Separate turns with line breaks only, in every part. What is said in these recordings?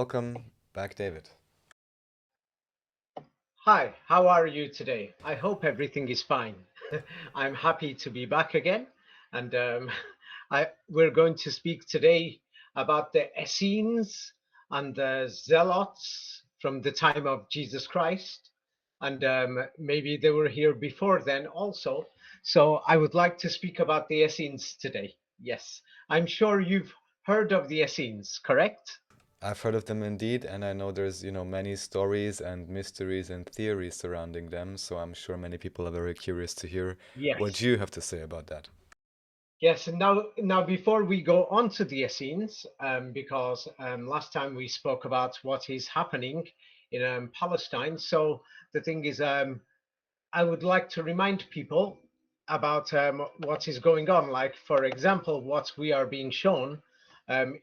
welcome back, David.
Hi, how are you today? I hope everything is fine. I'm happy to be back again, and we're going to speak today about the Essenes and the Zealots from the time of Jesus Christ, and maybe they were here before then also. So I would like to speak about the Essenes today. Yes, I'm sure you've heard of the Essenes, correct?
I've heard of them indeed, and I know there's many stories and mysteries and theories surrounding them, so I'm sure many people are very curious to hear what
Yes.
you have to say about that.
Yes, and now before we go on to the Essenes, because last time we spoke about what is happening in Palestine, so the thing is, I would like to remind people about what is going on. Like, for example, what we are being shown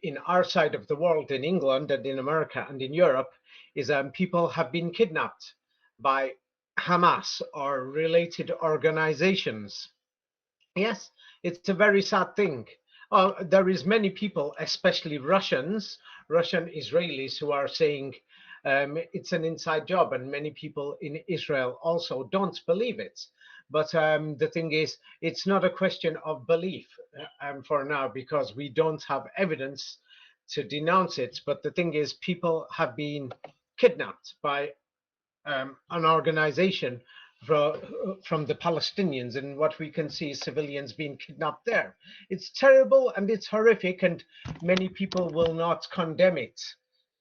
in our side of the world, in England and in America and in Europe, is people have been kidnapped by Hamas or related organizations. Yes, it's a very sad thing. There is many people, especially Russian Israelis, who are saying it's an inside job, and many people in Israel also don't believe it. But the thing is, it's not a question of belief for now because we don't have evidence to denounce it. But the thing is, people have been kidnapped by an organization from the Palestinians, and what we can see is civilians being kidnapped there. It's terrible and it's horrific, and many people will not condemn it.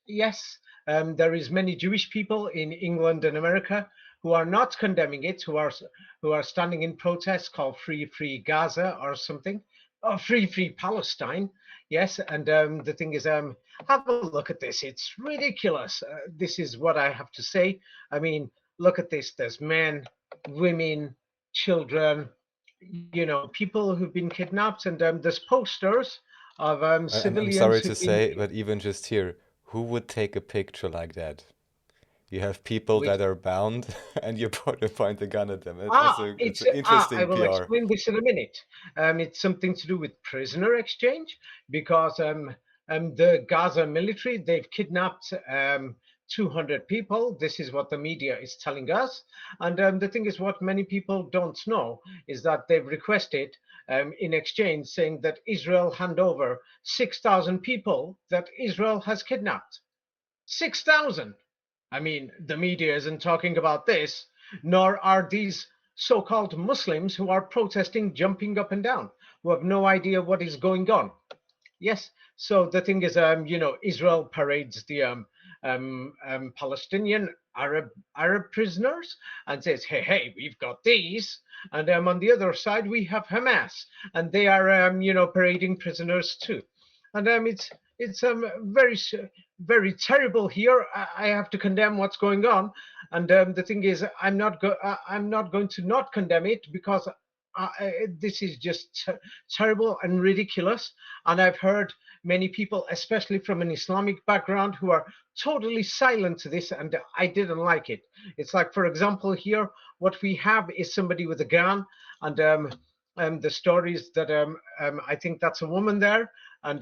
Yes, there is many Jewish people in England and America who are not condemning it, who are standing in protests called Free Free Gaza or something, or Free Free Palestine. Yes, and the thing is, have a look at this. It's ridiculous. This is what I have to say. I mean, look at this. There's men, women, children, people who've been kidnapped, and there's posters of
And I'm
civilians
sorry
who've
to
been.
say, but even just here, who would take a picture like that? You have people
Which
that are bound, and you point a gun at them. It's
it's
an
I
interesting
will
PR.
explain this in a minute. It's something to do with prisoner exchange because the Gaza military, they've kidnapped 200 people. This is what the media is telling us, and the thing is, what many people don't know is that they've requested in exchange, saying that Israel hand over 6,000 people that Israel has kidnapped. 6,000. I mean, the media isn't talking about this, nor are these so called Muslims who are protesting, jumping up and down, who have no idea what is going on. Yes. So the thing is, Israel parades the Palestinian Arab prisoners and says, "Hey, hey, we've got these," and on the other side we have Hamas, and they are, parading prisoners too, and it's very terrible here. I have to condemn what's going on, and the thing is, I'm not going to not condemn it because this is just terrible and ridiculous. And I've heard many people, especially from an Islamic background, who are totally silent to this, and I didn't like it. It's like, for example, here, what we have is somebody with a gun, and the stories that I think that's a woman there, and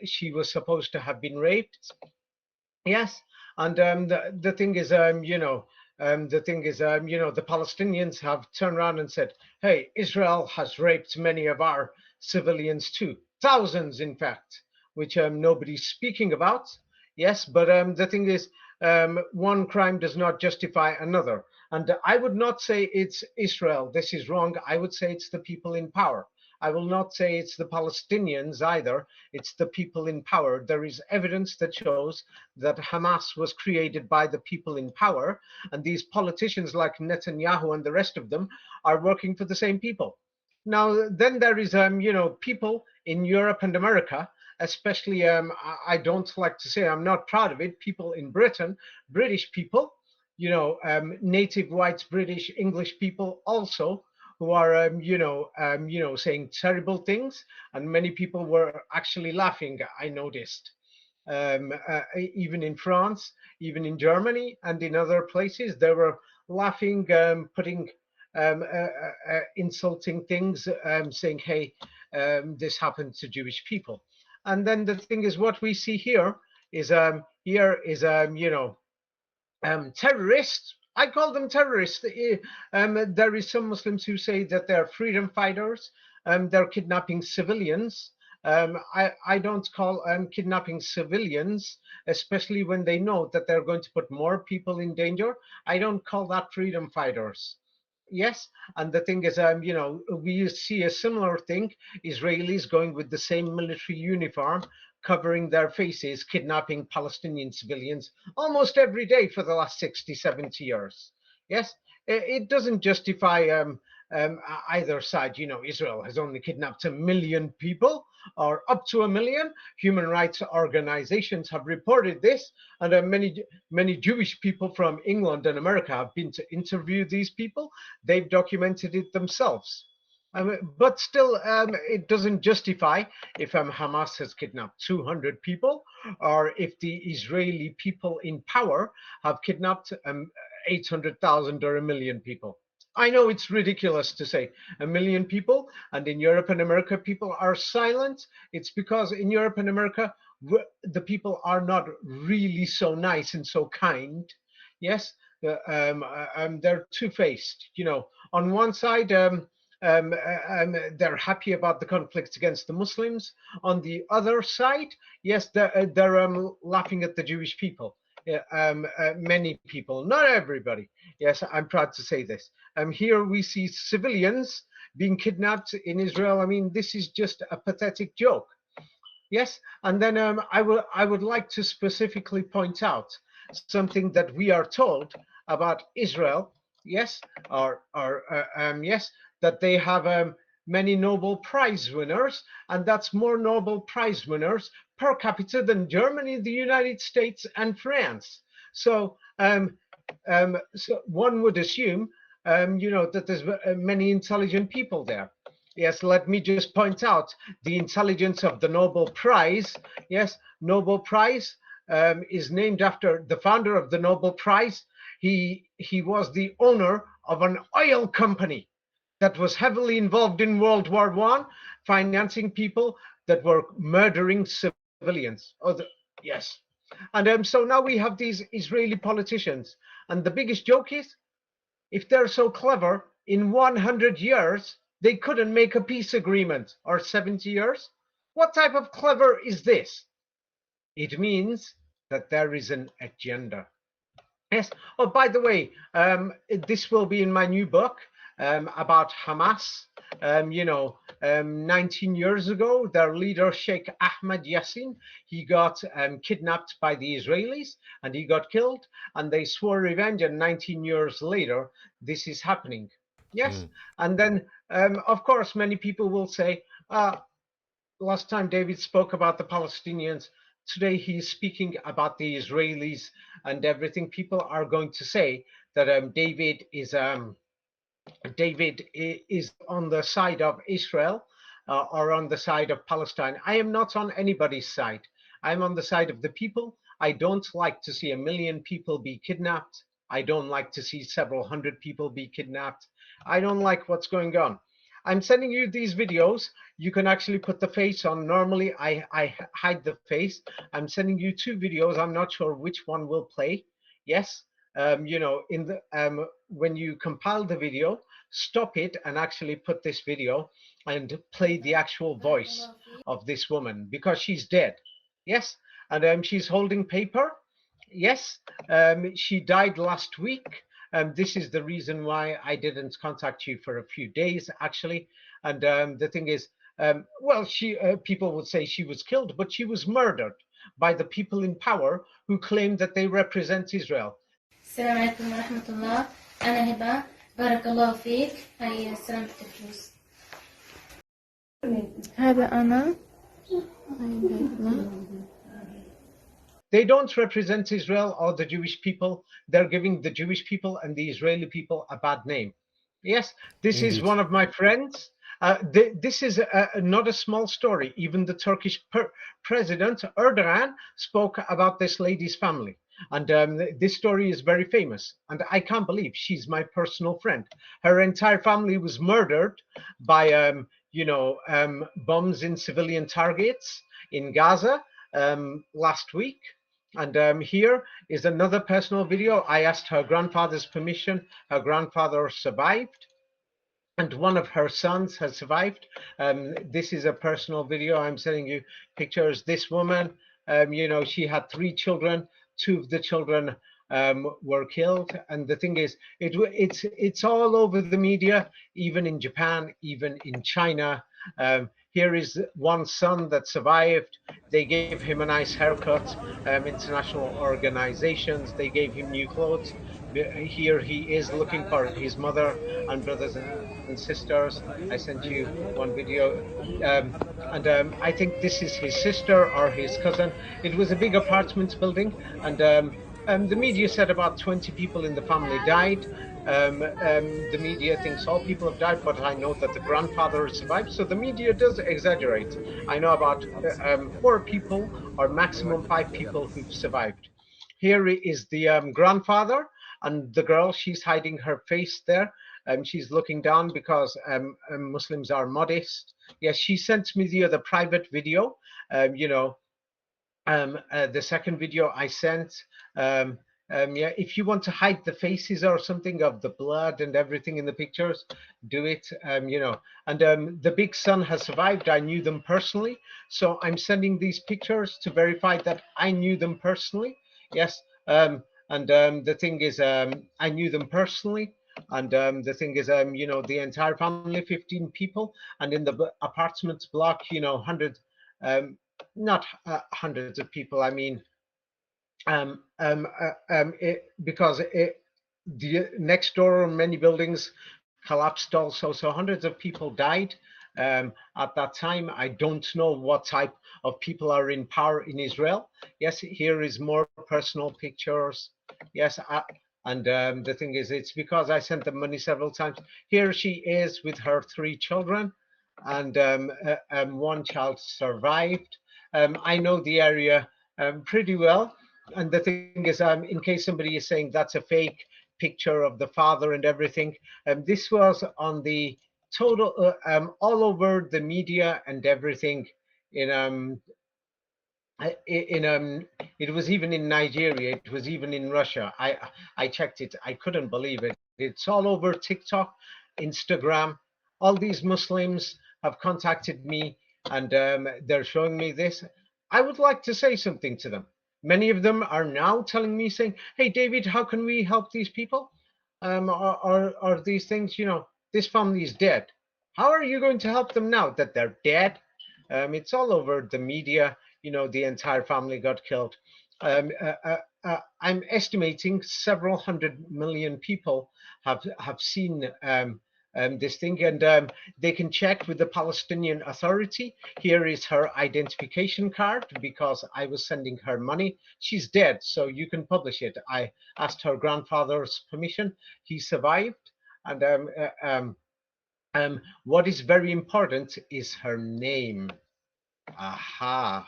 she was supposed to have been raped. Yes, and the thing is, the Palestinians have turned around and said, "Hey, Israel has raped many of our civilians too, thousands, in fact," which nobody's speaking about. Yes, but the thing is, one crime does not justify another, and I would not say it's Israel. This is wrong. I would say it's the people in power. I will not say it's the Palestinians either. It's the people in power. There is evidence that shows that Hamas was created by the people in power, and these politicians like Netanyahu and the rest of them are working for the same people. Now, then there is, people in Europe and America, especially, I don't like to say, I'm not proud of it, people in Britain, British people, native whites, British, English people also, who are, saying terrible things, and many people were actually laughing. I noticed, even in France, even in Germany, and in other places, they were laughing, putting insulting things, saying, "Hey, this happened to Jewish people." And then the thing is, what we see here is here is terrorists. I call them terrorists. There is some Muslims who say that they're freedom fighters. They're kidnapping civilians. I don't call kidnapping civilians, especially when they know that they're going to put more people in danger. I don't call that freedom fighters. Yes, and the thing is, we see a similar thing. Israelis going with the same military uniform, covering their faces, kidnapping Palestinian civilians almost every day for the last 60, 70 years. Yes, it doesn't justify either side. Israel has only kidnapped 1 million people or up to 1 million. Human rights organizations have reported this, and many Jewish people from England and America have been to interview these people. They've documented it themselves. But still, it doesn't justify if Hamas has kidnapped 200 people, or if the Israeli people in power have kidnapped 800,000 or 1 million people. I know it's ridiculous to say 1 million people, and in Europe and America people are silent. It's because in Europe and America the people are not really so nice and so kind. Yes, they're two-faced. On one side, they're happy about the conflict against the Muslims. On the other side, yes, they're laughing at the Jewish people. Many people, not everybody. Yes, I'm proud to say this. Here we see civilians being kidnapped in Israel. I mean, this is just a pathetic joke. Yes, and then I would like to specifically point out something that we are told about Israel. Yes, yes, that they have many Nobel Prize winners, and that's more Nobel Prize winners per capita than Germany, the United States, and France. So, so one would assume, that there's many intelligent people there. Yes, let me just point out the intelligence of the Nobel Prize. Yes, Nobel Prize is named after the founder of the Nobel Prize. He was the owner of an oil company that was heavily involved in World War I, financing people that were murdering civilians. Yes. And so now we have these Israeli politicians. And the biggest joke is, if they're so clever, in 100 years, they couldn't make a peace agreement, or 70 years. What type of clever is this? It means that there is an agenda. Yes. Oh, by the way, this will be in my new book about Hamas. 19 years ago, their leader, Sheikh Ahmed Yassin, he got kidnapped by the Israelis and he got killed, and they swore revenge, and 19 years later, this is happening. Yes. And then, of course, many people will say, last time David spoke about the Palestinians, today he's speaking about the Israelis and everything. People are going to say that David is on the side of Israel or on the side of Palestine. I am not on anybody's side. I'm on the side of the people. I don't like to see 1 million people be kidnapped. I don't like to see several hundred people be kidnapped. I don't like what's going on. I'm sending you these videos. You can actually put the face on. Normally, I hide the face. I'm sending you 2 videos. I'm not sure which one will play. Yes, in the when you compile the video, stop it and actually put this video and play the actual voice of this woman, because she's dead. Yes, and she's holding paper. Yes, she died last week. This is the reason why I didn't contact you for a few days, actually. And the thing is, well, people would say she was killed, but she was murdered by the people in power who claim that they represent Israel.
السلام عليكم ورحمة الله. أنا هبة. بارك الله فيك. هاي سلامتك الفلوس. هذا أنا.
They don't represent Israel or the Jewish people. They're giving the Jewish people and the Israeli people a bad name. Yes, this is one of my friends. This is not a small story. Even the Turkish president, Erdogan, spoke about this lady's family. And this story is very famous. And I can't believe she's my personal friend. Her entire family was murdered by, bombs in civilian targets in Gaza last week. And here is another personal video. I asked her grandfather's permission. Her grandfather survived, and one of her sons has survived. This is a personal video. I'm sending you pictures. This woman, you know, she had 3 children. 2 of the children were killed. And the thing is, it's all over the media, even in Japan, even in China. Here is one son that survived. They gave him a nice haircut. International organizations, they gave him new clothes. Here he is looking for his mother and brothers and sisters. I sent you one video. And I think this is his sister or his cousin. It was a big apartment building, and the media said about 20 people in the family died. The media thinks all people have died, but I know that the grandfather survived, so the media does exaggerate. I know about 4 people or maximum 5 people who've survived. Here is the grandfather, and the girl, she's hiding her face there. She's looking down because Muslims are modest. Yes, she sent me the other private video. You know, the second video I sent. Yeah, if you want to hide the faces or something of the blood and everything in the pictures, do it. You know, and the big son has survived. I knew them personally, so I'm sending these pictures to verify that I knew them personally. Yes, and the thing is, I knew them personally. And the thing is, you know, the entire family, 15 people, and in the apartment block, you know, 100, not hundreds of people. I mean, because the next door, many buildings collapsed also, so hundreds of people died at that time. I don't know what type of people are in power in Israel. Yes, here is more personal pictures. Yes, and the thing is, it's because I sent them money several times. Here she is with her 3 children, and one child survived. I know the area pretty well. And the thing is, in case somebody is saying that's a fake picture of the father and everything, this was on the total, all over the media and everything. In in it was even in Nigeria, it was even in Russia. I checked it, I couldn't believe it. It's all over TikTok, Instagram. All these Muslims have contacted me, and they're showing me this. I would like to say something to them. Many of them are now telling me, saying, hey David, how can we help these people? Or these things, you know, this family is dead. How are you going to help them now that they're dead? It's all over the media. You know, the entire family got killed. I'm estimating several 100 million people have seen this thing, and they can check with the Palestinian Authority. Here is her identification card because I was sending her money. She's dead, so you can publish it. I asked her grandfather's permission. He survived, and what is very important is her name. Aha.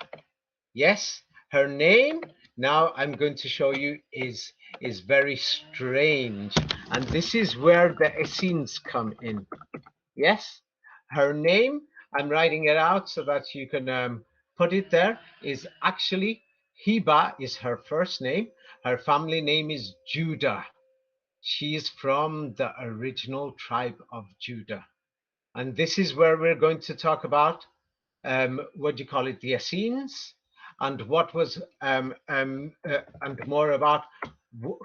Yes, her name, now I'm going to show you, is very strange. And this is where the Essenes come in. Yes, her name, I'm writing it out so that you can put it there, is actually Heba is her first name. Her family name is Jouda. She is from the original tribe of Judah. And this is where we're going to talk about what do you call it, the Essenes, and what was and more about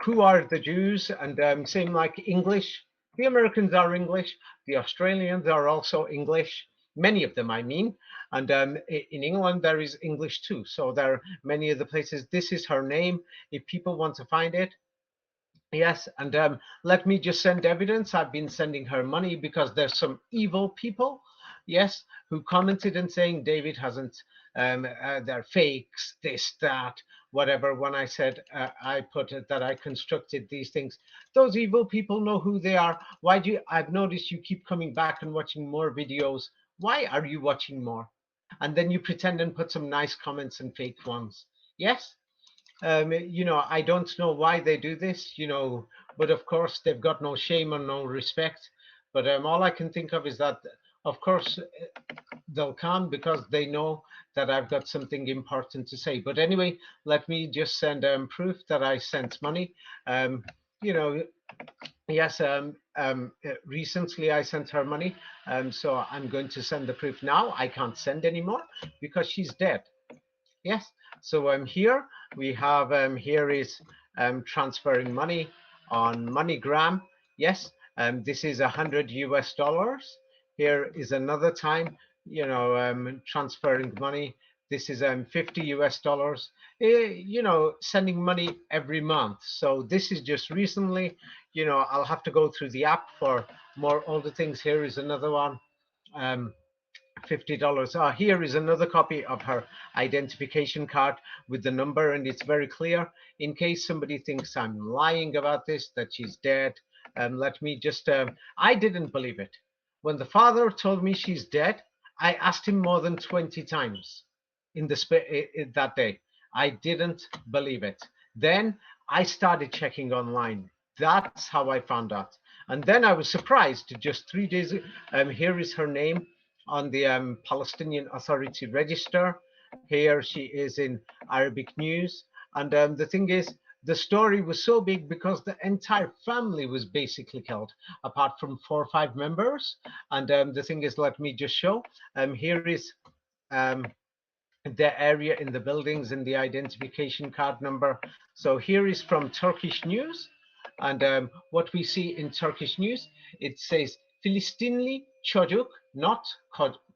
who are the Jews, and same like English. The Americans are English. The Australians are also English. Many of them, I mean, and in England there is English too. So there are many of the places. This is her name. If people want to find it, yes, and let me just send evidence. I've been sending her money because there's some evil people, yes, who commented and saying David hasn't, they're fakes, this, that, whatever. When I said I put it that I constructed these things, those evil people know who they are. Why do you? I've noticed you keep coming back and watching more videos. Why are you watching more? And then you pretend and put some nice comments and fake ones. Yes, you know, I don't know why they do this, you know, but of course they've got no shame or no respect. But all I can think of is that, of course, they'll come because they know that I've got something important to say. But anyway, let me just send proof that I sent money. You know, yes, recently I sent her money, so I'm going to send the proof now. I can't send anymore because she's dead. Yes, so here we have here is transferring money on MoneyGram. Yes, this is $100 US. Here is another time, transferring money. This is 50 US. Sending money every month. So this is just recently. I'll have to go through the app for more older things. Here is another one. $50. Here is another copy of her identification card with the number, and it's very clear. In case somebody thinks I'm lying about this, that she's dead, let me just, I didn't believe it. When the father told me she's dead, I asked him more than 20 times in that day. I didn't believe it. Then I started checking online. That's how I found out. And then I was surprised. Just 3 days, here is her name on the Palestinian Authority register. Here she is in Arabic news. And the thing is, the story was so big because the entire family was basically killed, apart from 4 or 5 members. And the thing is, let me just show. Here is the area in the buildings and the identification card number. So here is from Turkish news. And what we see in Turkish news, it says Filistinli çocuk, not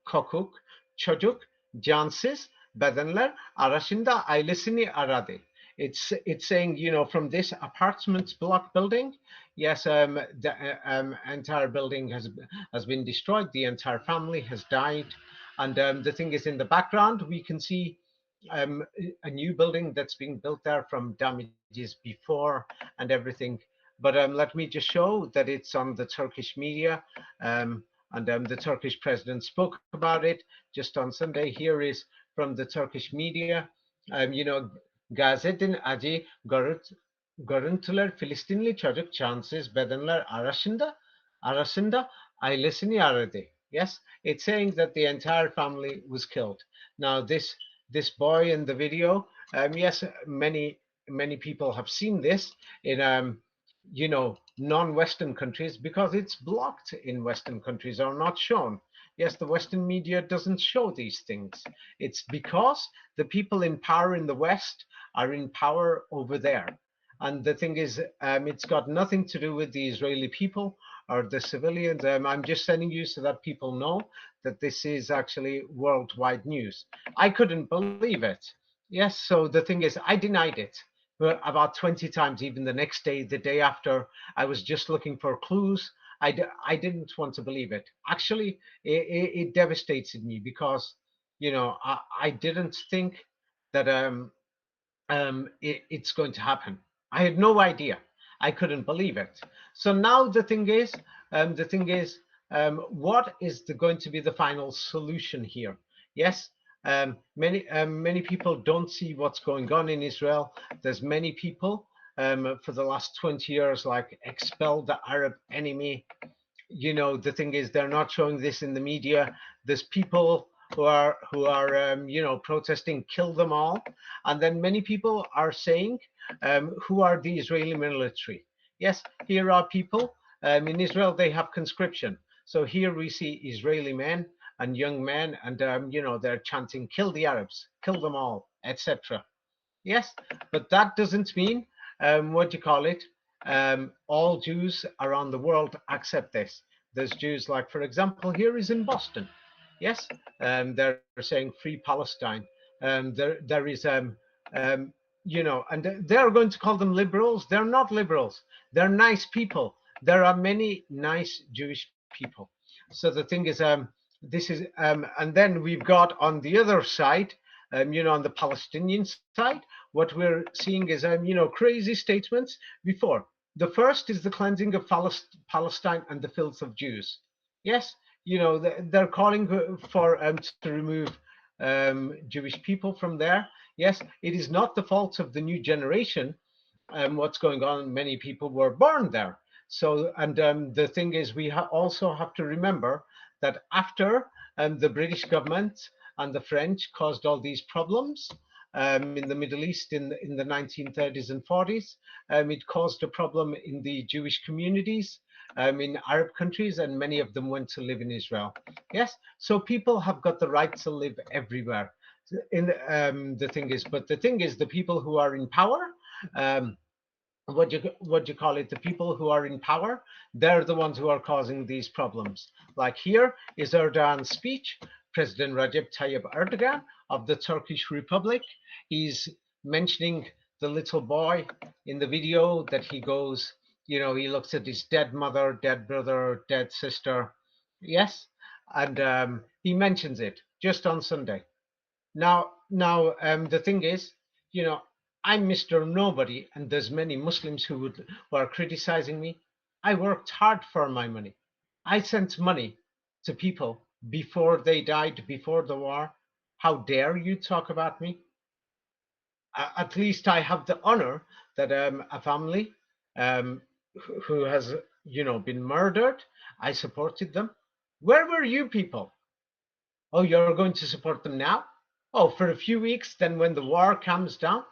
kokuk, çocuk, cansız bedenler arasında ailesini aradı. It's saying, from this apartment block building, yes, the entire building has been destroyed. The entire family has died. And the thing is, in the background, we can see a new building that's being built there from damages before and everything. But let me just show that it's on the Turkish media. And the Turkish president spoke about it just on Sunday. Here is from the Turkish media. Gazetin acı görüntüler Filistinli çocuk cansız bedenler arasında ailesini aradı. Yes, it's saying that the entire family was killed. Now this boy in the video, yes, many people have seen this in non-Western countries because it's blocked in Western countries or not shown. Yes, the Western media doesn't show these things. It's because the people in power in the West are in power over there. And the thing is, it's got nothing to do with the Israeli people or the civilians. I'm just sending you so that people know that this is actually worldwide news. I couldn't believe it. Yes, so the thing is, I denied it about 20 times, even the next day, the day after. I was just looking for clues. I didn't want to believe it. Actually, it devastated me because, I didn't think that it's going to happen. I had no idea. I couldn't believe it. So now the thing is, what is going to be the final solution here? Yes, many people don't see what's going on in Israel. There's many people for the last 20 years like expel the Arab enemy. The thing is, they're not showing this in the media. There's people who are protesting, kill them all. And then many people are saying, who are the Israeli military? Yes, here are people in Israel, they have conscription. So here we see Israeli men and young men, and they're chanting, kill the Arabs, kill them all, etc. Yes, but that doesn't mean what do you call it? All Jews around the world accept this. There's Jews, like, for example, here is in Boston. Yes, they're saying free Palestine. There is and they're going to call them liberals. They're not liberals. They're nice people. There are many nice Jewish people. So the thing is, this is, and then we've got on the other side, on the Palestinian side, what we're seeing is, crazy statements before. The first is the cleansing of Palestine and the filth of Jews. Yes, they're calling for to remove Jewish people from there. Yes, it is not the fault of the new generation. What's going on? Many people were born there. So, and the thing is, we also have to remember that after the British government and the French caused all these problems in the Middle East in the 1930s and 40s, it caused a problem in the Jewish communities in Arab countries, and many of them went to live in Israel. Yes, so people have got the right to live everywhere. The thing is, but the thing is, the people who are in power, what do you call it? The people who are in power, they're the ones who are causing these problems. Like here is Erdogan's speech, President Recep Tayyip Erdogan of the Turkish Republic. He's mentioning the little boy in the video that he goes, he looks at his dead mother, dead brother, dead sister. Yes, and he mentions it just on Sunday. Now, the thing is, I'm Mr. Nobody, and there's many Muslims who are criticizing me. I worked hard for my money. I sent money to people before they died, before the war. How dare you talk about me? At least I have the honor that a family who has, been murdered, I supported them. Where were you people? Oh, you're going to support them now? Oh, for a few weeks, then when the war comes down?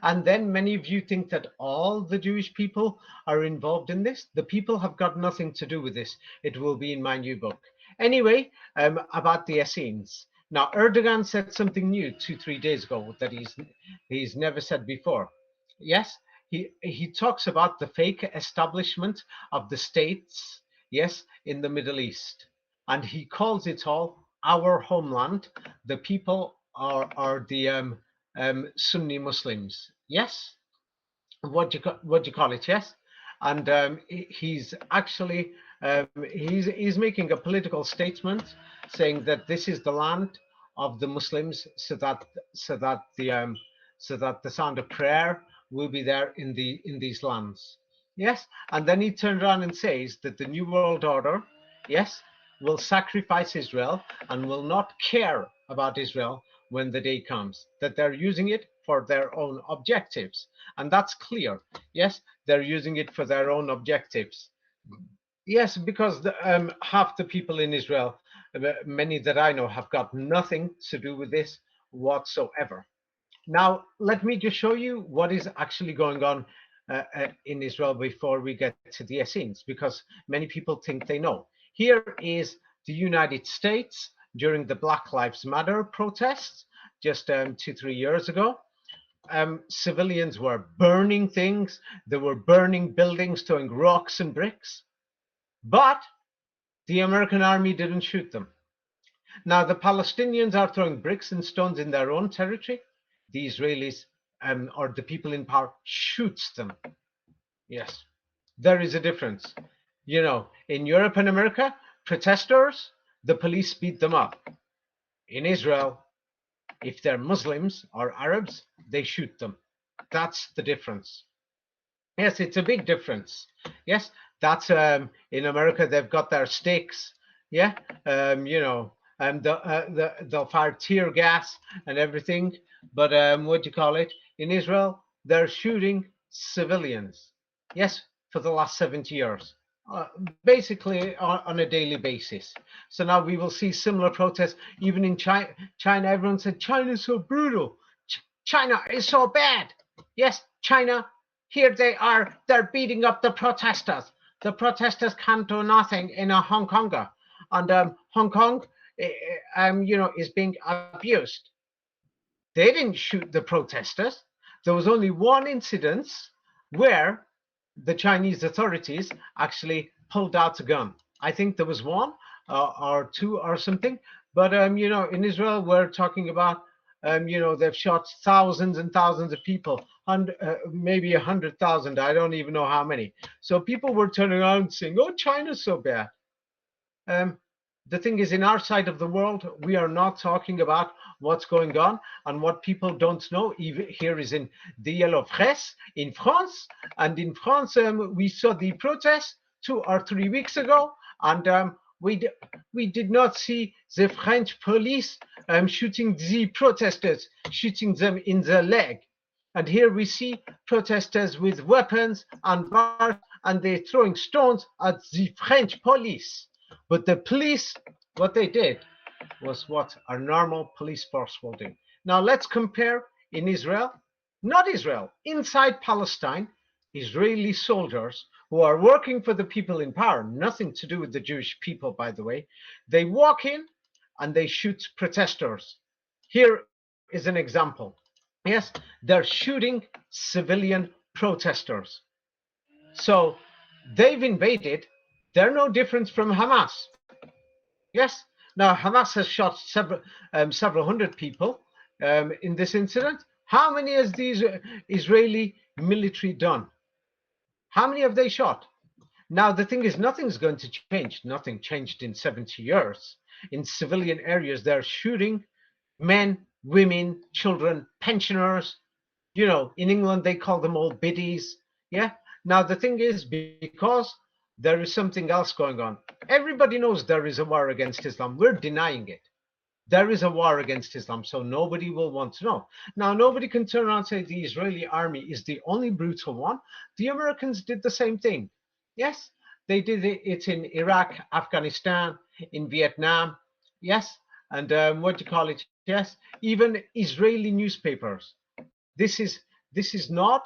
And then many of you think that all the Jewish people are involved in this. The people have got nothing to do with this. It will be in my new book. Anyway, about the Essenes. Now, Erdogan said something new 2-3 days ago that he's never said before. Yes, he talks about the fake establishment of the states, yes, in the Middle East. And he calls it all our homeland. The people are the Sunni Muslims. Yes, what do you call it? Yes, and he's actually he's making a political statement saying that this is the land of the Muslims, so that the sound of prayer will be there in these lands. Yes, and then he turned around and says that the New World Order, yes, will sacrifice Israel and will not care about Israel when the day comes, that they're using it for their own objectives. And that's clear. Yes, they're using it for their own objectives. Yes, because half the people in Israel, many that I know, have got nothing to do with this whatsoever. Now, let me just show you what is actually going on in Israel before we get to the Essenes, because many people think they know. Here is the United States during the Black Lives Matter protests just 2-3 years ago. Civilians were burning things. They were burning buildings, throwing rocks and bricks. But the American army didn't shoot them. Now, the Palestinians are throwing bricks and stones in their own territory. The Israelis or the people in power shoots them. Yes, there is a difference. In Europe and America, protesters, the police beat them up. In Israel, if they're Muslims or Arabs, they shoot them. That's the difference. Yes, it's a big difference. Yes, that's in America, they've got their stakes. Yeah, and they'll fire tear gas and everything. But what do you call it? In Israel, they're shooting civilians. Yes, for the last 70 years. Basically on a daily basis. So now we will see similar protests even in China. Everyone said China is so brutal. China is so bad. Yes, China, here they are. They're beating up the protesters. The protesters can't do nothing in a Hong Konger. And Hong Kong, is being abused. They didn't shoot the protesters. There was only one incident where the Chinese authorities actually pulled out a gun. I think there was one or two or something. But, in Israel, we're talking about, they've shot thousands and thousands of people, maybe 100,000. I don't even know how many. So people were turning around saying, oh, China's so bad. The thing is, in our side of the world, we are not talking about what's going on, and what people don't know even here is in the Yellow Press in France. And in France, we saw the protests 2 or 3 weeks ago, and we did not see the French police shooting the protesters, shooting them in the leg. And here we see protesters with weapons and bars, and they're throwing stones at the French police. But the police, what they did was what our normal police force will do. Now let's compare in Israel, not Israel, inside Palestine, Israeli soldiers who are working for the people in power, nothing to do with the Jewish people, by the way. They walk in and they shoot protesters. Here is an example. Yes, they're shooting civilian protesters. So they've invaded. They're no different from Hamas. Yes. Now Hamas has shot several hundred people in this incident. How many has the Israeli military done? How many have they shot? Now the thing is, nothing's going to change. Nothing changed in 70 years. In civilian areas, they're shooting men, women, children, pensioners. You know, in England they call them all biddies. Yeah. Now the thing is, because there is something else going on. Everybody knows there is a war against Islam. We're denying it. There is a war against Islam, so nobody will want to know. Now, nobody can turn around and say the Israeli army is the only brutal one. The Americans did the same thing. Yes, they did it in Iraq, Afghanistan, in Vietnam. Yes, and what do you call it? Yes, even Israeli newspapers. This is not,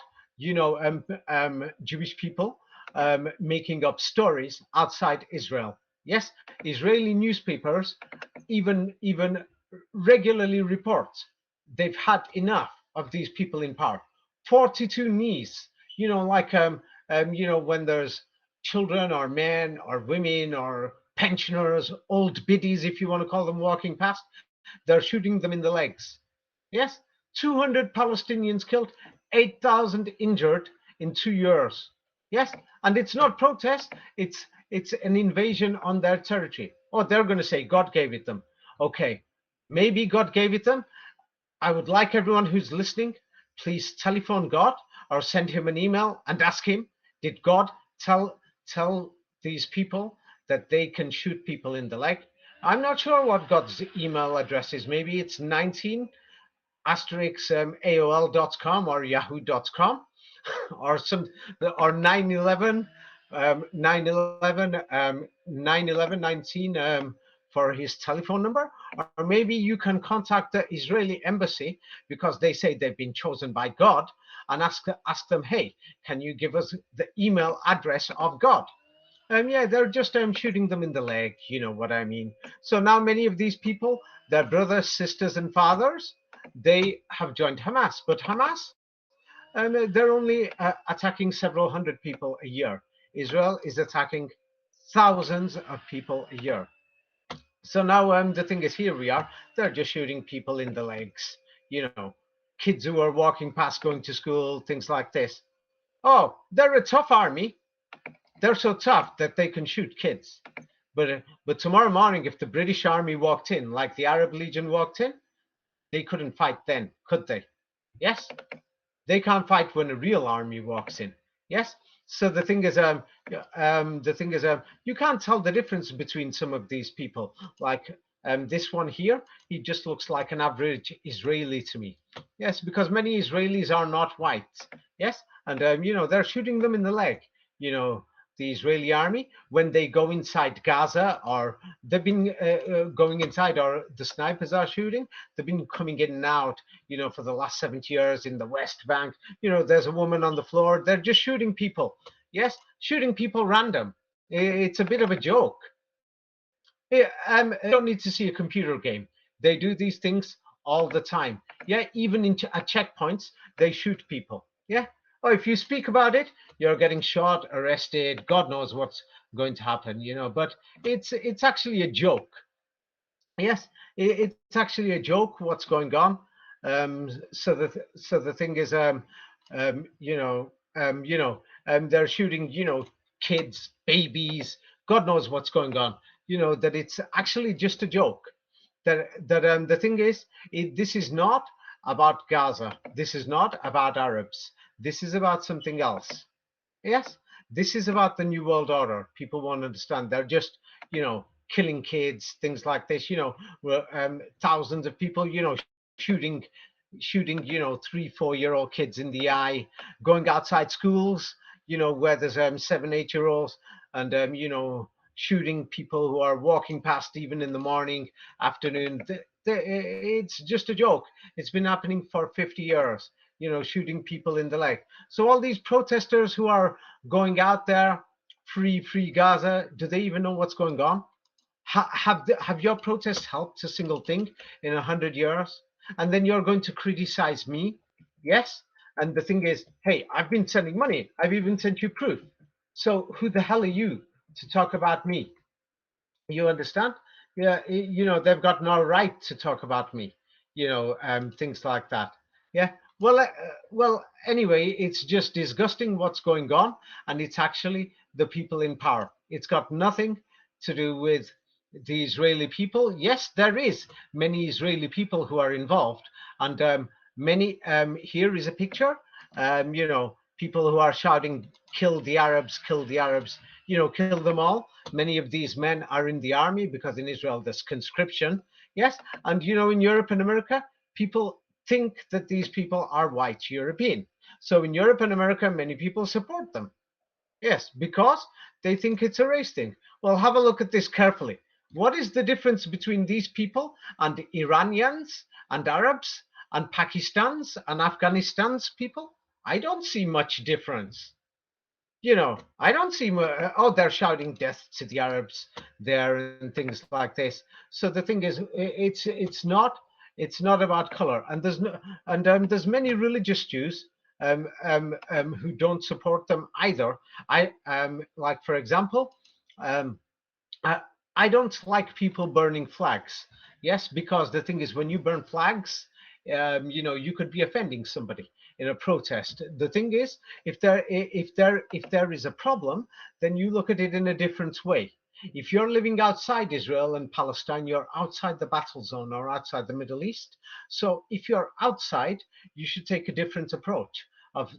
Jewish people making up stories outside Israel. Yes, Israeli newspapers even regularly report they've had enough of these people in power. 42 knees, like when there's children or men or women or pensioners, old biddies, if you want to call them, walking past, they're shooting them in the legs. Yes, 200 Palestinians killed, 8,000 injured in 2 years. Yes, and it's not protest, it's an invasion on their territory. Oh, they're going to say God gave it them. Okay, maybe God gave it them. I would like everyone who's listening, please telephone God or send him an email and ask him, did God tell these people that they can shoot people in the leg? I'm not sure what God's email address is. Maybe it's 19 asterisk AOL.com or yahoo.com or 911 for his telephone number. Or maybe you can contact the Israeli embassy because they say they've been chosen by God, and ask them, hey, can you give us the email address of God? Yeah, they're just shooting them in the leg, you know what I mean. So now many of these people, their brothers, sisters, and fathers, they have joined Hamas. But Hamas, they're only attacking several hundred people a year. Israel is attacking thousands of people a year. So now the thing is, here we are, they're just shooting people in the legs, kids who are walking past going to school, things like this. Oh, they're a tough army. They're so tough that they can shoot kids. But tomorrow morning, if the British army walked in, like the Arab Legion walked in, they couldn't fight then, could they? Yes, they can't fight when a real army walks in. Yes. So the thing is, you can't tell the difference between some of these people. Like this one here, he just looks like an average Israeli to me. Yes, because many Israelis are not white. Yes, and they're shooting them in the leg. The Israeli army, when they go inside Gaza, or they've been going inside, or the snipers are shooting, they've been coming in and out, for the last 70 years in the West Bank. There's a woman on the floor. They're just shooting people. Yes, shooting people random. It's a bit of a joke. You don't need to see a computer game. They do these things all the time. Yeah, even at checkpoints, they shoot people. Yeah. Or if you speak about it, you're getting shot, arrested. God knows what's going to happen, But it's actually a joke. Yes, it's actually a joke. What's going on? So the thing is, they're shooting, kids, babies. God knows what's going on. That it's actually just a joke. That the thing is, this is not about Gaza. This is not about Arabs. This is about something else. Yes, this is about the New World Order. People won't understand. They're just, killing kids, things like this. Thousands of people, shooting, 3-4-year-old kids in the eye, going outside schools, where there's 7, 8-year-olds and shooting people who are walking past even in the morning, afternoon. It's just a joke. It's been happening for 50 years. Shooting people in the leg. So all these protesters who are going out there, free Gaza, do they even know what's going on? Have your protests helped a single thing in 100 years? And then you're going to criticize me? Yes. And the thing is, hey, I've been sending money. I've even sent you proof. So who the hell are you to talk about me? You understand? Yeah, they've got no right to talk about me. Things like that. Yeah. Well, anyway, it's just disgusting what's going on, and it's actually the people in power. It's got nothing to do with the Israeli people. Yes, there is many Israeli people who are involved, and many. Here is a picture. People who are shouting, "Kill the Arabs! Kill the Arabs!" Kill them all. Many of these men are in the army because in Israel there's conscription. Yes, and in Europe and America, people think that these people are white European. So in Europe and America, many people support them. Yes, because they think it's a race thing. Well, have a look at this carefully. What is the difference between these people and Iranians and Arabs and Pakistan's and Afghanistan's people? I don't see much difference. I don't see, oh, they're shouting death to the Arabs there and things like this. So the thing is, it's not about color, and there's many religious Jews who don't support them either. Like for example, um, I, I don't like people burning flags. Yes, because the thing is, when you burn flags, you could be offending somebody in a protest. The thing is, if there is a problem, then you look at it in a different way. If you're living outside Israel and Palestine, you're outside the battle zone or outside the Middle East. So if you're outside, you should take a different approach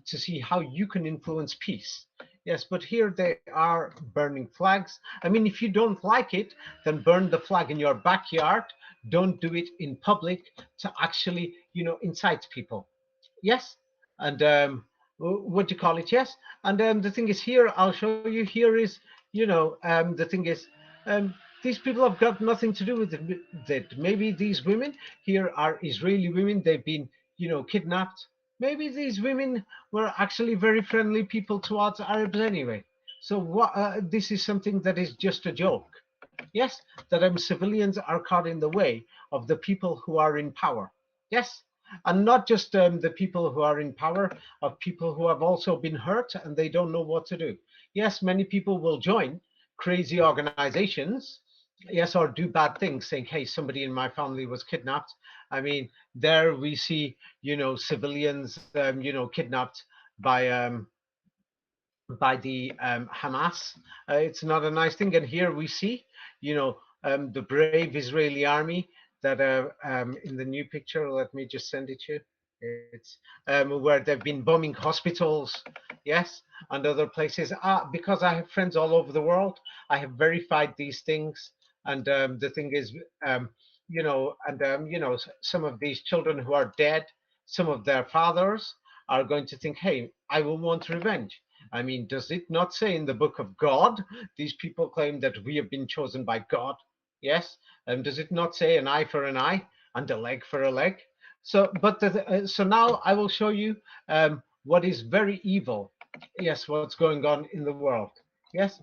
to see how you can influence peace. Yes, but here they are burning flags. I mean, if you don't like it, then burn the flag in your backyard. Don't do it in public to actually, incite people. Yes, and what do you call it? Yes, and the thing is here. I'll show you. Here is, the thing is, these people have got nothing to do with it. That maybe these women here are Israeli women. They've been, kidnapped. Maybe these women were actually very friendly people towards Arabs anyway. So what? This is something that is just a joke. Yes, that civilians are caught in the way of the people who are in power. Yes, and not just the people who are in power, of people who have also been hurt and they don't know what to do. Yes, many people will join crazy organizations, yes, or do bad things, saying, hey, somebody in my family was kidnapped. I mean, there we see, civilians, kidnapped by the Hamas. It's not a nice thing. And here we see, the brave Israeli army that in the new picture, let me just send it to you. It's where they've been bombing hospitals, yes, and other places. Because I have friends all over the world, I have verified these things. And the thing is, some of these children who are dead, some of their fathers are going to think, hey, I will want revenge. I mean, does it not say in the book of God, these people claim that we have been chosen by God? Yes. Does it not say an eye for an eye and a leg for a leg? So, so now I will show you what is very evil. Yes, what's going on in the world. Yes,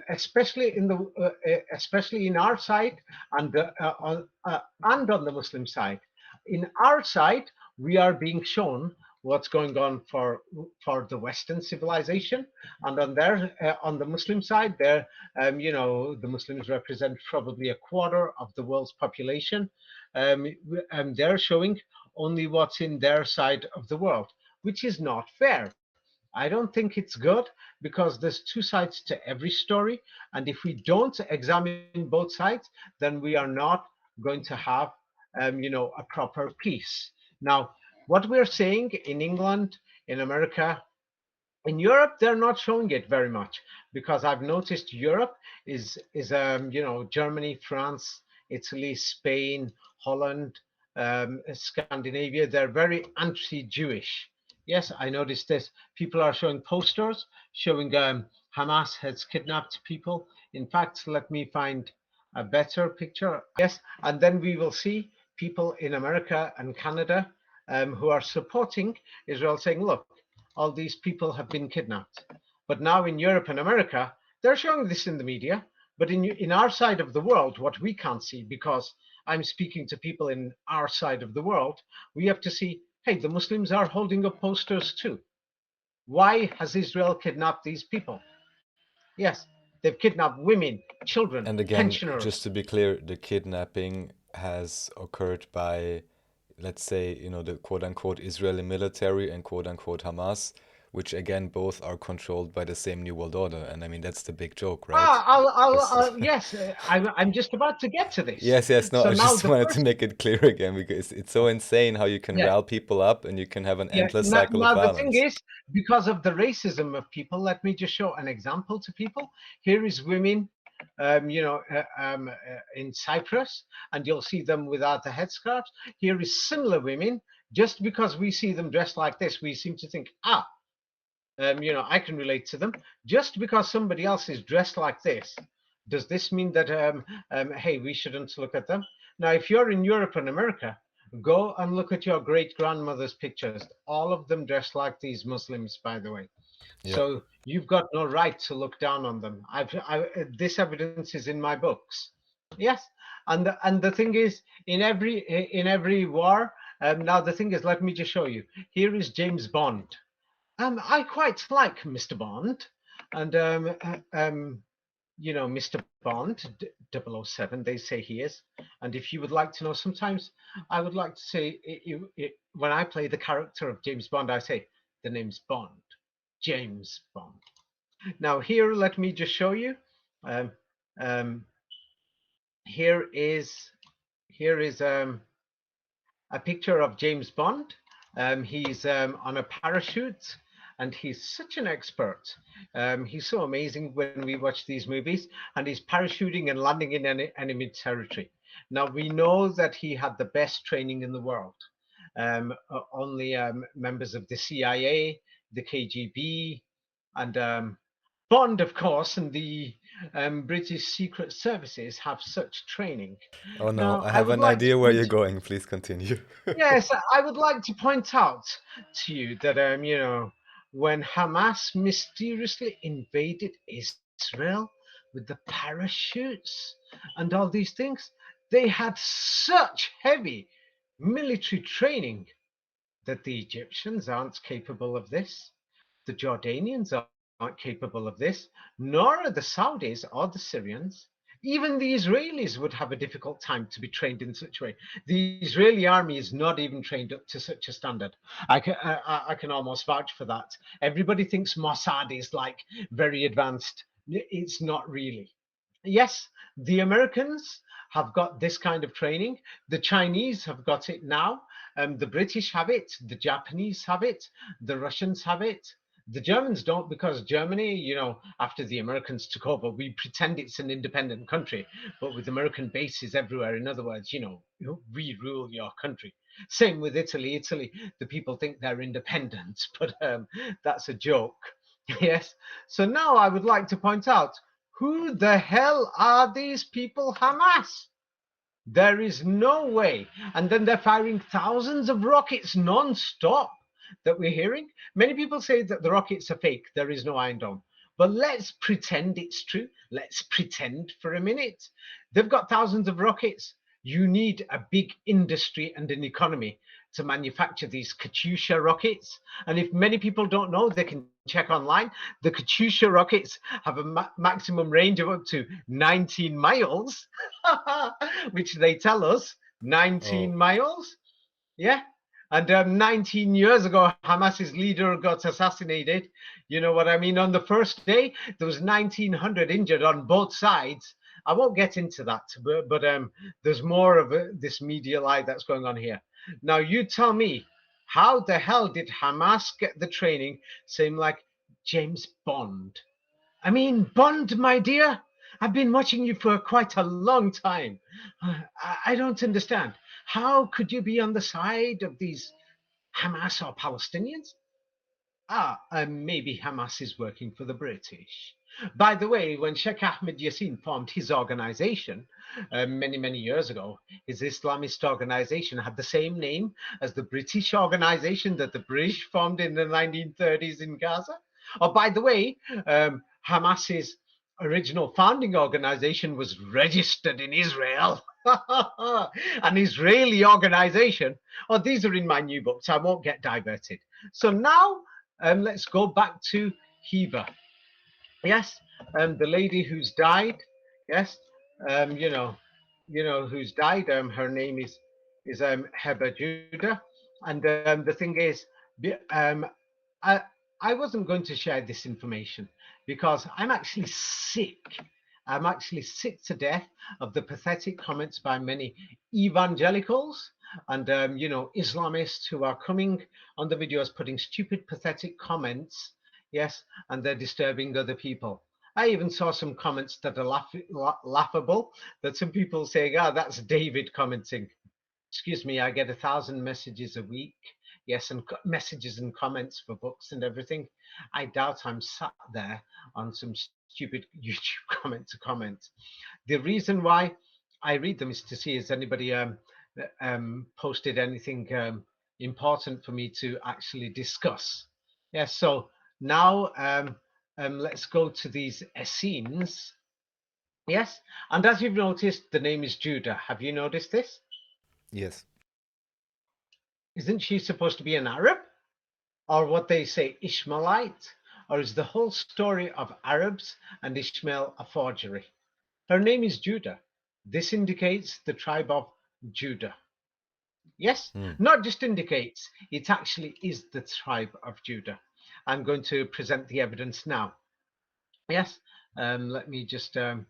especially in our side and on the Muslim side. In our side, we are being shown what's going on for the Western civilization, and on the Muslim side, there, the Muslims represent probably a quarter of the world's population. And they're showing only what's in their side of the world, which is not fair. I don't think it's good because there's two sides to every story, and if we don't examine both sides, then we are not going to have, a proper peace. Now, what we're seeing in England, in America, in Europe, they're not showing it very much because I've noticed Europe is Germany, France, Italy, Spain, Holland, Scandinavia. They're very anti-Jewish. Yes, I noticed this. People are showing posters showing Hamas has kidnapped people. In fact, let me find a better picture. Yes, and then we will see people in America and Canada who are supporting Israel saying, look, all these people have been kidnapped. But now in Europe and America, they're showing this in the media. But in our side of the world, what we can't see, because I'm speaking to people in our side of the world, we have to see, hey, the Muslims are holding up posters too. Why has Israel kidnapped these people? Yes, they've kidnapped women, children,
And again, just
pensioners.
to be clear, the kidnapping has occurred by, let's say, the quote unquote Israeli military and quote unquote Hamas, which again both are controlled by the same New World Order. And I mean, that's the big joke, right?
Yes, I'm just about to get to this.
Yes, yes, no,
So
I
now
just
the
wanted to
first,
make it clear again because it's so insane how you can
yeah,
rile people up and you can have an
yeah.
endless
Now,
cycle of
now the thing
violence.
is, because of the racism of people, let me just show an example to people. Here is women, in Cyprus, and you'll see them without the headscarves. Here is similar women. Just because we see them dressed like this, we seem to think, I can relate to them. Just because somebody else is dressed like this, does this mean that, hey, we shouldn't look at them? Now, if you're in Europe and America, go and look at your great grandmother's pictures. All of them dressed like these Muslims, by the way.
Yeah.
So you've got no right to look down on them. This evidence is in my books. Yes, and the thing is, in every war. Now the thing is, let me just show you. Here is James Bond. I quite like Mr. Bond, and Mr. Bond, 007, they say he is. And if you would like to know, sometimes I would like to say, when I play the character of James Bond, I say, the name's Bond, James Bond. Now here, let me just show you. Um, um, here is a picture of James Bond. He's on a parachute, and he's such an expert. He's so amazing when we watch these movies, and he's parachuting and landing in enemy territory. Now we know that he had the best training in the world. Only members of the CIA, the KGB, and Bond, of course, and the British Secret Services have such training.
Oh no,
Now,
I
I
have
would
an
like to
idea where
point
you're going. Please continue.
Yes, I would like to point out to you that when Hamas mysteriously invaded Israel with the parachutes and all these things, they had such heavy military training that the Egyptians aren't capable of this. The Jordanians aren't capable of this, nor are the Saudis or the Syrians. Even the Israelis would have a difficult time to be trained in such a way. The Israeli army is not even trained up to such a standard. I can almost vouch for that. Everybody thinks Mossad is like very advanced. It's not really. Yes, the Americans have got this kind of training. The Chinese have got it now. The British have it. The Japanese have it. The Russians have it. The Germans don't, because Germany, after the Americans took over, we pretend it's an independent country, but with American bases everywhere. In other words, we rule your country. Same with Italy. Italy, the people think they're independent, but that's a joke. Yes. So now I would like to point out, who the hell are these people, Hamas? There is no way. And then they're firing thousands of rockets non-stop that we're hearing. Many people say that the rockets are fake. There is no Iron Dome. But let's pretend it's true. Let's pretend for a minute. They've got thousands of rockets. You need a big industry and an economy to manufacture these Katyusha rockets. And if many people don't know, they can check online. The Katyusha rockets have a maximum range of up to 19 miles, which they tell us, 19
Oh,
miles. Yeah. And 19 years ago, Hamas's leader got assassinated. You know what I mean? On the first day, there was 1,900 injured on both sides. I won't get into that, but there's more of this media lie that's going on here. Now, you tell me, how the hell did Hamas get the training? Same like James Bond. I mean, Bond, my dear, I've been watching you for quite a long time. I don't understand. How could you be on the side of these Hamas or Palestinians? maybe Hamas is working for the British. By the way, when Sheikh Ahmed Yassin formed his organization many, many years ago, his Islamist organization had the same name as the British organization that the British formed in the 1930s in Gaza. Oh, by the way, Hamas's original founding organization was registered in Israel. An Israeli organization. Oh, these are in my new books. I won't get diverted. So now let's go back to Heba. Yes, the lady who's died. Yes, you know who's died. Her name is Heba Judah, and the thing is, I I wasn't going to share this information because I'm actually sick. I'm actually sick to death of the pathetic comments by many evangelicals and Islamists who are coming on the videos putting stupid, pathetic comments. Yes, and they're disturbing other people. I even saw some comments that are laughable. That some people saying, "Ah, that's David commenting." Excuse me, I get 1,000 messages a week. Yes, and messages and comments for books and everything. I doubt I'm sat there on some stupid YouTube comment to comment. The reason why I read them is to see has anybody posted anything important for me to actually discuss. Yes, so now let's go to these Essenes. Yes, and as you've noticed, the name is Judah. Have you noticed this?
Yes.
Isn't she supposed to be an Arab? Or what they say, Ishmaelite? Or is the whole story of Arabs and Ishmael a forgery? Her name is Judah. This indicates the tribe of Judah. Yes, not just indicates, it actually is the tribe of Judah. I'm going to present the evidence now. Yes, let me just find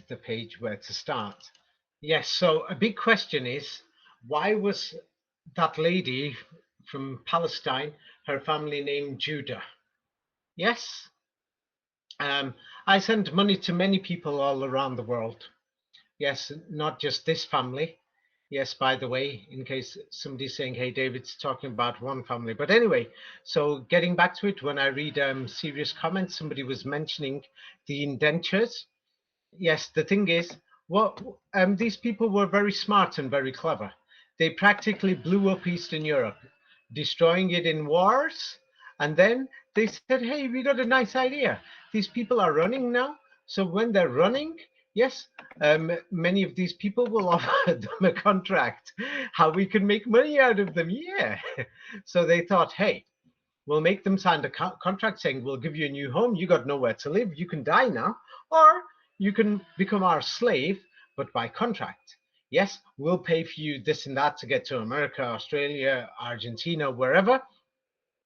the page where to start. Yes, so a big question is, why was that lady from Palestine, her family named Judah? Yes, I send money to many people all around the world. Yes, not just this family. Yes, by the way, in case somebody's saying, hey, David's talking about one family. But anyway, so getting back to it, when I read serious comments, somebody was mentioning the indentures. Yes, the thing is, these people were very smart and very clever. They practically blew up Eastern Europe, destroying it in wars. And then they said, hey, we got a nice idea. These people are running now. So when they're running, yes, many of these people will offer them a contract, how we can make money out of them. Yeah. So they thought, hey, we'll make them sign a contract saying, we'll give you a new home. You got nowhere to live. You can die now. Or you can become our slave, but by contract. Yes, we'll pay for you this and that to get to America, Australia, Argentina, wherever,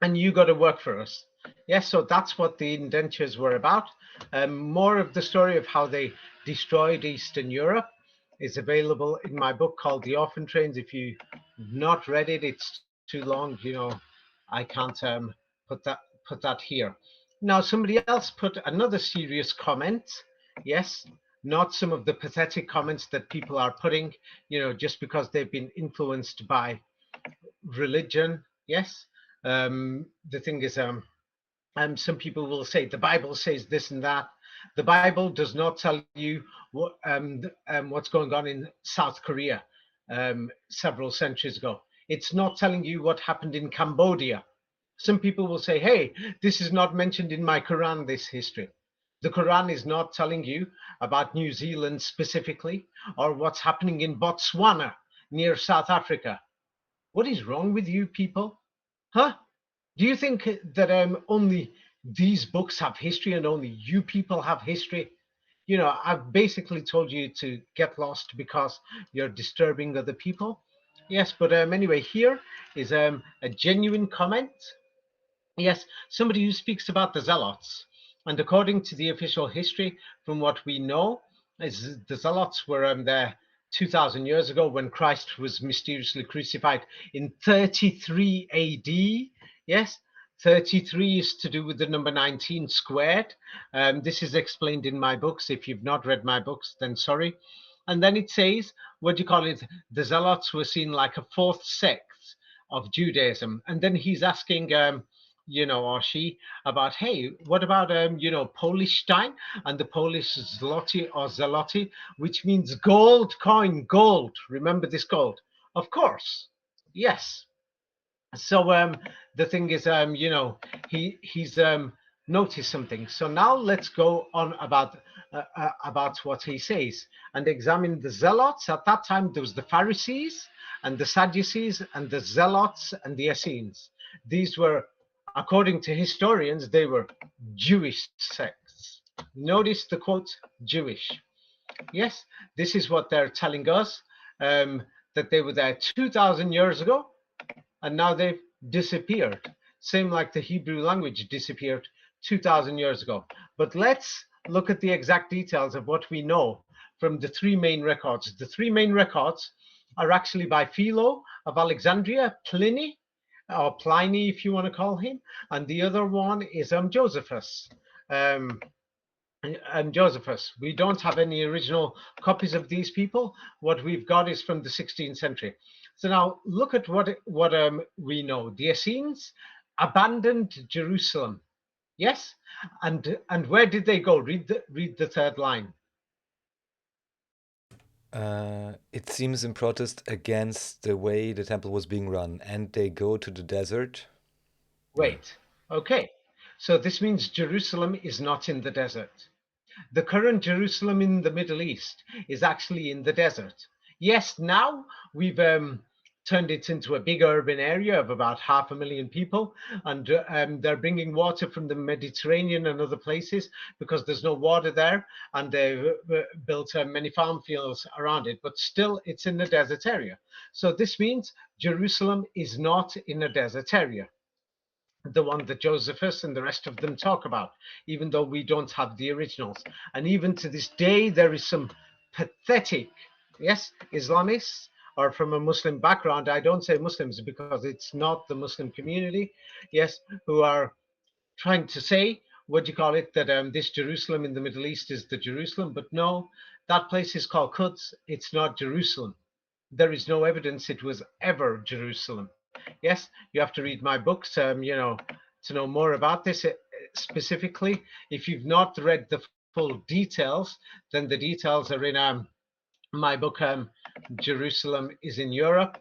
and you got to work for us. Yes, so that's what the indentures were about. More of the story of how they destroyed Eastern Europe is available in my book called The Orphan Trains. If you've not read it, it's too long. I can't put that here. Now, somebody else put another serious comment. Yes, not some of the pathetic comments that people are putting, just because they've been influenced by religion. Yes, the thing is, some people will say the Bible says this and that. The Bible does not tell you what's going on in South Korea several centuries ago. It's not telling you what happened in Cambodia. Some people will say, hey, this is not mentioned in my Quran, this history. The Quran is not telling you about New Zealand specifically or what's happening in Botswana near South Africa. What is wrong with you people? Huh? Do you think that only these books have history and only you people have history? I've basically told you to get lost because you're disturbing other people. Yes, but anyway, here is a genuine comment. Yes, somebody who speaks about the Zealots. And according to the official history, from what we know, is the Zealots were there 2,000 years ago when Christ was mysteriously crucified in 33 AD. Yes, 33 is to do with the number 19 squared. This is explained in my books. If you've not read my books, then sorry. And then it says, what do you call it? The Zealots were seen like a fourth sect Judaism. And then he's asking, or she, about, hey, what about, Polish stein and the Polish zloty or zaloty, which means gold coin, gold. Remember this gold? Of course, yes. So the thing is, he's noticed something. So now let's go on about what he says and examine the Zealots. At that time, there was the Pharisees and the Sadducees and the Zealots and the Essenes. These were, according to historians, they were Jewish sects. Notice the quote, Jewish. Yes, this is what they're telling us, that they were there 2,000 years ago, and now they've disappeared. Same like the Hebrew language disappeared 2,000 years ago. But let's look at the exact details of what we know from the three main records. The three main records are actually by Philo of Alexandria, Pliny, or Pliny if you want to call him, and the other one is Josephus. Josephus. We don't have any original copies of these people. What we've got is from the 16th century. So now look at what we know. The Essenes abandoned Jerusalem. Yes, and where did they go? Read the third line.
It seems in protest against the way the temple was being run, and they go to the desert.
Wait, okay. So this means Jerusalem is not in the desert. The current Jerusalem in the Middle East is actually in the desert. Yes, now we've turned it into a big urban area of about 500,000 people, and they're bringing water from the Mediterranean and other places because there's no water there, and they've built many farm fields around it, but still it's in the desert area. So this means Jerusalem is not in a desert area, the one that Josephus and the rest of them talk about, even though we don't have the originals. And even to this day, there is some pathetic, yes, Islamists or from a Muslim background. I don't say Muslims because it's not the Muslim community, yes, who are trying to say, what do you call it, that this Jerusalem in the Middle East is the Jerusalem, but no, that place is called Quds. It's not Jerusalem. There is no evidence it was ever Jerusalem. Yes, you have to read my books, to know more about this specifically. If you've not read the full details, then the details are in my book, Jerusalem is in Europe.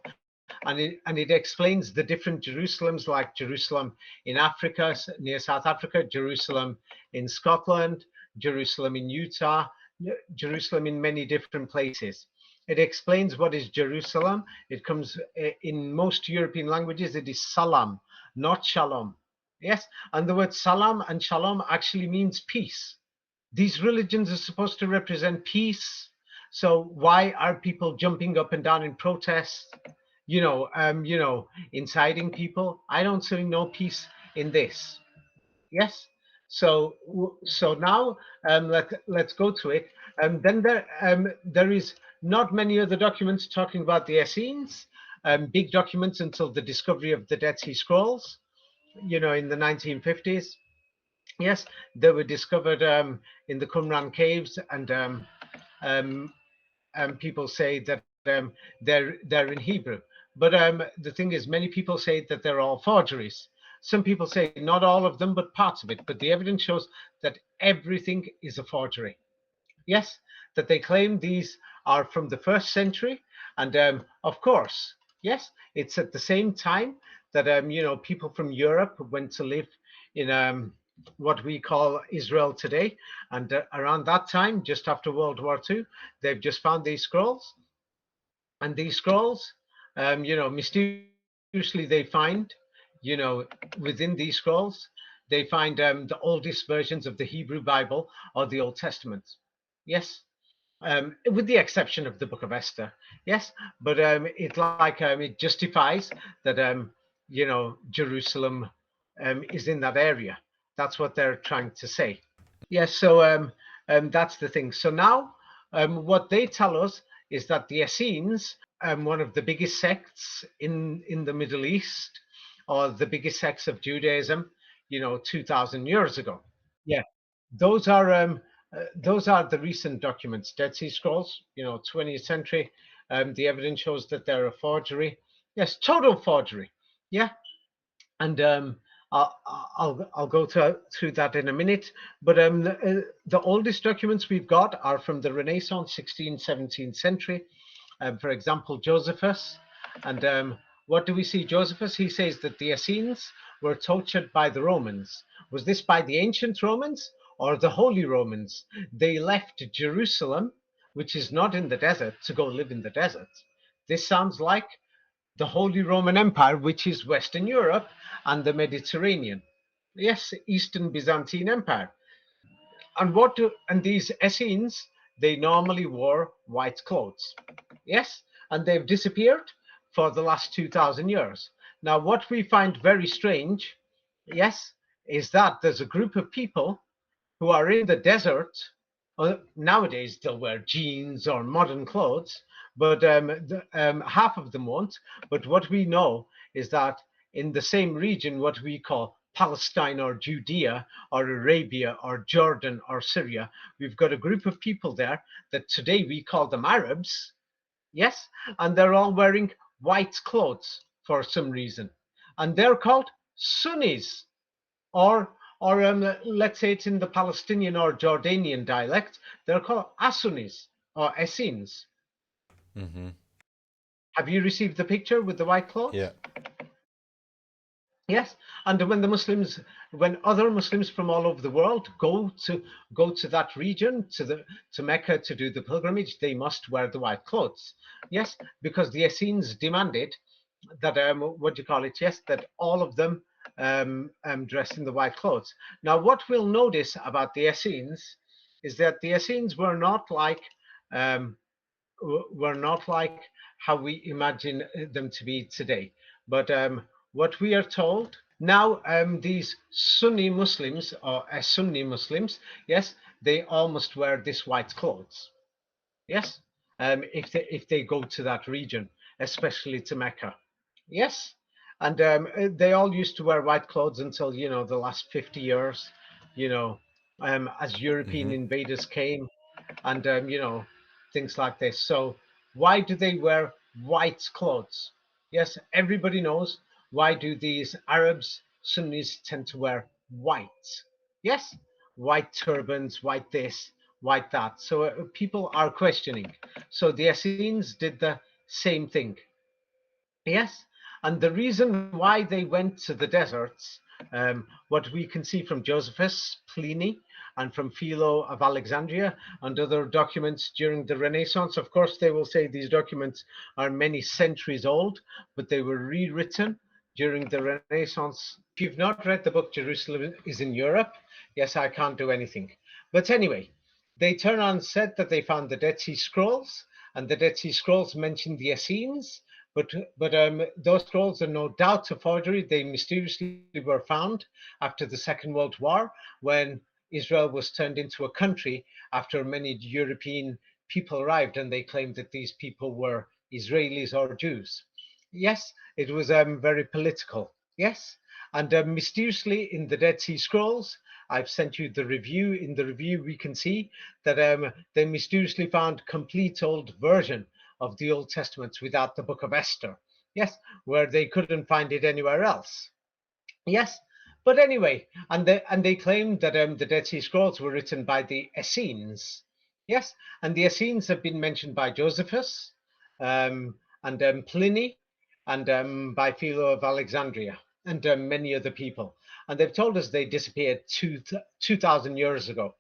And it explains the different Jerusalems, like Jerusalem in Africa, near South Africa, Jerusalem in Scotland, Jerusalem in Utah, Jerusalem in many different places. It explains what is Jerusalem. It comes in most European languages, it is salam, not shalom. Yes, and the word salam and shalom actually means peace. These religions are supposed to represent peace. So why are people jumping up and down in protest? Inciting people? I don't see no peace in this. Yes. So now let's go to it. Then there is not many other documents talking about the Essenes, big documents until the discovery of the Dead Sea Scrolls, in the 1950s. Yes, they were discovered in the Qumran caves, and people say that they're in Hebrew. But the thing is, many people say that they're all forgeries. Some people say not all of them, but parts of it. But the evidence shows that everything is a forgery. Yes, that they claim these are from the 1st century. And of course, yes, it's at the same time that, people from Europe went to live in what we call Israel today. And around that time, just after World War II, they've just found these scrolls. And these scrolls, mysteriously they find, within these scrolls, they find the oldest versions of the Hebrew Bible or the Old Testament. Yes, with the exception of the Book of Esther. Yes, but it justifies that Jerusalem is in that area. That's what they're trying to say. Yes, so that's the thing. So now, what they tell us is that the Essenes, one of the biggest sects in the Middle East, or the biggest sects of Judaism, 2,000 years ago. Yeah, those are the recent documents, Dead Sea Scrolls, 20th century. The evidence shows that they're a forgery. Yes, total forgery. Yeah, and I'll go through that in a minute. But the oldest documents we've got are from the Renaissance, 16th, 17th century. For example, Josephus. And what do we see? Josephus, he says that the Essenes were tortured by the Romans. Was this by the ancient Romans or the Holy Romans? They left Jerusalem, which is not in the desert, to go live in the desert. This sounds like the Holy Roman Empire, which is Western Europe and the Mediterranean. Yes, Eastern Byzantine Empire. And these Essenes, they normally wore white clothes. Yes, and they've disappeared for the last 2,000 years. Now, what we find very strange, yes, is that there's a group of people who are in the desert. Nowadays, they'll wear jeans or modern clothes, but half of them won't. But what we know is that in the same region, what we call Palestine or Judea or Arabia or Jordan or Syria, we've got a group of people there that today we call them Arabs. Yes, and they're all wearing white clothes for some reason, and they're called Sunnis, or let's say it's in the Palestinian or Jordanian dialect, they're called Asunis or Essenes.
Mm-hmm.
Have you received the picture with the white clothes?
Yeah.
Yes, and when other Muslims from all over the world go to that region, to Mecca, to do the pilgrimage, they must wear the white clothes. Yes, because the Essenes demanded that what do you call it? Yes, that all of them dress in the white clothes. Now, what we'll notice about the Essenes is that the Essenes um, were not like how we imagine them to be today. But what we are told now, these Sunni Muslims or Sunni Muslims, yes, they all must wear this white clothes. Yes, if they go to that region, especially to Mecca. Yes, and they all used to wear white clothes until the last 50 years. You know, as European
Mm-hmm.
invaders came, and things like this. So why do they wear white clothes? Yes, everybody knows why do these Arabs, Sunnis tend to wear white. Yes, white turbans, white this, white that. So people are questioning. So the Essenes did the same thing. Yes, and the reason why they went to the deserts, what we can see from Josephus, Pliny, and from Philo of Alexandria and other documents during the Renaissance. Of course, they will say these documents are many centuries old, but they were rewritten during the Renaissance. If you've not read the book Jerusalem is in Europe, yes, I can't do anything. But anyway, they turned on and said that they found the Dead Sea Scrolls, and the Dead Sea Scrolls mentioned the Essenes, but those scrolls are no doubt a forgery. They mysteriously were found after the Second World War, when Israel was turned into a country after many European people arrived, and they claimed that these people were Israelis or Jews. Yes, it was very political. Yes, and mysteriously in the Dead Sea Scrolls, I've sent you the review. In the review, we can see that they mysteriously found complete old version of the Old Testament without the book of Esther. Yes, where they couldn't find it anywhere else. Yes, but anyway, and they claimed that the Dead Sea Scrolls were written by the Essenes. Yes, and the Essenes have been mentioned by Josephus, and Pliny, and by Philo of Alexandria, and many other people. And they've told us they disappeared 2,000 years ago.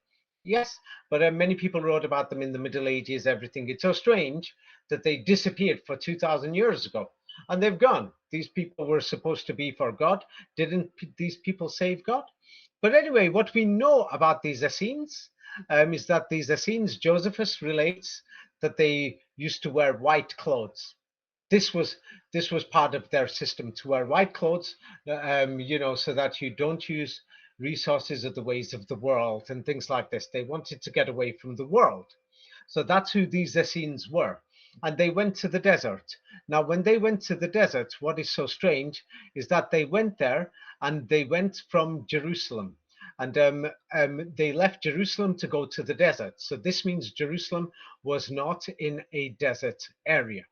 Yes, but many people wrote about them in the Middle Ages, everything. It's so strange that they disappeared for 2,000 years ago, and they've gone. These people were supposed to be for God. Didn't these people save God? But anyway, what we know about these Essenes is that these Essenes, Josephus relates that they used to wear white clothes. This was this was part of their system, to wear white clothes, so that you don't use resources of the ways of the world and things like this. They wanted to get away from the world. So that's who these Essenes were. And they went to the desert. Now, when they went to the desert, what is so strange is that they went there, and they went from Jerusalem. And they left Jerusalem to go to the desert. So this means Jerusalem was not in a desert area,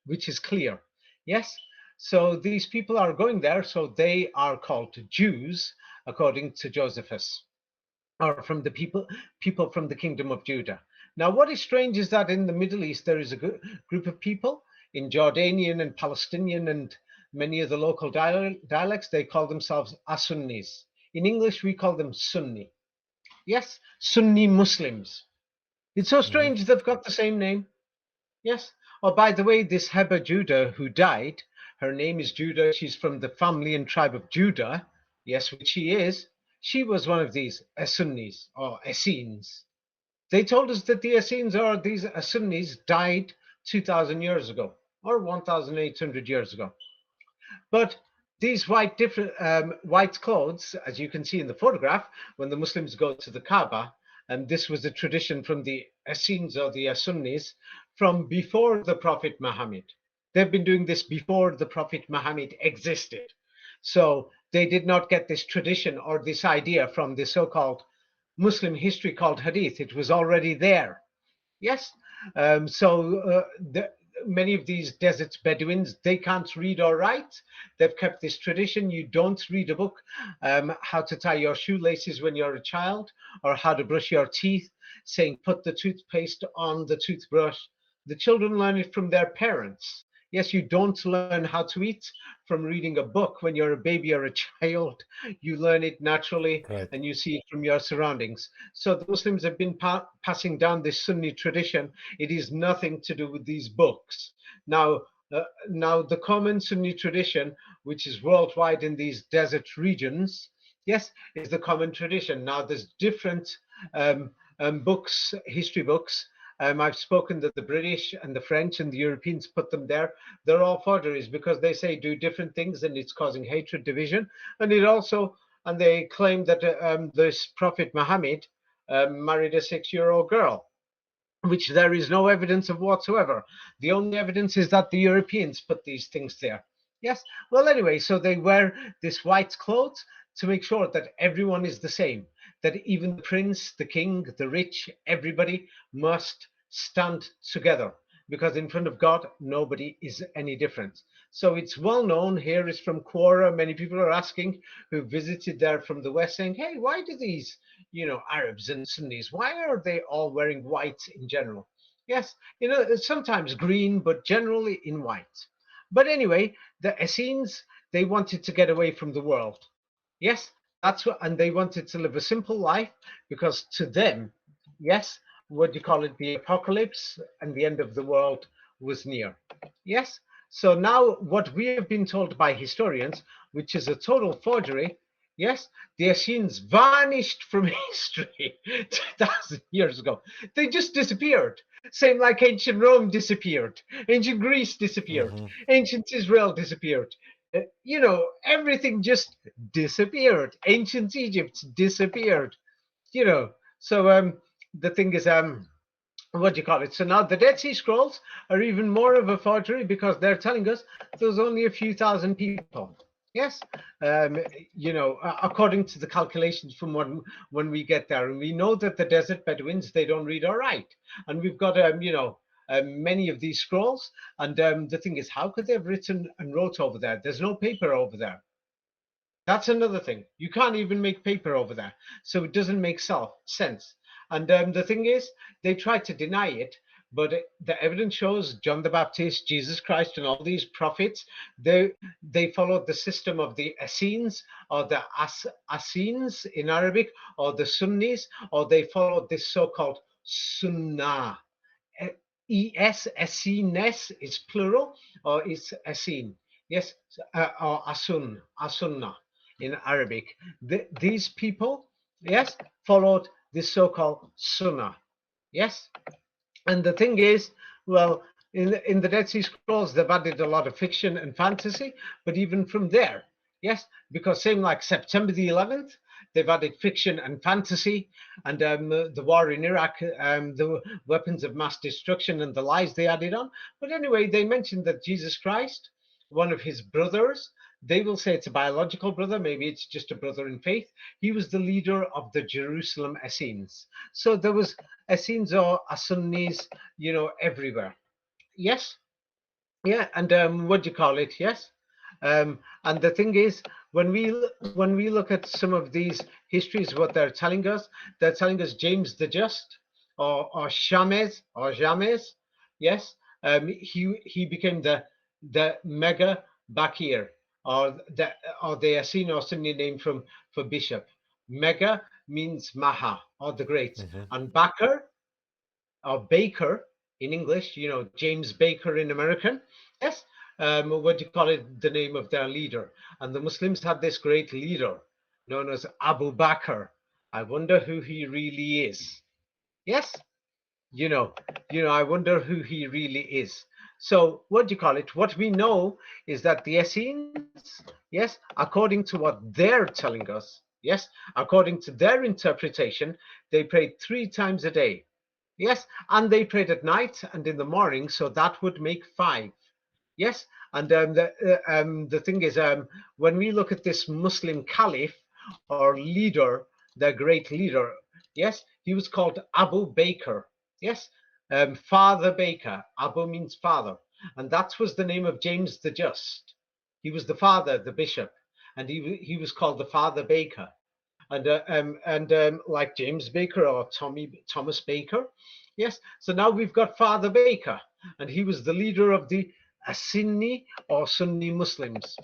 which is clear. Yes. So these people are going there, so they are called Jews according to Josephus, or from the people from the kingdom of Judah. Now, what is strange is that in the Middle East there is a group of people in Jordanian and Palestinian and many of the local dialects. They call themselves Sunnis. In English, we call them Sunni. Yes, Sunni Muslims. It's so
Hmm.
strange they've got the same name. Yes. Oh, by the way, this Heba Jouda who died, her name is Jouda. She's from the family and tribe of Judah. Yes, which she is. She was one of these Sunnis or Essenes. They told us that the Essenes or these Sunnis died 2,000 years ago or 1,800 years ago. But these white clothes, as you can see in the photograph, when the Muslims go to the Kaaba, and this was a tradition from the Essenes or the Sunnis from before the Prophet Muhammad. They've been doing this before the Prophet Muhammad existed. So they did not get this tradition or this idea from the so-called Muslim history called Hadith. It was already there. Yes. Many of these desert Bedouins, they can't read or write. They've kept this tradition. You don't read a book, how to tie your shoelaces when you're a child, or how to brush your teeth, saying put the toothpaste on the toothbrush. The children learn it from their parents. Yes, you don't learn how to eat from reading a book when you're a baby or a child. You learn it naturally
Right.
and you see it from your surroundings. So the Muslims have been passing down this Sunni tradition. It is nothing to do with these books. Now, now the common Sunni tradition, which is worldwide in these desert regions, yes, is the common tradition. Now there's different books, history books. I've spoken that the British and the French and the Europeans put them there. They're all forgeries because they say do different things and it's causing hatred, division, and it also, and they claim that this Prophet Muhammad married a 6-year-old girl, which there is no evidence of whatsoever. The only evidence is that the Europeans put these things there. Yes. Well, anyway, so they wear this white clothes to make sure that everyone is the same, that even the prince, the king, the rich, everybody must stand together because in front of God, nobody is any different. So it's well known. Here is from Quora. Many people are asking who visited there from the West saying, hey, why do these Arabs and Sunnis, why are they all wearing white in general? Yes, sometimes green, but generally in white. But anyway, the Essenes, they wanted to get away from the world. Yes, that's what, and they wanted to live a simple life because to them, yes, what do you call it, the apocalypse and the end of the world was near. Yes, so now what we have been told by historians, which is a total forgery, yes, the Essenes vanished from history 2,000 years ago. They just disappeared. Same like ancient Rome disappeared, ancient Greece disappeared,
Hmm.
ancient Israel disappeared. Everything just disappeared. Ancient Egypt disappeared. You know, so the thing is, what do you call it? So now the Dead Sea Scrolls are even more of a forgery because they're telling us there's only a few thousand people. Yes, um, according to the calculations from when we get there, and we know that the desert Bedouins they don't read or write, and we've got many of these scrolls. And the thing is, how could they have written and wrote over there? There's no paper over there. That's another thing. You can't even make paper over there. So it doesn't make sense. And the thing is, they try to deny it, but the evidence shows John the Baptist, Jesus Christ, and all these prophets, they followed the system of the Essenes or the Essenes in Arabic or the Sunnis, or they followed this so-called Sunnah. Essenes is plural, or it's Essene. Yes, or Asunna in Arabic. These people, yes, followed this so-called Sunnah. Yes, and the thing is, well, in the Dead Sea Scrolls, they've added a lot of fiction and fantasy, but even from there, yes, because same like September the 11th, they've added fiction and fantasy, and the war in Iraq, the weapons of mass destruction and the lies they added on. But anyway, they mentioned that Jesus Christ, one of his brothers, they will say it's a biological brother, maybe it's just a brother in faith. He was the leader of the Jerusalem Essenes. So there was Essenes or Sunnis, everywhere. Yes, yeah, and what do you call it? Yes. And the thing is, when we look at some of these histories, what they're telling us James the Just, or James, yes, he became the mega Bakir, or the Essene or Sunni name for bishop. Mega means Maha, or the great,
Hmm.
and Bakr or Baker in English, James Baker in American, yes, what do you call it, the name of their leader. And the Muslims had this great leader known as Abu Bakr. I wonder who he really is. Yes, you know, I wonder who he really is. So what do you call it? What we know is that the Essenes, yes, according to what they're telling us, yes, according to their interpretation, they prayed 3 times a day. Yes, and they prayed at night and in the morning, so that would make 5. Yes, and the thing is, when we look at this Muslim caliph or leader, the great leader, yes, he was called Abu Bakr. Yes, Father Baker. Abu means father, and that was the name of James the Just. He was the father, the bishop, and he was called the Father Baker. And like James Baker or Thomas Baker, yes. So now we've got Father Baker, and he was the leader of the Sunni or Sunni Muslims.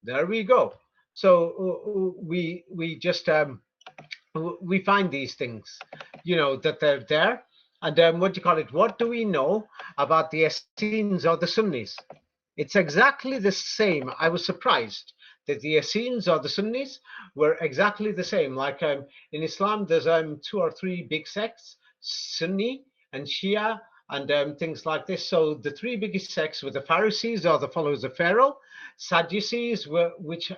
There we go. So we just we find these things, that they're there. And what do you call it? What do we know about the Essenes or the Sunnis? It's exactly the same. I was surprised that the Essenes or the Sunnis were exactly the same. Like in Islam, there's 2 or 3 big sects: Sunni and Shia, and things like this. So the 3 biggest sects were the Pharisees, or the followers of Pharaoh; Sadducees, which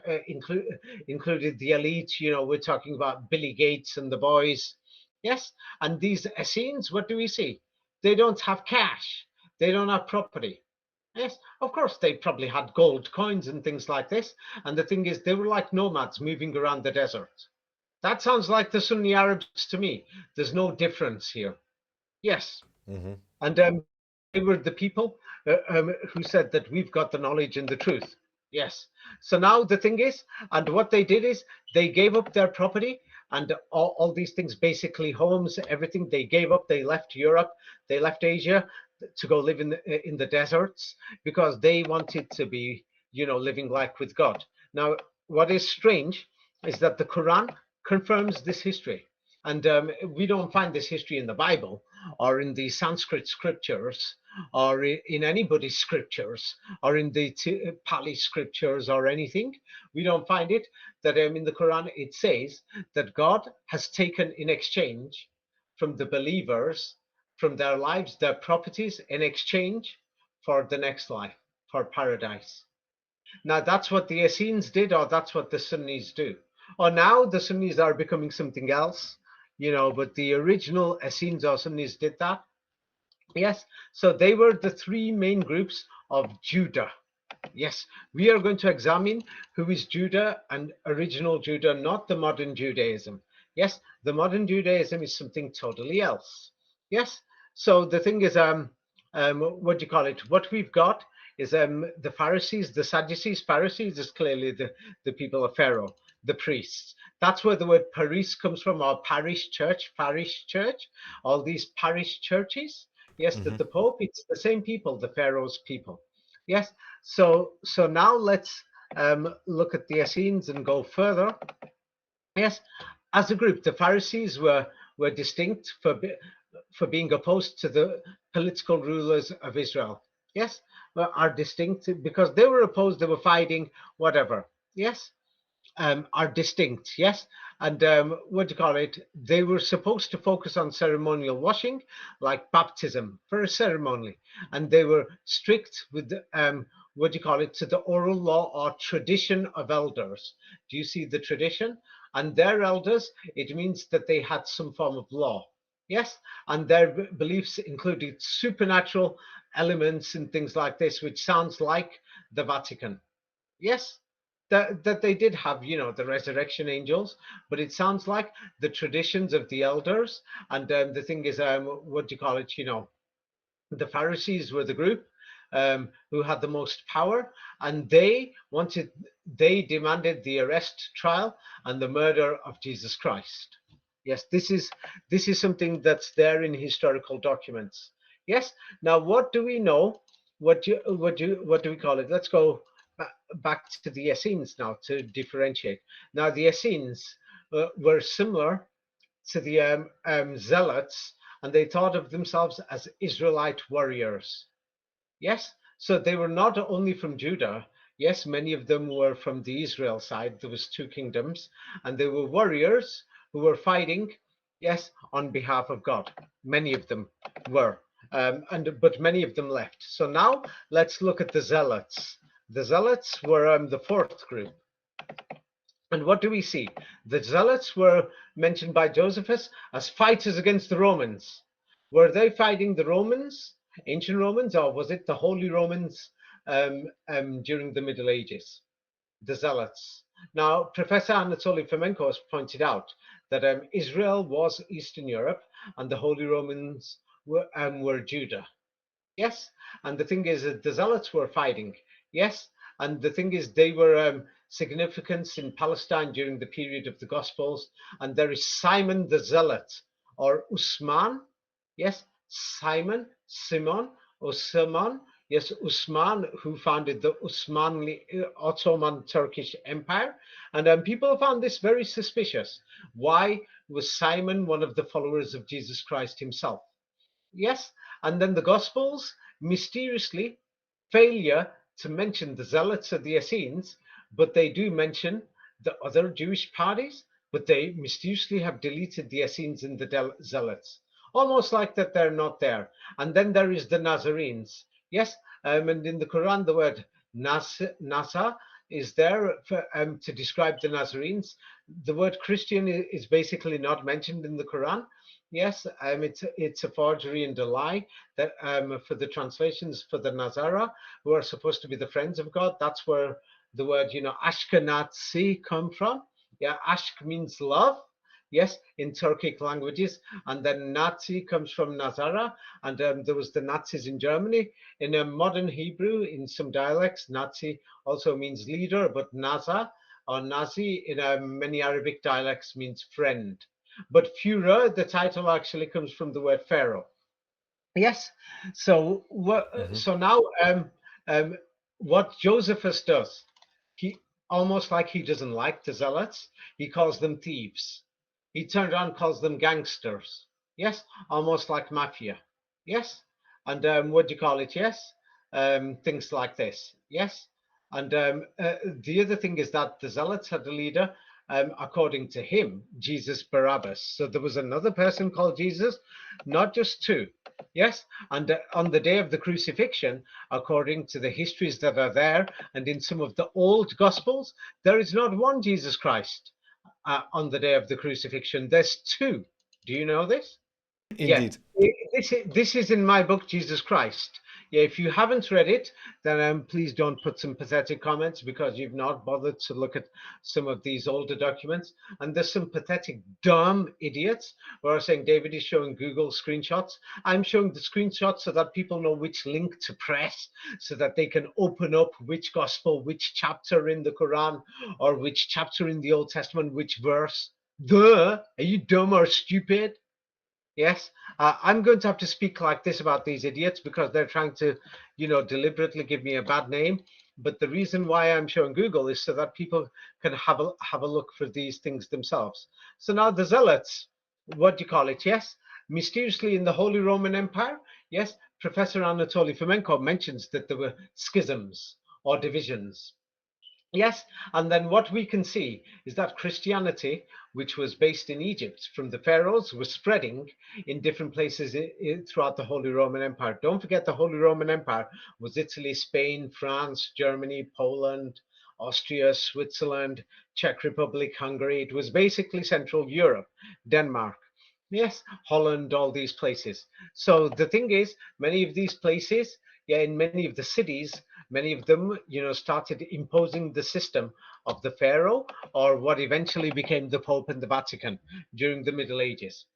included the elite. We're talking about Billy Gates and the boys. Yes, and these Essenes, what do we see? They don't have cash. They don't have property. Yes, of course, they probably had gold coins and things like this. And the thing is, they were like nomads moving around the desert. That sounds like the Sunni Arabs to me. There's no difference here. Yes.
Hmm.
And they were the people who said that we've got the knowledge and the truth. Yes. So now the thing is, and what they did is they gave up their property and all these things, basically homes, everything they gave up. They left Europe, they left Asia to go live in the deserts, because they wanted to be, living like with God. Now, what is strange is that the Quran confirms this history. And we don't find this history in the Bible, or in the Sanskrit scriptures, or in anybody's scriptures, or in the Pali scriptures, or anything. We don't find it. That in the Quran it says that God has taken in exchange from the believers, from their lives, their properties, in exchange for the next life, for paradise. Now that's what the Essenes did, or that's what the Sunnis do. Or now the Sunnis are becoming something else, but the original Essenes or Sunnis did that. Yes, so they were the 3 main groups of Judah. Yes, we are going to examine who is Judah and original Judah, not the modern Judaism. Yes, the modern Judaism is something totally else. Yes, so the thing is, what do you call it? What we've got is the Pharisees, the Sadducees. Pharisees is clearly the people of Pharaoh, the priests. That's where the word paris comes from, or parish church, all these parish churches. Yes,
Hmm.
the Pope, it's the same people, the Pharaoh's people. Yes, so now let's look at the Essenes and go further. Yes, as a group, the Pharisees were distinct for being opposed to the political rulers of Israel. Yes, are distinct because they were opposed. They were fighting, whatever. Yes, are distinct, yes. And what do you call it? They were supposed to focus on ceremonial washing, like baptism, for a ceremony. And they were strict with, what do you call it, to the oral law or tradition of elders. Do you see the tradition? And their elders, it means that they had some form of law. Yes, and their beliefs included supernatural elements and things like this, which sounds like the Vatican. Yes, that they did have, the resurrection angels, but it sounds like the traditions of the elders. And the thing is, what do you call it? The Pharisees were the group. who had the most power, and they demanded the arrest, trial, and the murder of Jesus Christ. Yes, this is something that's there in historical documents. Yes. Now, what do we know? What do we call it? Let's go back to the Essenes now to differentiate. Now, the Essenes were similar to the Zealots, and they thought of themselves as Israelite warriors. Yes, so they were not only from Judah. Yes, many of them were from the Israel side. There was two kingdoms, and they were warriors who were fighting, yes, on behalf of God. Many of them were, but many of them left. So now let's look at the Zealots. The Zealots were the fourth group. And what do we see? The Zealots were mentioned by Josephus as fighters against the Romans. Were they fighting the Romans, ancient Romans, or was it the Holy Romans during the Middle Ages? The Zealots. Now, Professor Anatoly Fomenko has pointed out that Israel was Eastern Europe and the Holy Romans were Judah. Yes, and the thing is that the Zealots were fighting. Yes, and the thing is they were significant in Palestine during the period of the Gospels. And there is Simon the Zealot, or Usman. Yes, Simon, Simon, Usman. Yes, Usman, who founded the Ottoman Turkish Empire. And people found this very suspicious. Why was Simon one of the followers of Jesus Christ himself? Yes, and then the Gospels mysteriously failure to mention the Zealots or the Essenes, but they do mention the other Jewish parties, but they mysteriously have deleted the Essenes and the Zealots, almost like that they're not there. And then there is the Nazarenes. Yes, and in the Quran, the word Nasa is there to describe the Nazarenes. The word Christian is basically not mentioned in the Quran. Yes, it's a forgery and a lie that for the translations for the Nazara, who are supposed to be the friends of God. That's where the word, Ashkenazi come from. Yeah, Ashk means love. Yes, in Turkic languages, and then Nazi comes from Nazara, and there was the Nazis in Germany. In a modern Hebrew, in some dialects, Nazi also means leader, but Naza or Nazi in many Arabic dialects means friend. But Führer, the title actually comes from the word Pharaoh. Yes. So so now what Josephus does, he almost like he doesn't like the Zealots, he calls them thieves. He turned around, calls them gangsters. Yes, almost like mafia. Yes, and what do you call it? Yes, things like this. Yes, and the other thing is that the Zealots had a leader, according to him, Jesus Barabbas. So there was another person called Jesus, not just two. Yes, and on the day of the crucifixion, according to the histories that are there, and in some of the old Gospels, there is not one Jesus Christ on the day of the crucifixion. There's two. Do you know this? Yeah,
Indeed.
this is in my book, Jesus Christ. Yeah, if you haven't read it, then please don't put some pathetic comments because you've not bothered to look at some of these older documents. And there's some pathetic, dumb idiots who are saying David is showing Google screenshots. I'm showing the screenshots so that people know which link to press, so that they can open up which gospel, which chapter in the Quran, or which chapter in the Old Testament, which verse. Duh! Are you dumb or stupid? Yes, I'm going to have to speak like this about these idiots because they're trying to, deliberately give me a bad name. But the reason why I'm showing Google is so that people can have a look for these things themselves. So now the Zealots, what do you call it? Yes, mysteriously in the Holy Roman Empire. Yes, Professor Anatoly Fomenko mentions that there were schisms or divisions. Yes, and then what we can see is that Christianity, which was based in Egypt from the pharaohs, was spreading in different places throughout the Holy Roman Empire. Don't forget the Holy Roman Empire was Italy, Spain, France, Germany, Poland, Austria, Switzerland, Czech Republic, Hungary. It was basically Central Europe, Denmark. Yes, Holland, all these places. So the thing is, many of these places, yeah, in many of the cities, many of them, started imposing the system of the pharaoh, or what eventually became the Pope and the Vatican during the Middle Ages.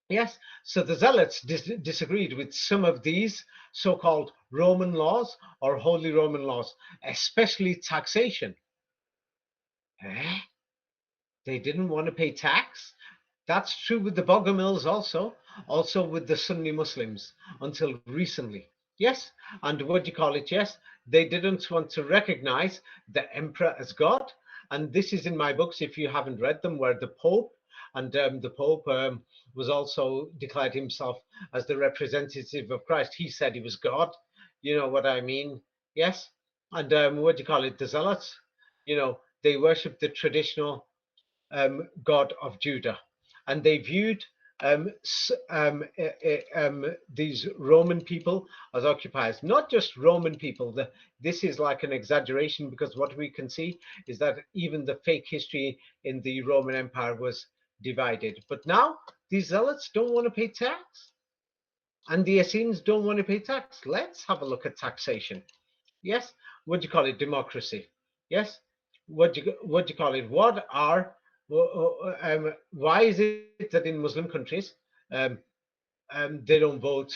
Yes, so the Zealots disagreed with some of these so-called Roman laws or Holy Roman laws, especially taxation. Eh? They didn't want to pay tax. That's true with the Bogomils also with the Sunni Muslims until recently. Yes, and what do you call it? Yes, they didn't want to recognize the emperor as God. And this is in my books, if you haven't read them, where the Pope and the Pope was also declared himself as the representative of Christ. He said he was God. You know what I mean? Yes. And what do you call it? The Zealots, they worship the traditional god of Judah, and they viewed these Roman people as occupiers, not just Roman people. This is like an exaggeration because what we can see is that even the fake history in the Roman Empire was divided. But now these zealots don't want to pay tax, and the Essenes don't want to pay tax. Let's have a look at taxation. Yes, what do you call it? Democracy. Yes, what do you call it? Why is it that in Muslim countries um, they don't vote?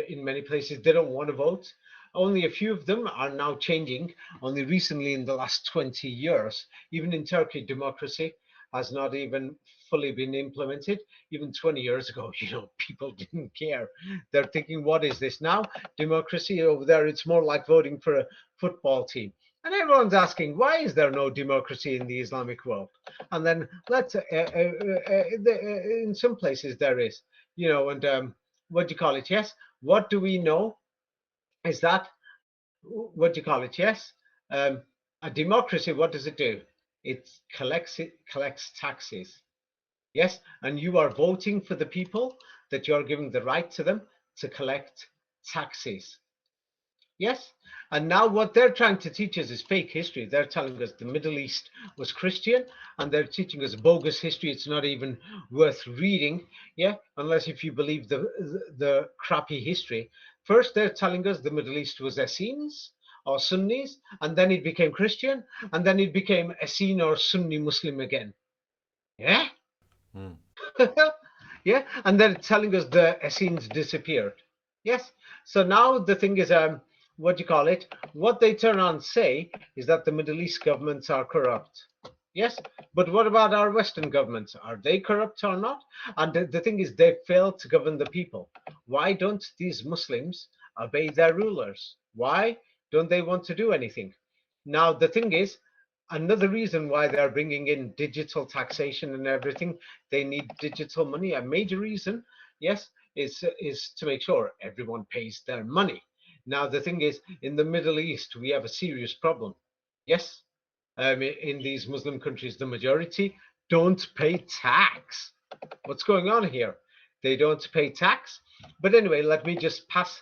In many places they don't want to vote. Only a few of them are now changing. Only recently, in the last 20 years, even in Turkey, democracy has not even fully been implemented. Even 20 years ago, people didn't care. They're thinking, what is this now? Democracy over there, it's more like voting for a football team. And everyone's asking, why is there no democracy in the Islamic world? And then in some places there is, and what do you call it? Yes. What do we know is that, what do you call it? Yes. Um, a democracy, what does it do? It collects taxes. Yes. And you are voting for the people that you're giving the right to them to collect taxes. Yes. And now what they're trying to teach us is fake history. They're telling us the Middle East was Christian, and they're teaching us bogus history. It's not even worth reading. Yeah. Unless if you believe the crappy history. First, they're telling us the Middle East was Essenes or Sunnis, and then it became Christian, and then it became Essene or Sunni Muslim again. Yeah.
Hmm.
Yeah. And they're telling us the Essenes disappeared. Yes. So now the thing is, what do you call it? What they turn on say is that the Middle East governments are corrupt. Yes, but what about our Western governments? Are they corrupt or not? And the thing is, they fail to govern the people. Why don't these Muslims obey their rulers? Why don't they want to do anything? Now, the thing is, another reason why they're bringing in digital taxation and everything, they need digital money. A major reason, yes, is to make sure everyone pays their money. Now, the thing is, in the Middle East, we have a serious problem. Yes, in these Muslim countries, the majority don't pay tax. What's going on here? They don't pay tax. But anyway, let me just pass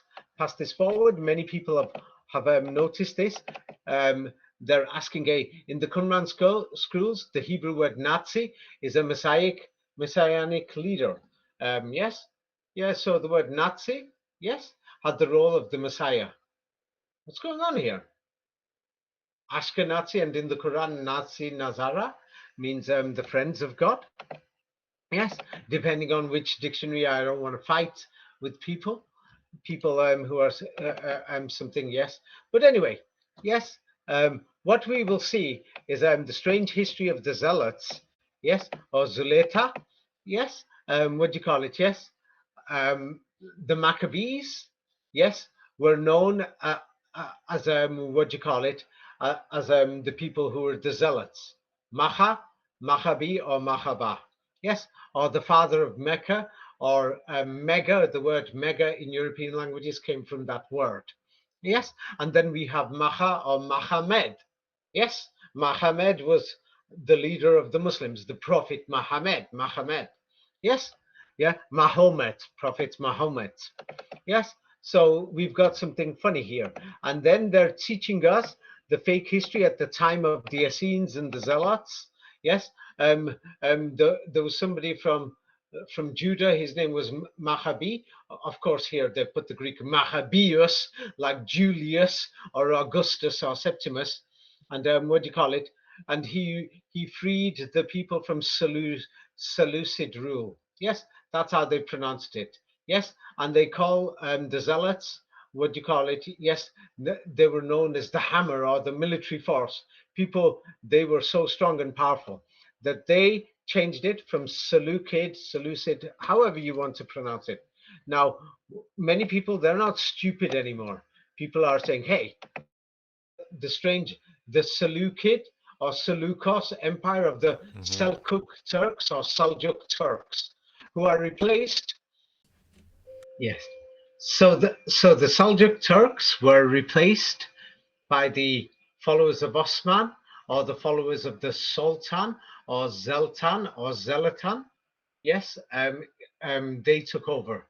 this forward. Many people have noticed this. Um, they're asking in the Qumran schools, the Hebrew word Nazi is a messianic leader. Yes, yeah. So the word Nazi, yes, had the role of the Messiah. What's going on here? Ashkenazi, and in the Quran, Nazi Nazara means the friends of God. Yes, depending on which dictionary. I don't want to fight with people who are something. Yes, but anyway, yes. What we will see is the strange history of the Zealots. Yes, or Zuleta. Yes. What do you call it? Yes. Um, the Maccabees. Yes, were known as what do you call it? As the people who were the Zealots. Maccabi, or Mahaba. Yes, or the father of Mecca, or mega. The word mega in European languages came from that word. Yes, and then we have Maha or Muhammad. Yes, Muhammad was the leader of the Muslims, the Prophet Muhammad. Yes, yeah, Mahomet, Prophet Mahomet. Yes, so we've got something funny here. And then they're teaching us the fake history at the time of the Essenes and the Zealots. Yes, there was somebody from Judah. His name was Maccabi. Of course, here they put the Greek Maccabeus, like Julius or Augustus or Septimus. And what do you call it? And he freed the people from Seleucid rule. Yes, That's how they pronounced it. Yes, and they call the Zealots, what do you call it? Yes, they were known as the hammer or the military force. People, they were so strong and powerful that they changed it from Seleucid, however you want to pronounce it. Now, many people, they're not stupid anymore. People are saying, hey, the Seleucid or Seleucos Empire of the
Mm-hmm.
Seljuk Turks or Seljuk Turks, who are replaced. Yes. So the Seljuk Turks were replaced by the followers of Osman or the followers of the Sultan or Zeltan or Zelatan. Yes, they took over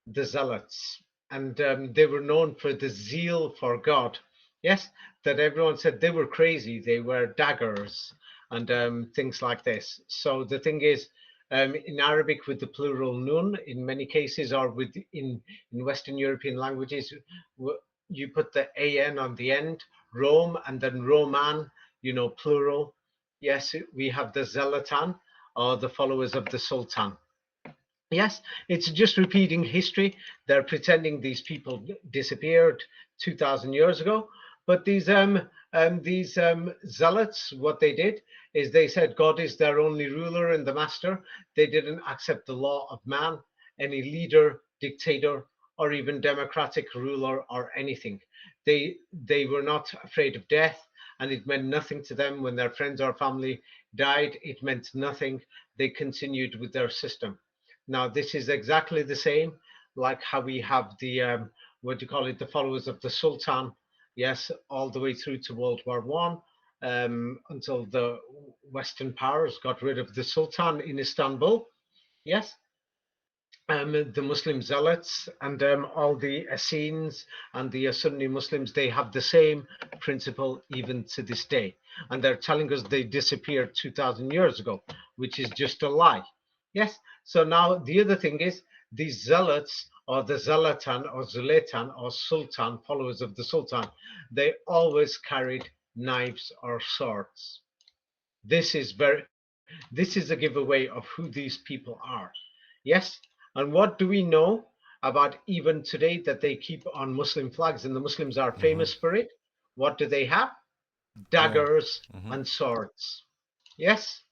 the Zealots, and they were known for the zeal for God. Yes, that everyone said they were crazy. They were daggers and things like this. So the thing is, in Arabic with the plural nun, in many cases, or in Western European languages, you put the an on the end, Rome, and then Roman, plural. Yes, we have the Zelatan, or the followers of the Sultan. Yes, it's just repeating history. They're pretending these people disappeared 2,000 years ago. But these zealots, what they did is they said God is their only ruler and the master. They didn't accept the law of man, any leader, dictator, or even democratic ruler or anything. They were not afraid of death, and it meant nothing to them when their friends or family died. It meant nothing. They continued with their system. Now, this is exactly the same, like how we have the what do you call it, the followers of the Sultan, yes, all the way through to World War One, until the Western powers got rid of the Sultan in Istanbul. Yes, the Muslim zealots and all the Essenes and the Sunni Muslims, they have the same principle even to this day. And they're telling us they disappeared 2,000 years ago, which is just a lie. Yes. So now the other thing is these zealots or the Zalatan or Zulatan or Sultan, followers of the Sultan, they always carried knives or swords. This is a giveaway of who these people are. Yes. And what do we know about even today that they keep on Muslim flags and the Muslims are
Mm-hmm.
famous for it? What do they have?
Yeah.
Daggers
Mm-hmm.
and swords. Yes,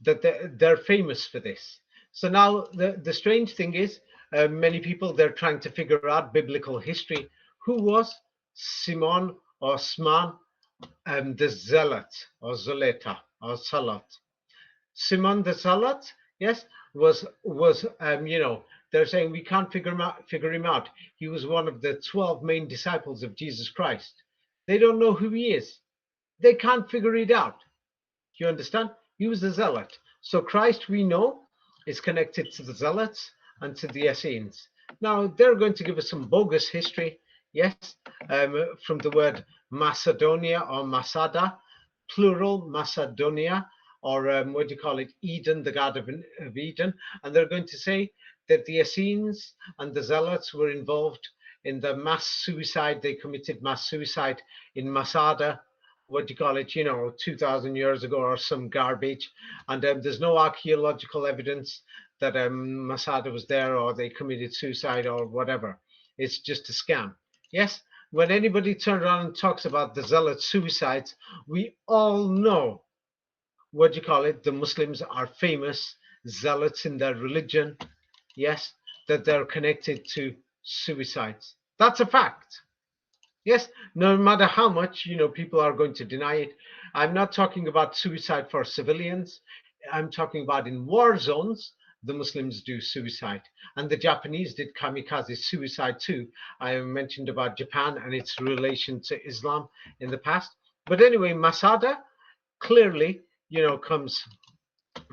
that they're famous for this. So now the strange thing is, many people they're trying to figure out biblical history. Who was Simon or Sman, the Zealot or Zoleta or Salat? Simon the Zealot, yes, was they're saying we can't figure him out. He was one of the 12 main disciples of Jesus Christ. They don't know who he is. They can't figure it out. You understand? He was a zealot. So Christ, we know, is connected to the zealots and to the Essenes. Now they're going to give us some bogus history, yes, from the word Macedonia or Masada, plural Macedonia, or what do you call it, Eden, the god of Eden, and they're going to say that the Essenes and the zealots were involved in the mass suicide. They committed mass suicide in Masada, what do you call it, 2,000 years ago or some garbage. And there's no archaeological evidence that Masada was there or they committed suicide or whatever. It's just a scam. Yes, when anybody turns around and talks about the zealot suicides, we all know, what do you call it, the Muslims are famous zealots in their religion. Yes, that they're connected to suicides. That's a fact. Yes, no matter how much people are going to deny it. I'm not talking about suicide for civilians. I'm talking about in war zones, the Muslims do suicide, and the Japanese did kamikaze suicide too. I mentioned about Japan and its relation to Islam in the past. But anyway, Masada clearly, comes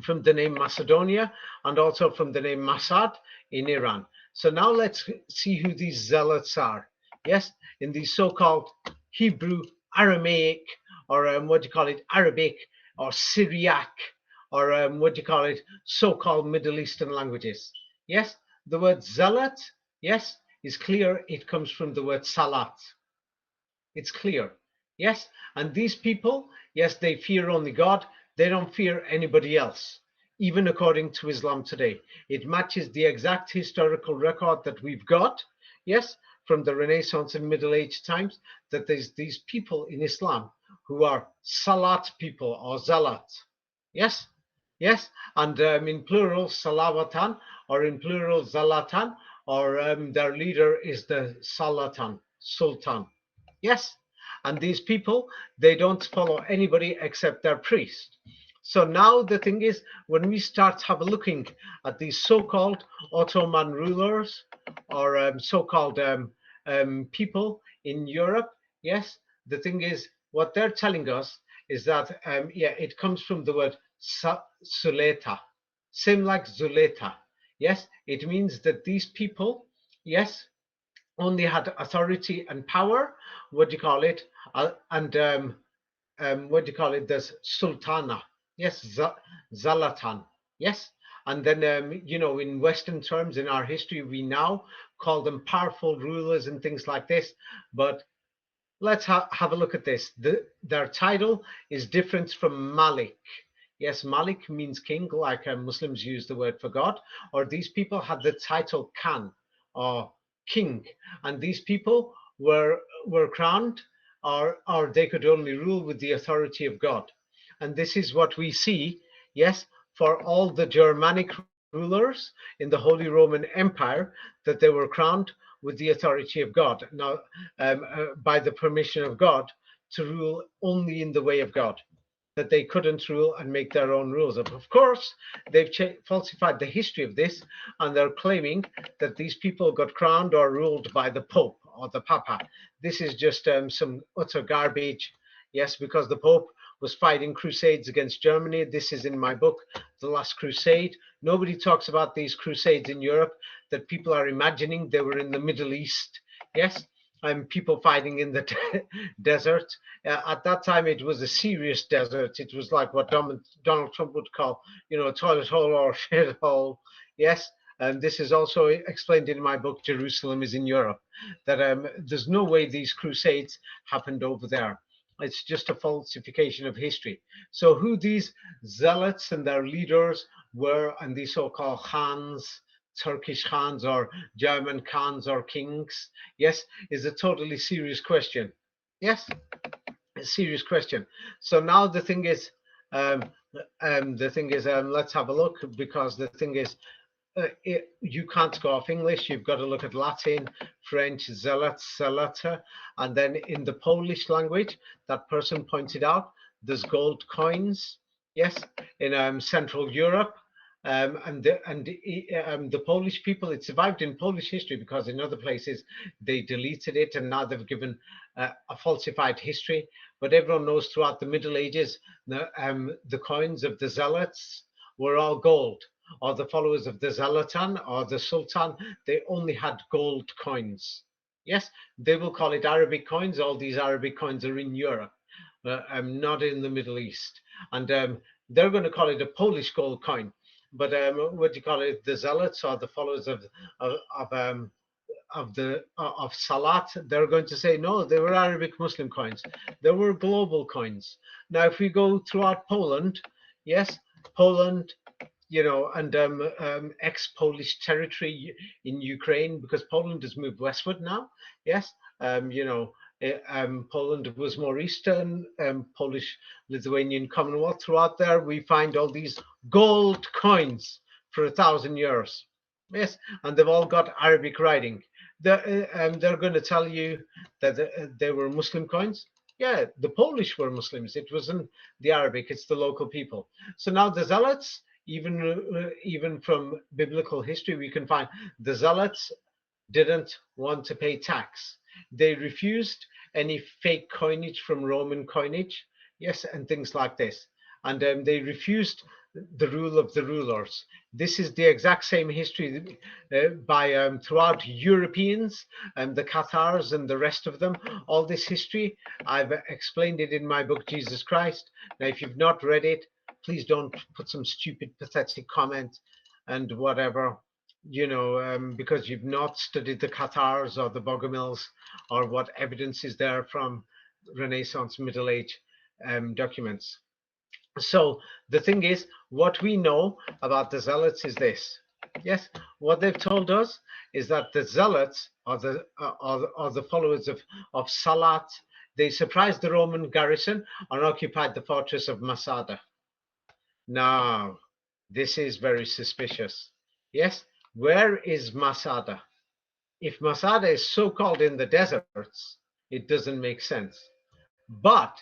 from the name Macedonia and also from the name Masad in Iran. So now let's see who these zealots are. Yes, in these so-called Hebrew, Aramaic, or what do you call it, Arabic, or Syriac, or what do you call it, so-called Middle Eastern languages. Yes, the word zealot, yes, is clear. It comes from the word salat. It's clear. Yes, and these people, yes, they fear only God. They don't fear anybody else. even according to Islam today. It matches the exact historical record that we've got, yes, from the Renaissance and Middle Age times, that there's these people in Islam who are Salat people or Zalat. Yes, yes, and in plural Salawatan, or in plural Zalatan, or their leader is the Salatan, Sultan. Yes, and these people, they don't follow anybody except their priest. So now the thing is, when we start have a looking at these so-called Ottoman rulers, or so-called people in Europe, yes, the thing is, what they're telling us is that, yeah, it comes from the word Suleta, same like Zuleta. Yes, it means that these people, yes, only had authority and power, what do you call it, and what do you call it, there's Sultana, yes, Zalatan, yes, and then you know, in Western terms, in our history, we now call them powerful rulers and things like this, but let's have a look at this. Their title is different from Malik. Yes, Malik means king, like Muslims use the word for God, or these people had the title Khan, or king, and these people were crowned, or they could only rule with the authority of God. And this is what we see, yes, for all the Germanic rulers in the Holy Roman Empire, that they were crowned with the authority of God. Now, by the permission of God, to rule only in the way of God, that they couldn't rule and make their own rules. Of course, they've falsified the history of this, and they're claiming that these people got crowned or ruled by the Pope or the Papa. This is just some utter garbage. Yes, because the Pope was fighting crusades against Germany. This is in my book, The Last Crusade. Nobody talks about these crusades in Europe, that people are imagining they were in the Middle East. Yes, people fighting in the desert. At that time, it was a serious desert. It was like what Donald Trump would call, you know, a toilet hole or a shit hole. Yes. And this is also explained in my book, Jerusalem is in Europe, that there's no way these crusades happened over there. It's just a falsification of history. So who these zealots and their leaders were, and these so-called Khans, Turkish Khans or German Khans or kings, yes, is a totally serious question. Yes, a serious question. So now the thing is, let's have a look, because the thing is, you can't go off English. You've got to look at Latin, French, zealot, zelata, and then in the Polish language, that person pointed out, there's gold coins. Yes, in Central Europe, and the Polish people, it survived in Polish history because in other places they deleted it and now they've given a falsified history. But everyone knows throughout the Middle Ages, the coins of the zealots were all gold, or the followers of the Zalatan or the Sultan, they only had gold coins. Yes, they will call it Arabic coins. All these Arabic coins are in Europe, not in the Middle East. And they're going to call it a Polish gold coin. But what do you call it? The Zealots or the followers of Salat, they're going to say no, they were Arabic Muslim coins. They were global coins. Now, if we go throughout Poland, yes, Poland, you know, and ex-Polish territory in Ukraine, because Poland has moved westward now. Yes, you know, Poland was more eastern, Polish Lithuanian Commonwealth. Throughout there, we find all these gold coins for 1,000 years. Yes, and they've all got Arabic writing. They're going to tell you that they were Muslim coins. Yeah, the Polish were Muslims. It wasn't the Arabic, it's the local people. So now the Zealots, even from biblical history, we can find the Zealots didn't want to pay tax. They refused any fake coinage from Roman coinage, yes, and things like this. And they refused the rule of the rulers. This is the exact same history by throughout Europeans and the Cathars and the rest of them. All this history, I've explained it in my book, Jesus Christ. Now, if you've not read it, please don't put some stupid, pathetic comment and whatever, you know, because you've not studied the Cathars or the Bogomils or what evidence is there from Renaissance Middle Age documents. So the thing is, what we know about the Zealots is this. Yes, what they've told us is that the Zealots are the followers of Salat. They surprised the Roman garrison and occupied the fortress of Masada. Now, this is very suspicious. Yes, where is Masada? If Masada is so called in the deserts, it doesn't make sense. But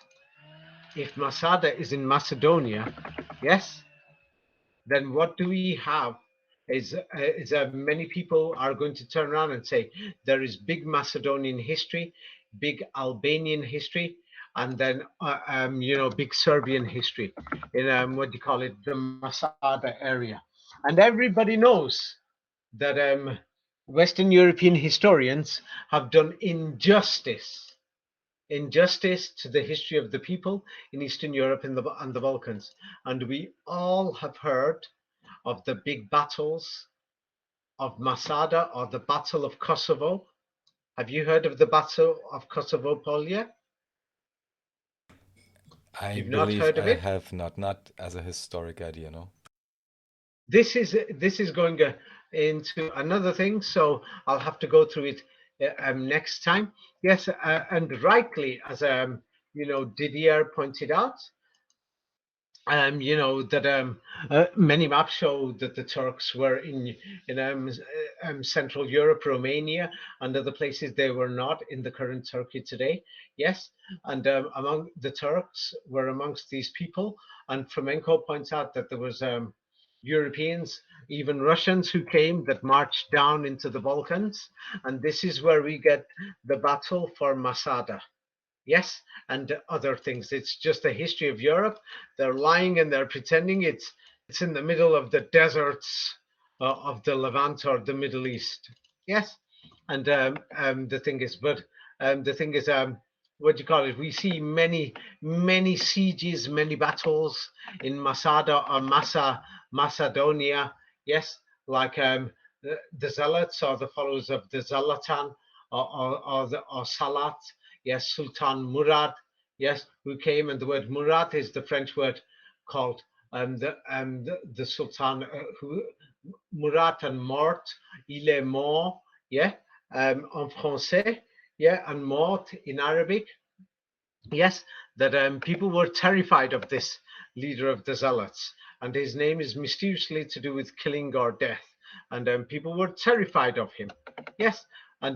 if Masada is in Macedonia, yes, then what do we have is many people are going to turn around and say there is big Macedonian history, big Albanian history, and then big Serbian history in what do you call it, the Masada area, and everybody knows that Western European historians have done injustice to the history of the people in Eastern Europe and the Balkans. And we all have heard of the big battles of Masada or the Battle of Kosovo. Have you heard of the Battle of Kosovo, Polya?
I
You've not
believe
heard of
I
it?
have not as a historic idea, no?
This is going into another thing, so I'll have to go through it next time. Yes, and rightly, as Didier pointed out, that many maps show that the Turks were in Central Europe, Romania, and other places they were not in the current Turkey today. Yes, and among the Turks were amongst these people. And Flamenco points out that there was Europeans, even Russians, who came that marched down into the Balkans, and this is where we get the battle for Masada. Yes, and other things. It's just the history of Europe. They're lying and they're pretending it's in the middle of the deserts of the Levant or the Middle East. Yes, and the thing is, what do you call it? We see many sieges, many battles in Masada or Macedonia. Yes, like the Zealots or the followers of the Zalatan or Salat. Yes, Sultan Murad, yes, who came, and the word Murad is the French word called the Sultan who Murat and mort, il est mort, yeah, en français, yeah, and mort in Arabic, yes, that people were terrified of this leader of the Zealots, and his name is mysteriously to do with killing or death, and people were terrified of him. Yes, and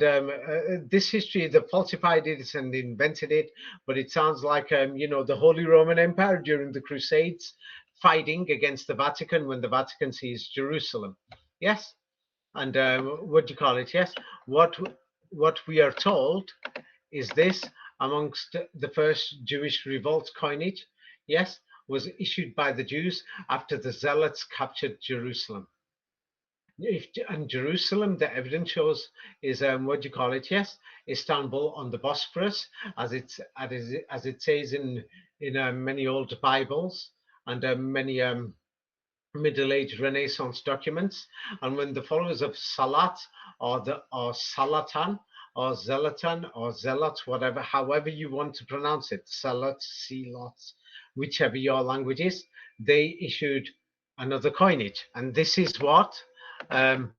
this history, they falsified it and invented it, but it sounds like the Holy Roman Empire during the Crusades, fighting against the Vatican when the Vatican seized Jerusalem. Yes, and what do you call it? Yes, what we are told is this: amongst the first Jewish revolt coinage, yes, was issued by the Jews after the Zealots captured Jerusalem. And Jerusalem, the evidence shows, is what do you call it? Yes, Istanbul on the Bosphorus, as it says in many old Bibles and many Middle Age Renaissance documents. And when the followers of Salat or Salatan or Zelatan or Zealot, whatever, however you want to pronounce it, Salat, Selot, whichever your language is, they issued another coinage. And this is what um,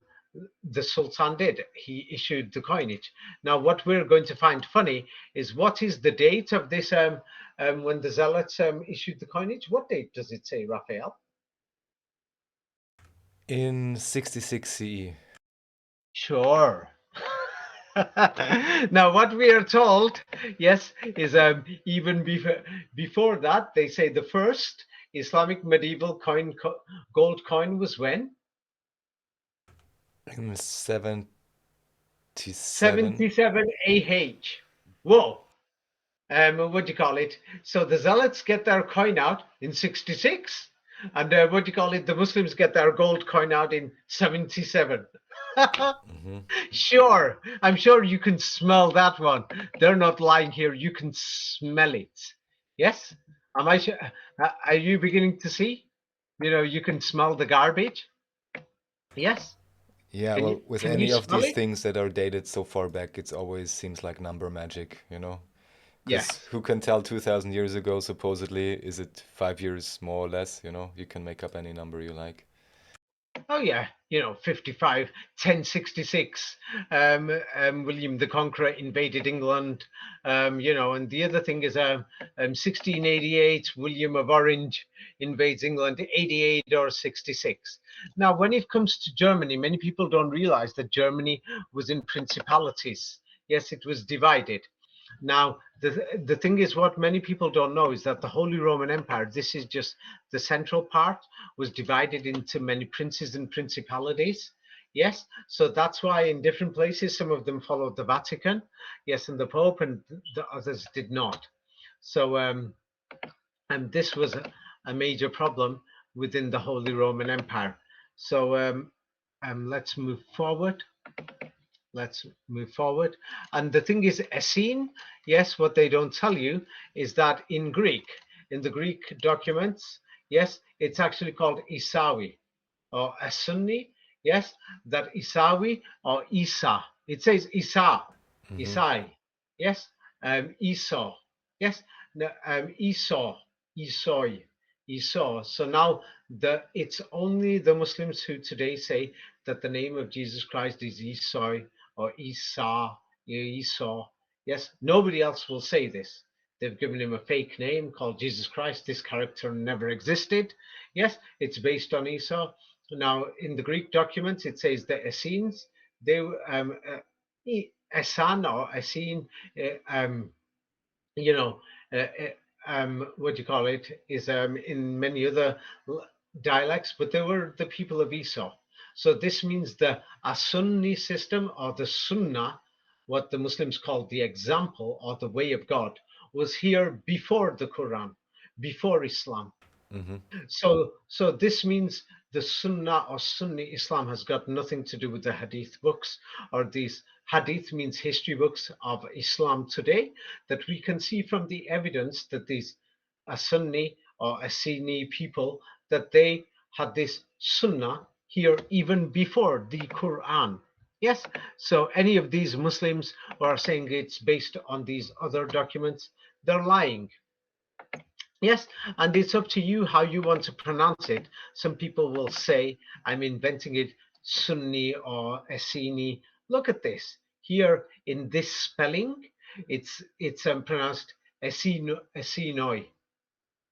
the Sultan did. He issued the coinage. Now, what we're going to find funny is what is the date of this when the Zealots issued the coinage? What date does it say, Raphael?
In 66 CE.
Sure. Now, what we are told, yes, is even before that, they say the first Islamic medieval gold coin was when?
In 77.
77 AH. Whoa. What do you call it? So the Zealots get their coin out in 66, and what do you call it? The Muslims get their gold coin out in 77.
Mm-hmm.
Sure, I'm sure you can smell that one. They're not lying here. You can smell it. Yes? Am I? Are you beginning to see? You can smell the garbage. Yes.
Yeah,
Can you
well, with
can you
any of
smell
these
it?
things that are dated so far back, it always seems like number magic, you know? Because
Yes.
who can tell 2000 years ago, supposedly, is it 5 years more or less? You can make up any number you like.
Oh yeah, 55, 1066. William the Conqueror invaded England. And the other thing is 1688. William of Orange invades England. 88 or 66. Now, when it comes to Germany, many people don't realize that Germany was in principalities. Yes, it was divided. Now, the thing is, what many people don't know is that the Holy Roman Empire, this is just the central part, was divided into many princes and principalities. Yes, so that's why in different places, some of them followed the Vatican, yes, and the Pope, and the others did not. So, and this was a major problem within the Holy Roman Empire. So, let's move forward. Let's move forward. And the thing is, Essene, yes, what they don't tell you is that in Greek, in the Greek documents, yes, it's actually called Isawi or Sunni, yes, that Isawi or Isa. It says Isa,
Mm-hmm.
Isai, yes, Esau, yes, Esau, Esoi, Esau. So now it's only the Muslims who today say that the name of Jesus Christ is Esau or Esau, Esau. Yes, nobody else will say this. They've given him a fake name called Jesus Christ. This character never existed. Yes, it's based on Esau. Now, in the Greek documents, it says the Essenes, they Essan or Essene, um, you know, what do you call it, is in many other dialects, but they were the people of Esau. So this means the Sunni system or the Sunnah, what the Muslims call the example or the way of God, was here before the Quran, before Islam.
Mm-hmm.
So this means the Sunnah or Sunni Islam has got nothing to do with the Hadith books, or these Hadith means history books of Islam today, that we can see from the evidence that these Sunni or Essene people, that they had this Sunnah here even before the Quran. Yes, so any of these Muslims who are saying it's based on these other documents, they're lying. Yes, and it's up to you how you want to pronounce it. Some people will say, I'm inventing it Sunni or Esseni. Look at this. Here in this spelling, it's pronounced Essenoi.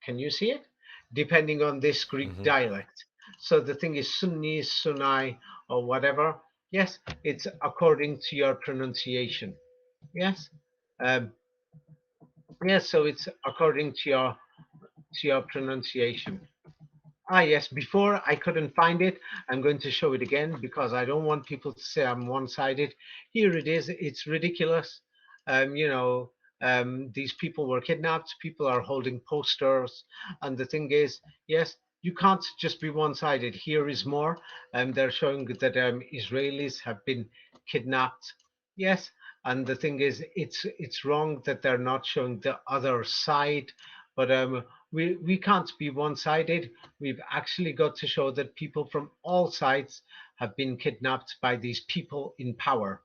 Can you see it? Depending on this Greek
Mm-hmm.
dialect. So the thing is Sunni, Sunai, or whatever. Yes, it's according to your pronunciation. Yes. Um, yes, so it's according to your pronunciation. Ah, yes, before I couldn't find it. I'm going to show it again because I don't want people to say I'm one-sided. Here it is. It's ridiculous. Um, you know, these people were kidnapped. People are holding posters. And the thing is, yes, you can't just be one-sided. Here is more. They're showing that Israelis have been kidnapped. Yes, and the thing is, it's wrong that they're not showing the other side. But we can't be one-sided. We've actually got to show that people from all sides have been kidnapped by these people in power.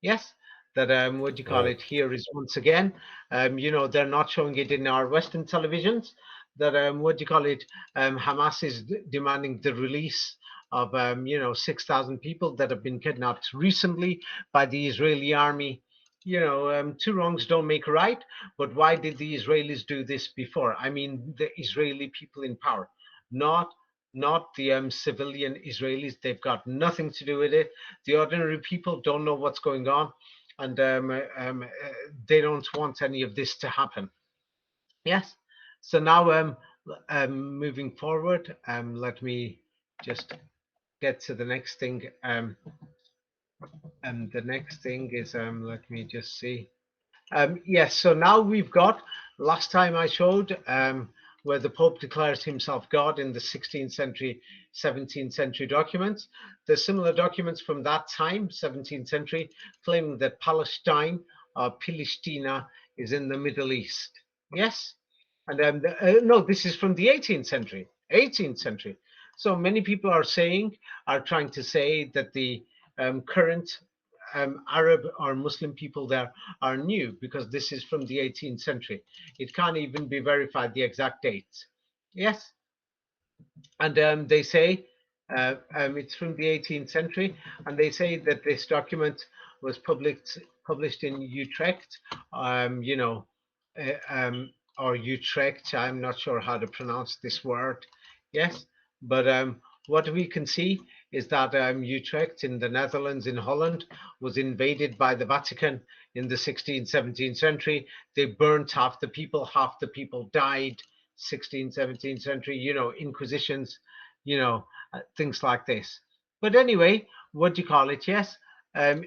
Yes, that what do you call
Right.
it? Here is once again, they're not showing it in our Western televisions. That what do you call it? Hamas is demanding the release of 6,000 people that have been kidnapped recently by the Israeli army. Two wrongs don't make a right. But why did the Israelis do this before? I mean, the Israeli people in power, not not the civilian Israelis. They've got nothing to do with it. The ordinary people don't know what's going on, and they don't want any of this to happen. Yes. So now, moving forward, let me just get to the next thing. And the next thing is, let me just see. Yes, so now we've got, last time I showed where the Pope declares himself God in the 16th century, 17th century documents. There's similar documents from that time, 17th century, claiming that Palestine or Palestina is in the Middle East. Yes? And no, this is from the 18th century. 18th century. So many people are trying to say that the current Arab or Muslim people there are new, because this is from the 18th century. It can't even be verified the exact dates. Yes, and they say it's from the 18th century, and they say that this document was published in Utrecht, you know, or Utrecht. I'm not sure how to pronounce this word. Yes, but what we can see is that Utrecht in the Netherlands, in Holland, was invaded by the Vatican in the 16th, 17th century. They burnt half the people died. 16th, 17th century, you know, inquisitions, you know, things like this. But anyway, what do you call it? Yes,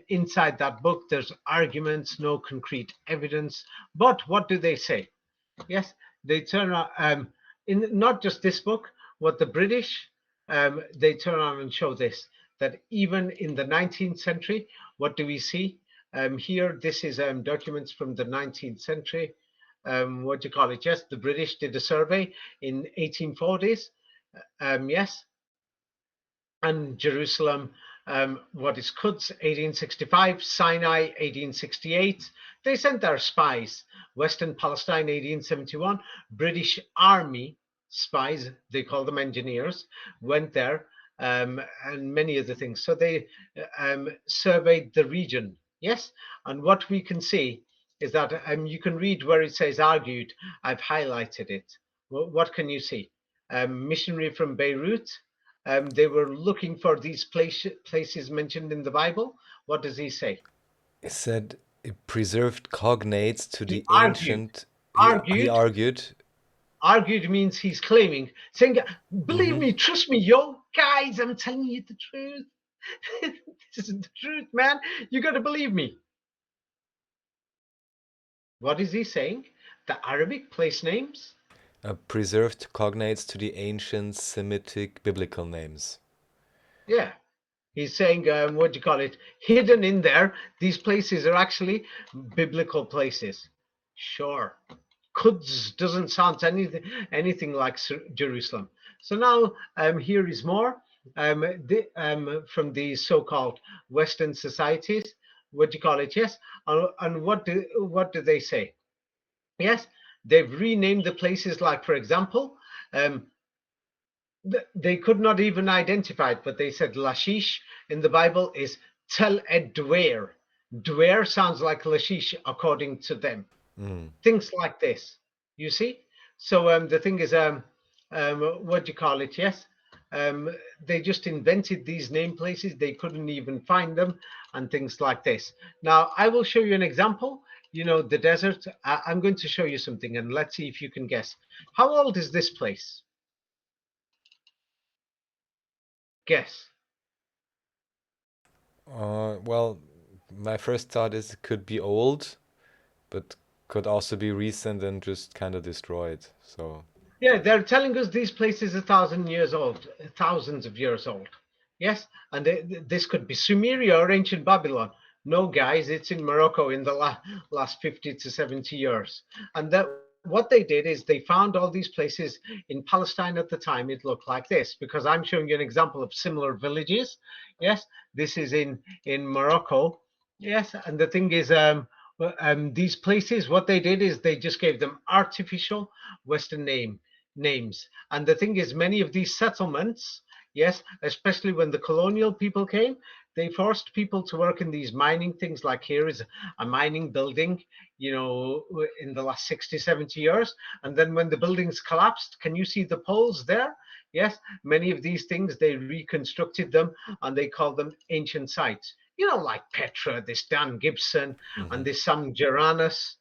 inside that book, there's arguments, no concrete evidence. But what do they say? Yes, they turn on, in not just this book, what the British, they turn on and show this, that even in the 19th century, what do we see? Here, this is documents from the 19th century. What do you call it? Yes, the British did a survey in 1840s. Yes, and Jerusalem, what is Quds, 1865, Sinai, 1868. They sent their spies. Western Palestine, 1871. British Army spies, they call them engineers, went there, and many other things. So they surveyed the region. Yes, and what we can see is that you can read where it says argued. I've highlighted it. What can you see? Missionary from Beirut. They were looking for these places mentioned in the Bible. What does he say?
He said it preserved cognates to
He
the
argued.
ancient. He
Argued.
argued.
Argued means he's claiming, saying, believe
Hmm.
me, trust me, yo, guys, I'm telling you the truth. This is the truth, man. You got to believe me. What is he saying? The Arabic place names?
Preserved cognates to the ancient Semitic biblical names.
Yeah. He's saying, what do you call it? Hidden in there, these places are actually biblical places. Sure. Quds doesn't sound anything like Jerusalem. So now here is more from these so-called Western societies. What do you call it? Yes. And what do they say? Yes, they've renamed the places. Like, for example, um, they could not even identify it, but they said Lashish in the Bible is Tel Ed Dwyer. Dwyer sounds like Lashish according to them.
Mm.
Things like this, you see. So the thing is, what do you call it? Yes, they just invented these name places. They couldn't even find them, and things like this. Now I will show you an example. You know, the desert. I'm going to show you something, and let's see if you can guess. How old is this place? Guess.
Well, my first thought is it could be old, but could also be recent and just kind of destroyed. So
Yeah, they're telling us these places are 1,000 years old, thousands of years old. Yes, and this could be Sumeria or ancient Babylon. No, guys, it's in Morocco in the last 50 to 70 years. And that what they did is they found all these places in Palestine at the time. It looked like this, because I'm showing you an example of similar villages. Yes, this is in Morocco. Yes, and the thing is, these places, what they did is they just gave them artificial Western names. And the thing is, many of these settlements, yes, especially when the colonial people came, they forced people to work in these mining things. Like here is a mining building, you know, in the last 60, 70 years. And then when the buildings collapsed, can you see the poles there? Yes, many of these things, they reconstructed them and they called them ancient sites. You know, like Petra, this Dan Gibson, and this Sam Gerans,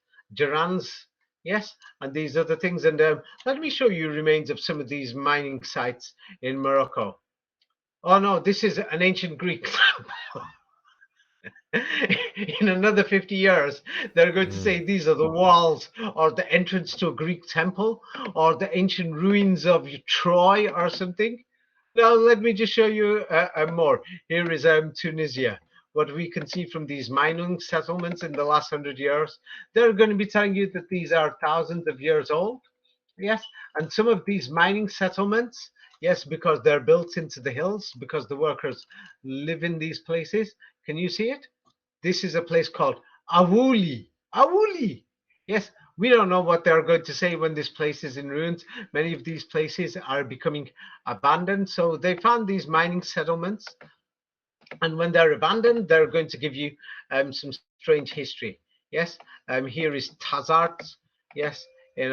yes, and these other things. And let me show you remains of some of these mining sites in Morocco. Oh no, this is an ancient Greek. In another 50 years, they're going to say these are the walls or the entrance to a Greek temple or the ancient ruins of Troy or something. Now, let me just show you more. Here is Tunisia. What we can see from these mining settlements in the last 100 years, they're going to be telling you that these are thousands of years old. Yes, and some of these mining settlements, yes, because they're built into the hills, because the workers live in these places. Can you see it? This is a place called Awuli. Awuli. Yes, we don't know what they're going to say when this place is in ruins. Many of these places are becoming abandoned. So they found these mining settlements, and when they're abandoned, they're going to give you some strange history. Yes, here is Tazart. Yes, in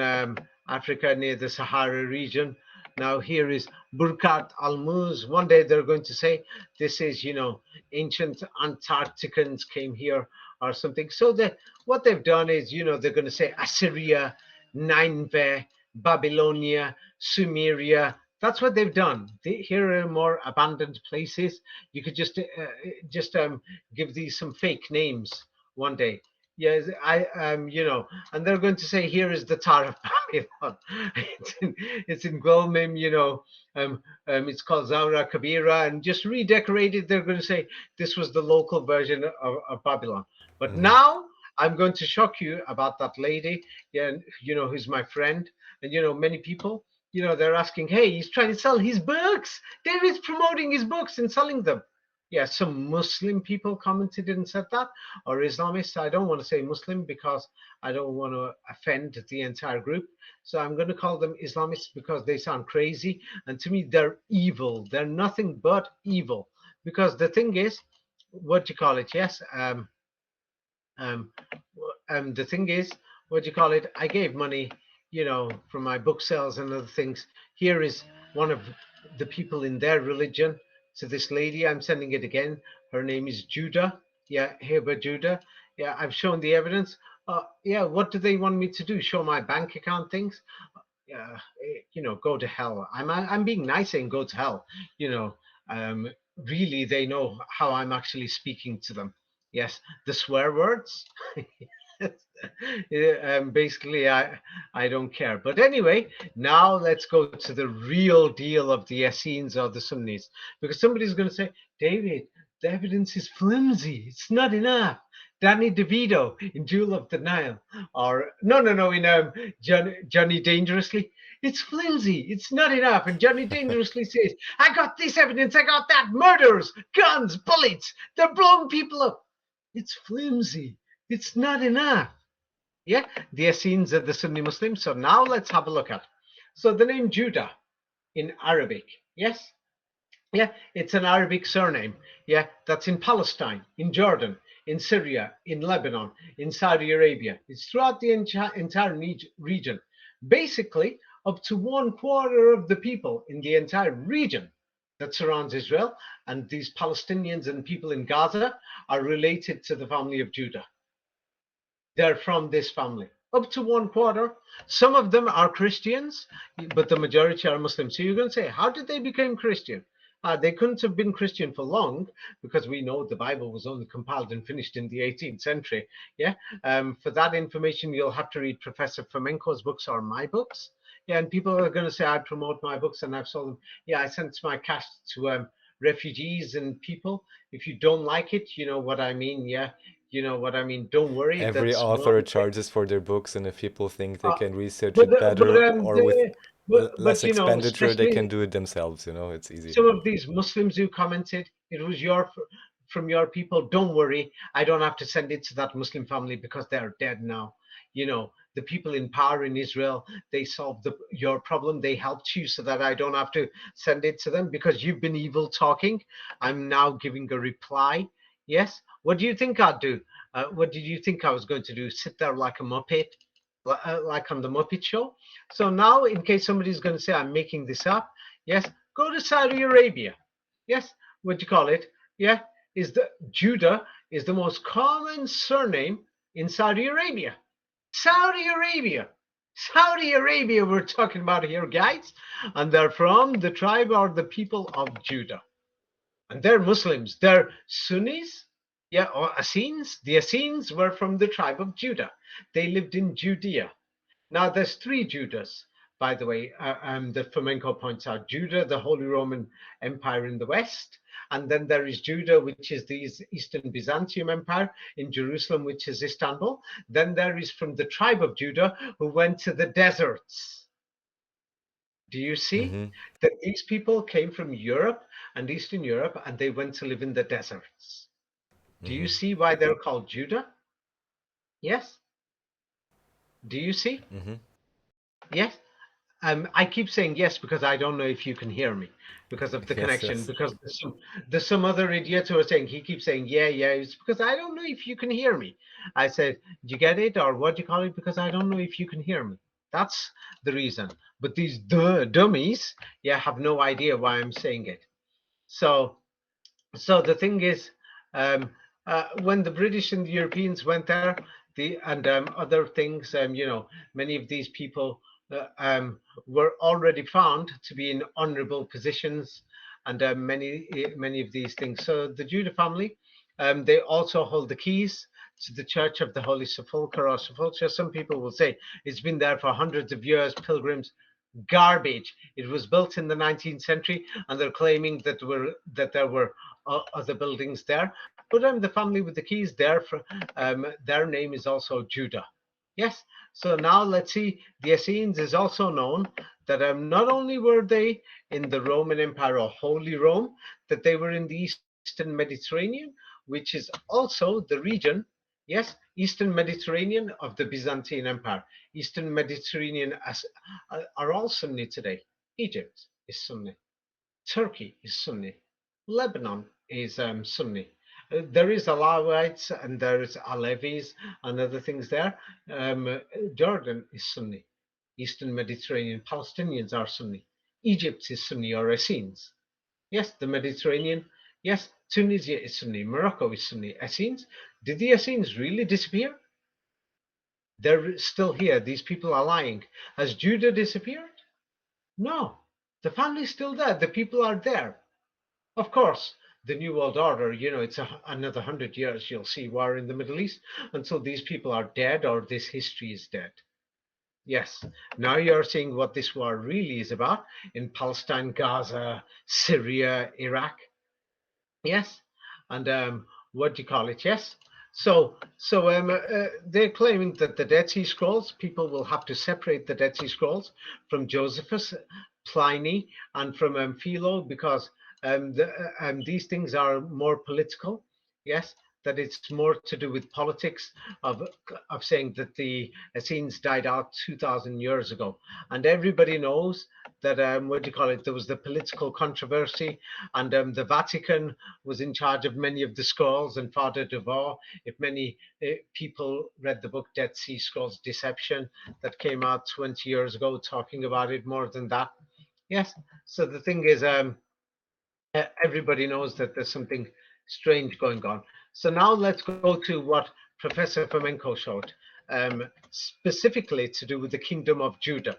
Africa near the Sahara region. Now here is Burkat Al Muz. One day they're going to say this is, ancient Antarcticans came here or something. So what they've done is, they're going to say Assyria, Nineveh, Babylonia, Sumeria. That's what they've done. Here are more abandoned places. You could just give these some fake names one day. Yes, and they're going to say here is the Tower of Babylon. it's in Gulmim, it's called Zawra Kabira, and just redecorated. They're going to say this was the local version of Babylon. But
Hmm.
now I'm going to shock you about that lady, yeah, who's my friend, and many people, they're asking, hey, he's trying to sell his books. David's promoting his books and selling them. Yeah, some Muslim people commented and said that, or Islamists. I don't want to say Muslim because I don't want to offend the entire group. So I'm going to call them Islamists because they sound crazy. And to me, they're evil. They're nothing but evil. Because the thing is, what do you call it? Yes. Um, the thing is, what do you call it? I gave money, from my book sales and other things. Here is one of the people in their religion to this lady. I'm sending it again. Her name is Jouda. Yeah, Heba Jouda. Yeah, I've shown the evidence. Yeah, what do they want me to do? Show my bank account things? Yeah, go to hell. I'm being nice saying go to hell. You know, really, they know how I'm actually speaking to them. Yes, the swear words. Yeah, basically, I don't care. But anyway, now let's go to the real deal of the Essenes or the Sunnis, because somebody's going to say, David, the evidence is flimsy. It's not enough. Danny DeVito in Jewel of the Nile, or no, in Johnny Dangerously. It's flimsy. It's not enough. And Johnny Dangerously says, I got this evidence. I got that. Murders, guns, bullets. They're blowing people up. It's flimsy. It's not enough. Yeah, the Essenes are the Sunni Muslims. So now let's have a look at. So the name Judah in Arabic, yes? Yeah, it's an Arabic surname. Yeah, that's in Palestine, in Jordan, in Syria, in Lebanon, in Saudi Arabia. It's throughout the entire region. Basically, up to 1/4 of the people in the entire region that surrounds Israel and these Palestinians and people in Gaza are related to the family of Judah. They're from this family. Up to 1/4. Some of them are Christians, but the majority are Muslims. So you're going to say, how did they become Christian? They couldn't have been Christian for long because we know the Bible was only compiled and finished in the 18th century. Yeah. For that information, you'll have to read Professor Fomenko's books or my books. Yeah. And people are going to say, I promote my books and I've sold them. Yeah. I sent my cash to refugees and people. If you don't like it, you know what I mean. Yeah. You know what I mean? Don't worry.
Every
That's
author
one thing.
charges for their books, and if people think they
Uh,
can research
but
it
uh, but
better
um,
or with
the, but
less expenditure, they can
especially
do it themselves. It's easy.
some of these Muslims who commented, it was from your people. Don't worry, I don't have to send it to that Muslim family because they're dead now. The people in power in Israel, they solved your problem. They helped you so that I don't have to send it to them because you've been evil talking. I'm now giving a reply. Yes. What do you think I'd do? What did you think I was going to do? Sit there like a Muppet, like on the Muppet Show? So now, in case somebody's going to say I'm making this up, yes, go to Saudi Arabia. Yes, what do you call it? Yeah, is the Judah is the most common surname in Saudi Arabia. Saudi Arabia. Saudi Arabia, we're talking about here, guys. And they're from the tribe or the people of Judah. And they're Muslims. They're Sunnis, yeah, or Essenes. The Essenes were from the tribe of Judah. They lived in Judea. Now, there's three Judahs, by the way, that Flamenco points out. Judah, the Holy Roman Empire in the west, and then there is Judah, which is the Eastern Byzantium Empire in Jerusalem, which is Istanbul. Then there is from the tribe of Judah who went to the deserts. Do you see
Hmm.
that these people came from Europe and Eastern Europe and they went to live in the deserts? Do you
Mm-hmm.
see why they're called Judah? Yes. Do you see?
Mm-hmm.
Yes. I keep saying yes because I don't know if you can hear me because of the
Yes,
connection.
yes.
Because there's some other idiot who are saying he keeps saying yeah. It's because I don't know if you can hear me. I said, do you get it or what do you call it? Because I don't know if you can hear me. That's the reason. But these dummies, yeah, have no idea why I'm saying it. So the thing is, um, when the British and the Europeans went there, and other things, many of these people were already found to be in honourable positions, and many of these things. So the Judah family, they also hold the keys to the Church of the Holy Sepulchre or Sepulchre. Some people will say it's been there for hundreds of years. Pilgrims, garbage. It was built in the 19th century, and they're claiming there were other buildings there. But the family with the keys there, their name is also Judah. Yes. So now let's see. The Essenes is also known that not only were they in the Roman Empire or Holy Rome, that they were in the Eastern Mediterranean, which is also the region. Yes, Eastern Mediterranean of the Byzantine Empire. Eastern Mediterranean are all Sunni today. Egypt is Sunni. Turkey is Sunni. Lebanon is Sunni. There is Alawites and there is Alevis and other things there. Jordan is Sunni. Eastern Mediterranean Palestinians are Sunni. Egypt is Sunni or Essenes. Yes, the Mediterranean. Yes, Tunisia is Sunni. Morocco is Sunni. Essenes. Did the Essenes really disappear? They're still here. These people are lying. Has Judah disappeared? No. The family's still there. The people are there. Of course, the New World Order, it's another 100 years you'll see war in the Middle East until these people are dead or this history is dead. Yes, now you're seeing what this war really is about in Palestine, Gaza, Syria, Iraq. Yes, and what do you call it? Yes. So they're claiming that the Dead Sea Scrolls, people will have to separate the Dead Sea Scrolls from Josephus, Pliny, and from Philo because these things are more political. Yes, that it's more to do with politics of of saying that the Essenes died out 2,000 years ago, and everybody knows that what do you call it? There was the political controversy, and the Vatican was in charge of many of the scrolls and Father Devoe. If many people read the book Dead Sea Scrolls Deception that came out 20 years ago talking about it more than that. Yes. So the thing is, everybody knows that there's something strange going on. So now let's go to what Professor Fomenko showed, specifically to do with the kingdom of Judah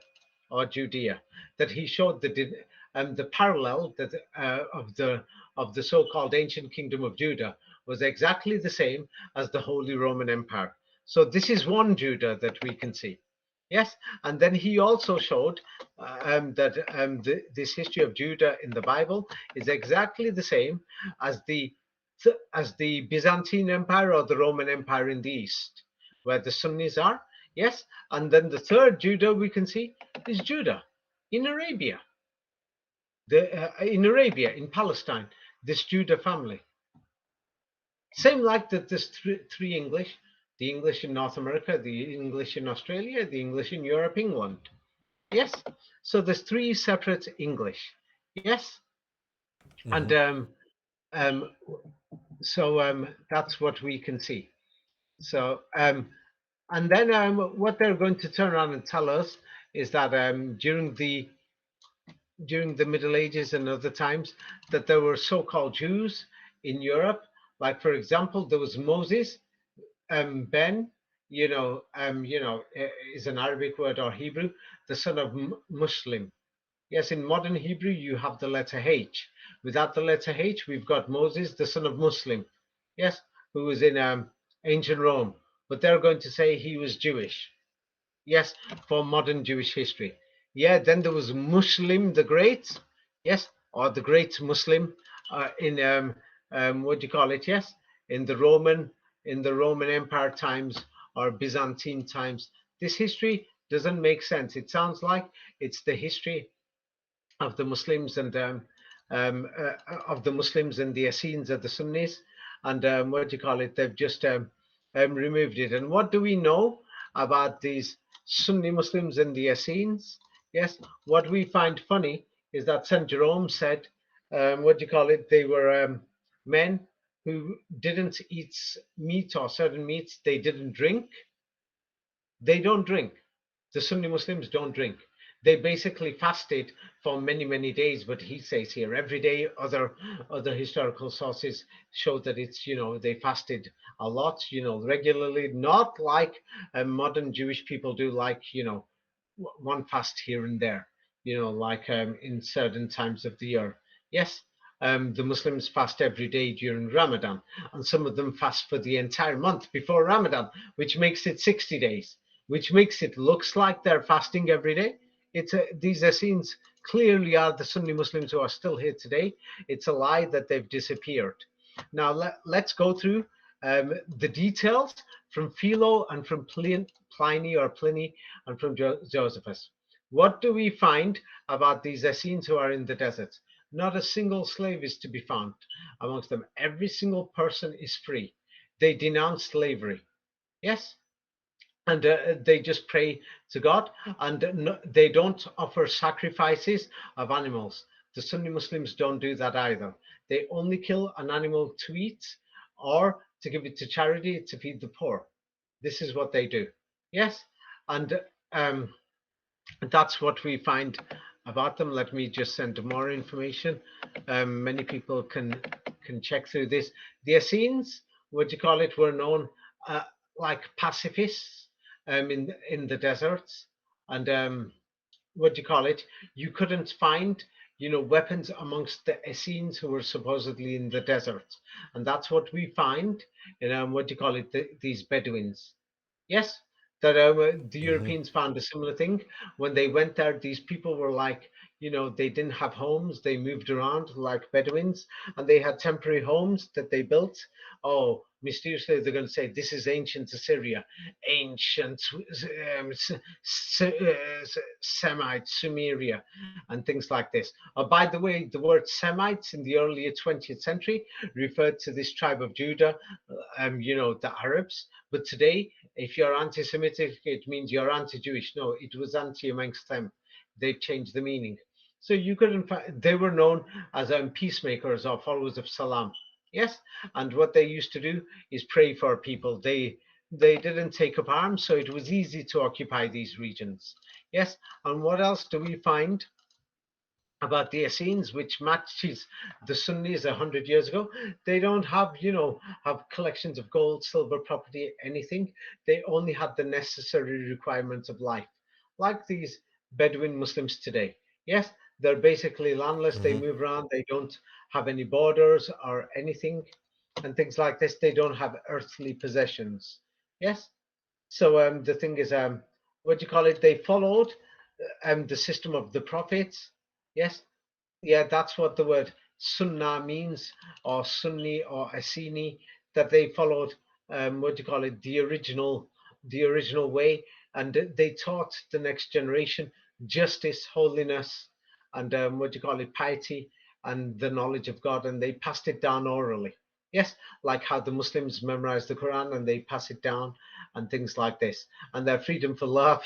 or Judea, that he showed the parallel that of the so-called ancient kingdom of Judah was exactly the same as the Holy Roman Empire. So this is one Judah that we can see. Yes, and then he also showed that this history of Judah in the Bible is exactly the same as the Byzantine Empire or the Roman Empire in the East, where the Sunnis are. Yes, and then the third Judah we can see is Judah in Arabia, in Palestine, this Judah family. Same like that. There's three English: the English in North America, the English in Australia, the English in Europe, England. Yes. So there's three separate English. Yes. And
Mm-hmm.
um, that's what we can see. So and then what they're going to turn around and tell us is that during the Middle Ages and other times that there were so-called Jews in Europe. Like for example, there was Moses, Ben, is an Arabic word or Hebrew, the son of Muslim. Yes, in modern Hebrew, you have the letter H. Without the letter H, we've got Moses, the son of Muslim. Yes, who was in ancient Rome. But they're going to say he was Jewish. Yes, for modern Jewish history. Yeah, then there was Muslim the Great. Yes, or the Great Muslim in what do you call it? Yes, in the Roman Empire times or Byzantine times. This history doesn't make sense. It sounds like it's the history of the Muslims and of the Muslims and the Essenes and the Sunnis, and what do you call it? They've just removed it. And what do we know about these Sunni Muslims and the Essenes? Yes, what we find funny is that St. Jerome said, what do you call it? They were men who didn't eat meat or certain meats. They didn't drink. They don't drink. The Sunni Muslims don't drink. They basically fasted for many, many days, but he says here every day. Other historical sources show that it's, they fasted a lot, regularly, not like modern Jewish people do, like, one fast here and there, like in certain times of the year. Yes, the Muslims fast every day during Ramadan, and some of them fast for the entire month before Ramadan, which makes it 60 days, which makes it looks like they're fasting every day. These Essenes clearly are the Sunni Muslims who are still here today. It's a lie that they've disappeared. Now let's go through the details from Philo and from Pliny or Pliny and from Josephus. What do we find about these Essenes who are in the desert? Not a single slave is to be found amongst them. Every single person is free. They denounce slavery. Yes, and they just pray to God, and they don't offer sacrifices of animals. The Sunni Muslims don't do that either. They only kill an animal to eat or to give it to charity to feed the poor. This is what they do. Yes, and that's what we find about them. Let me just send more information. Many people can check through this. The Essenes, what do you call it, were known like pacifists in the deserts, and what do you call it? You couldn't find weapons amongst the Essenes who were supposedly in the desert, and that's what we find in what do you call it? These Bedouins. Yes, that the
Hmm.
Europeans found a similar thing. When they went there, these people were like, they didn't have homes. They moved around like Bedouins, and they had temporary homes that they built. Oh, mysteriously, they're going to say this is ancient Assyria, ancient Semite, Sumeria, and things like this. By the way, the word Semites in the earlier 20th century referred to this tribe of Judah, the Arabs. But today, if you're anti-Semitic, it means you're anti-Jewish. No, it was anti amongst them. They've changed the meaning. So you couldn't find, they were known as peacemakers or followers of Salam. Yes, and what they used to do is pray for people. They didn't take up arms, so it was easy to occupy these regions. Yes, and what else do we find about the Essenes, which matches the Sunnis 100 years ago? They don't have collections of gold, silver, property, anything. They only had the necessary requirements of life, like these Bedouin Muslims today. Yes, they're basically landless. They
Hmm.
move around. They don't have any borders or anything, and things like this. They don't have earthly possessions. Yes. So the thing is, what do you call it? They followed the system of the prophets. Yes, yeah, that's what the word Sunnah means, or Sunni or Esseni, that they followed, what do you call it, the original way, and they taught the next generation justice, holiness, and what do you call it, piety, and the knowledge of God, and they passed it down orally. Yes, like how the Muslims memorize the Quran and they pass it down, and things like this, and their freedom for love,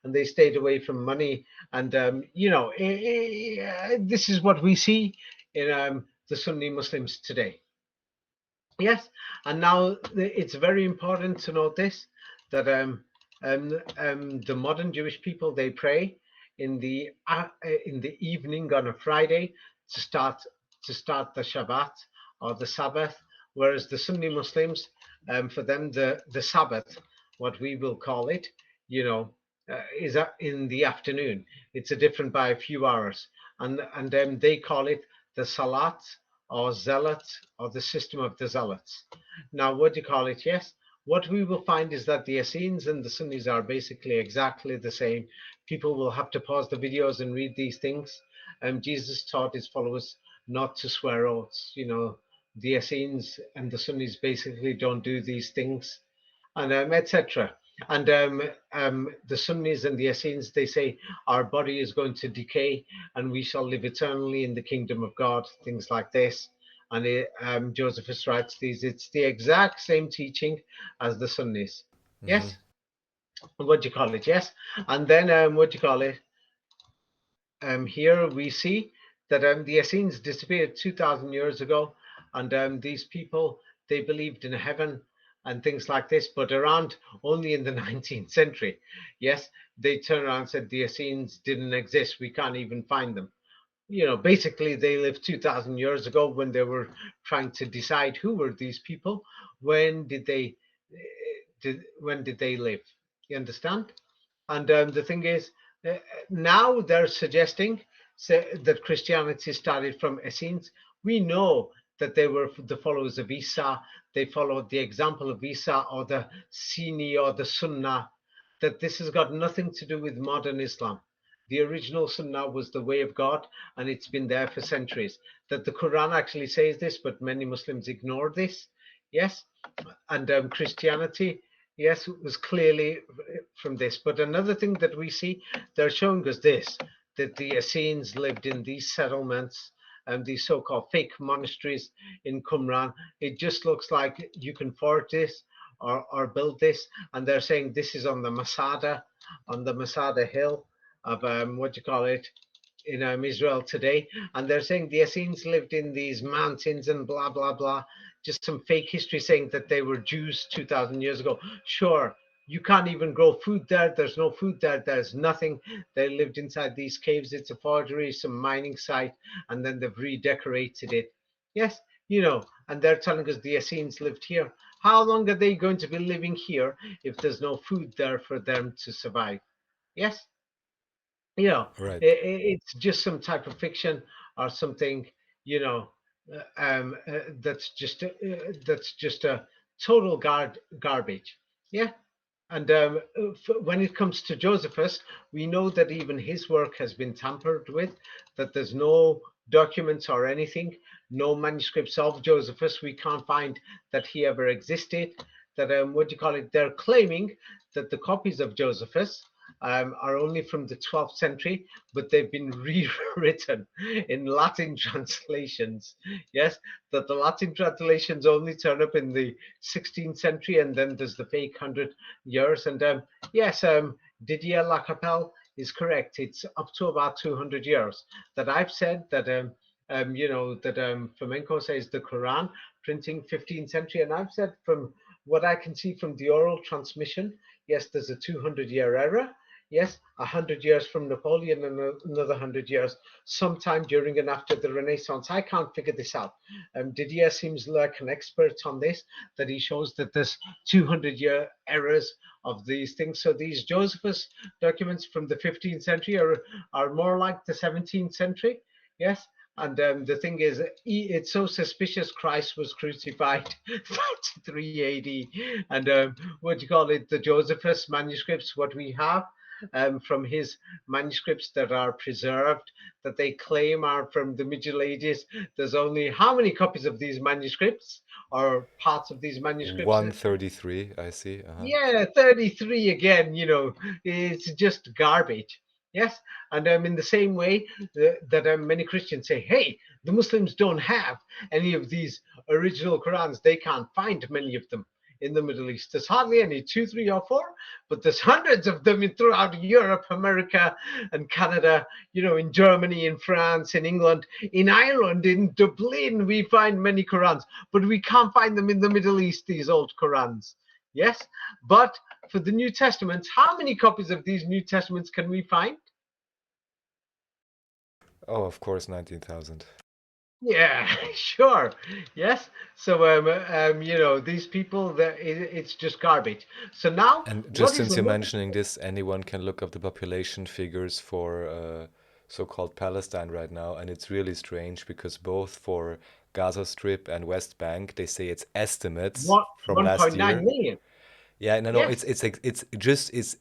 and they stayed away from money, and this is what we see in the Sunni Muslims today. Yes, and now it's very important to note this, that the modern Jewish people, they pray in the evening on a Friday to start the Shabbat or the Sabbath, whereas the Sunni Muslims, for them the Sabbath, what we will call it, is in the afternoon. It's a different by a few hours, and they call it the Salat or Zealot, or the system of the Zealots. Now, what do you call it? Yes, what we will find is that the Essenes and the Sunnis are basically exactly the same. People will have to pause the videos and read these things. Jesus taught his followers not to swear oaths. The Essenes and the Sunnis basically don't do these things, and etc. And the Sunnis and the Essenes, they say our body is going to decay and we shall live eternally in the kingdom of God, things like this. And Josephus writes these. It's the exact same teaching as the Sunnis. Yes. What do you call it? Yes. And then what do you call it? Here we see that the Essenes disappeared 2,000 years ago, and these people, they believed in heaven and things like this, but around only in the 19th century. Yes, they turned around and said the Essenes didn't exist. We can't even find them. Basically they lived 2,000 years ago when they were trying to decide who were these people. When did they live? You understand? And the thing is, now they're suggesting that Christianity started from Essenes. We know that they were the followers of Isa. They followed the example of Isa or the Sunni or the Sunnah. That this has got nothing to do with modern Islam. The original Sunnah was the way of God, and it's been there for centuries. That the Quran actually says this, but many Muslims ignore this. Yes, and Christianity, yes, was clearly from this. But another thing that we see, they're showing us this, that the Essenes lived in these settlements and these so-called fake monasteries in Qumran. It just looks like you can forge this or build this, and they're saying this is on the Masada hill of what do you call it, in Israel today, and they're saying the Essenes lived in these mountains and blah blah blah. Just some fake history saying that they were Jews 2,000 years ago. Sure, you can't even grow food there. There's no food there. There's nothing. They lived inside these caves. It's a forgery, some mining site, and then they've redecorated it. Yes, and they're telling us the Essenes lived here. How long are they going to be living here if there's no food there for them to survive? Yes.
Right.
It's just some type of fiction or something, that's just a total garbage. Yeah. And when it comes to Josephus, we know that even his work has been tampered with, that there's no documents or anything, no manuscripts of Josephus. We can't find that he ever existed. That, what do you call it? They're claiming that the copies of Josephus are only from the 12th century, but they've been rewritten in Latin translations. Yes, that the Latin translations only turn up in the 16th century, and then there's the fake 100 years. And yes, Didier Lacapelle is correct. It's up to about 200 years. That I've said that Flamenco says the Quran printing 15th century, and I've said from what I can see from the oral transmission, yes, there's a 200-year error. Yes, 100 years from Napoleon and another 100 years sometime during and after the Renaissance. I can't figure this out. Didier seems like an expert on this, that he shows that there's 200-year errors of these things. So these Josephus documents from the 15th century are more like the 17th century. Yes. And the thing is, it's so suspicious Christ was crucified 33 AD. And what do you call it? The Josephus manuscripts, what we have from his manuscripts that are preserved, that they claim are from the Middle Ages. There's only how many copies of these manuscripts or parts of these manuscripts?
133, I see.
Yeah, 33 again, it's just garbage. Yes, and in the same way that many Christians say, hey, the Muslims don't have any of these original Qurans. They can't find many of them in the Middle East. There's hardly any, 2, 3, or 4, but there's hundreds of them throughout Europe, America, and Canada, in Germany, in France, in England, in Ireland, in Dublin, we find many Qurans, but we can't find them in the Middle East, these old Qurans. Yes, but for the New Testament, how many copies of these New Testaments can we find?
Oh, of course, 19,000.
Yeah, sure. Yes. So, these people, it's just garbage. So now,
And just since you're mentioning this, anyone can look up the population figures for so-called Palestine right now, and it's really strange because both for Gaza Strip and West Bank, they say it's estimates from last
1.9
year.
million.
Yeah, no,
Yes.
it's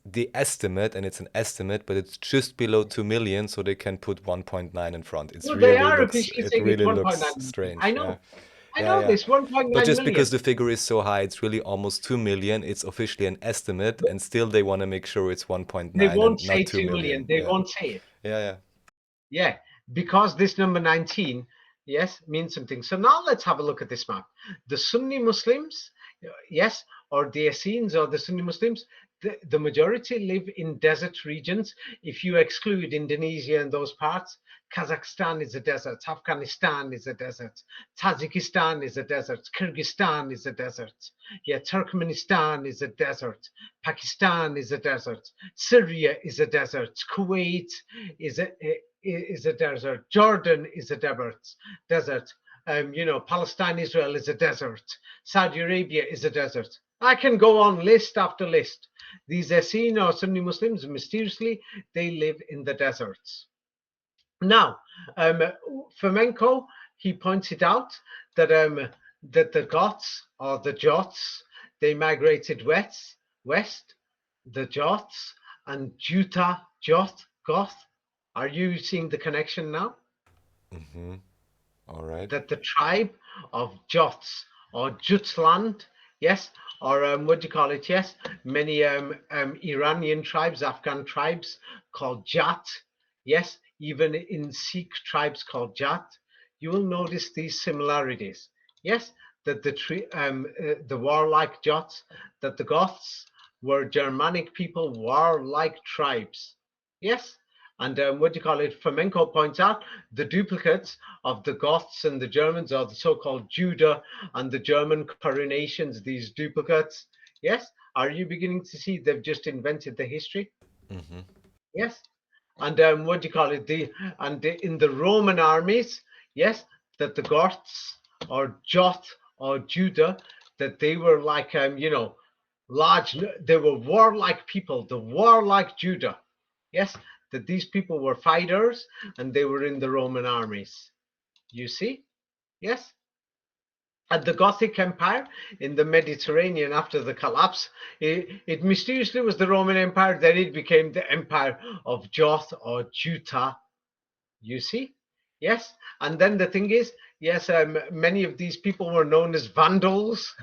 the estimate, and it's an estimate, but it's just below 2 million, so they can put 1.9 in front.
Well, they
It
officially saying it's
really
1.9
looks
million.
strange.
I know. I
Yeah,
know
yeah.
this, 1.9
But just
million.
because the figure is so high, it's really almost 2 million. It's officially an estimate, and still they want to make sure it's 1.9
They won't
and
say
not 2
2 million.
million.
They
Yeah,
won't say it.
yeah, yeah.
Yeah, because this number 19, yes, means something. So now let's have a look at this map. The Sunni Muslims, yes, or the Essenes or the Sunni Muslims, the majority live in desert regions. If you exclude Indonesia and those parts, Kazakhstan is a desert, Afghanistan is a desert, Tajikistan is a desert, Kyrgyzstan is a desert, yeah, Turkmenistan is a desert, Pakistan is a desert, Syria is a desert, Kuwait is a desert, Jordan is a desert. Palestine, Israel is a desert, Saudi Arabia is a desert. I can go on list after list. These Essene or Sunni Muslims, mysteriously, they live in the deserts. Now, Fomenko, he pointed out that that the Goths or the Jots, they migrated west, the Jots and Juta, Goth. Are you seeing the connection now?
Mm-hmm. All right.
That the tribe of Jots or Jutland, yes, or what do you call it? Yes, many Iranian tribes, Afghan tribes called Jat, yes, even in Sikh tribes called Jat, you will notice these similarities. Yes, that the warlike Jots, that the Goths were Germanic people, warlike tribes. Yes, and what do you call it? Fomenko points out the duplicates of the Goths and the Germans, or the so-called Jouda and the German coronations, these duplicates. Yes, are you beginning to see they've just invented the history?
Mm-hmm.
Yes, and what do you call it? In the Roman armies, yes, that the Goths or Jot or Judah, that they were like large. They were warlike people, the warlike Judah. Yes, that these people were fighters and they were in the Roman armies. You see? Yes. At the Gothic Empire in the Mediterranean after the collapse, it mysteriously was the Roman Empire, then it became the Empire of Joth or Juta. You see? Yes. And then the thing is, yes, many of these people were known as Vandals.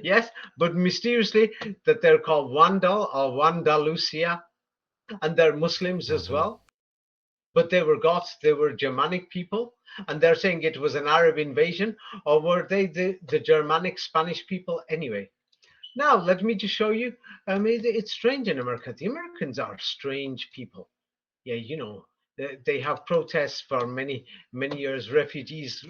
Yes, but mysteriously that they're called Wandal or Wandalusia, and they're Muslims as
Mm-hmm.
well. But they were Goths, they were Germanic people, and they're saying it was an Arab invasion, or were they the Germanic Spanish people anyway? Now, let me just show you. It's strange in America. The Americans are strange people. Yeah, they have protests for many years. Refugees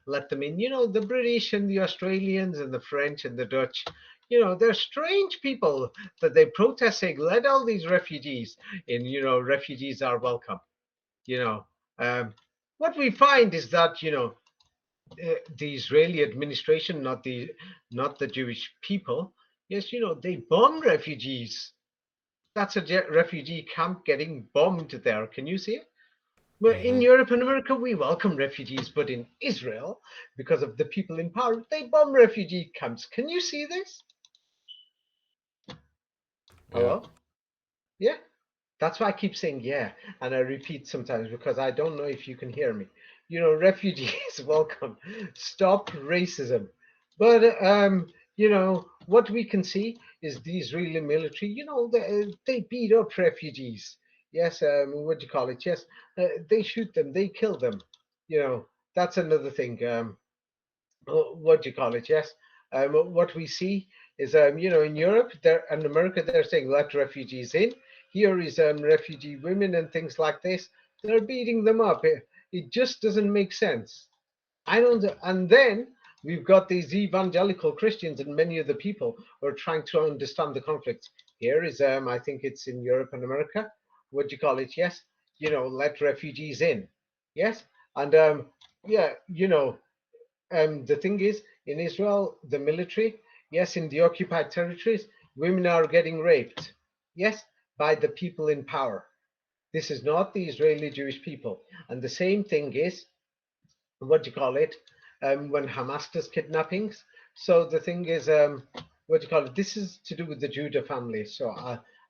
let them in. The British and the Australians and the French and the Dutch. They're strange people that they protest saying, let all these refugees in. Refugees are welcome you know what we find is that the Israeli administration, not the Jewish people, yes, they bomb refugees. That's a refugee camp getting bombed there. Can you see it? Well, in
Mm-hmm.
Europe and America, we welcome refugees, but in Israel, because of the people in power, they bomb refugee camps. Can you see this?
Yeah.
Hello? Yeah. That's why I keep saying yeah, and I repeat sometimes because I don't know if you can hear me. Refugees, welcome. Stop racism. But what we can see is the Israeli military. They beat up refugees. Yes, what do you call it? Yes, they shoot them, they kill them. That's another thing. What do you call it? Yes. What we see is, in Europe there and America, they're saying let refugees in. Here is refugee women and things like this. They're beating them up. It just doesn't make sense. I don't. And then we've got these evangelical Christians and many of the people who are trying to understand the conflict. Here is, I think it's in Europe and America. What do you call it? Yes. Let refugees in. Yes. And yeah, the thing is, in Israel, the military, yes, in the occupied territories, women are getting raped, yes, by the people in power. This is not the Israeli Jewish people. And the same thing is, what do you call it, when Hamas does kidnappings. So the thing is, what do you call it? This is to do with the Judah family. So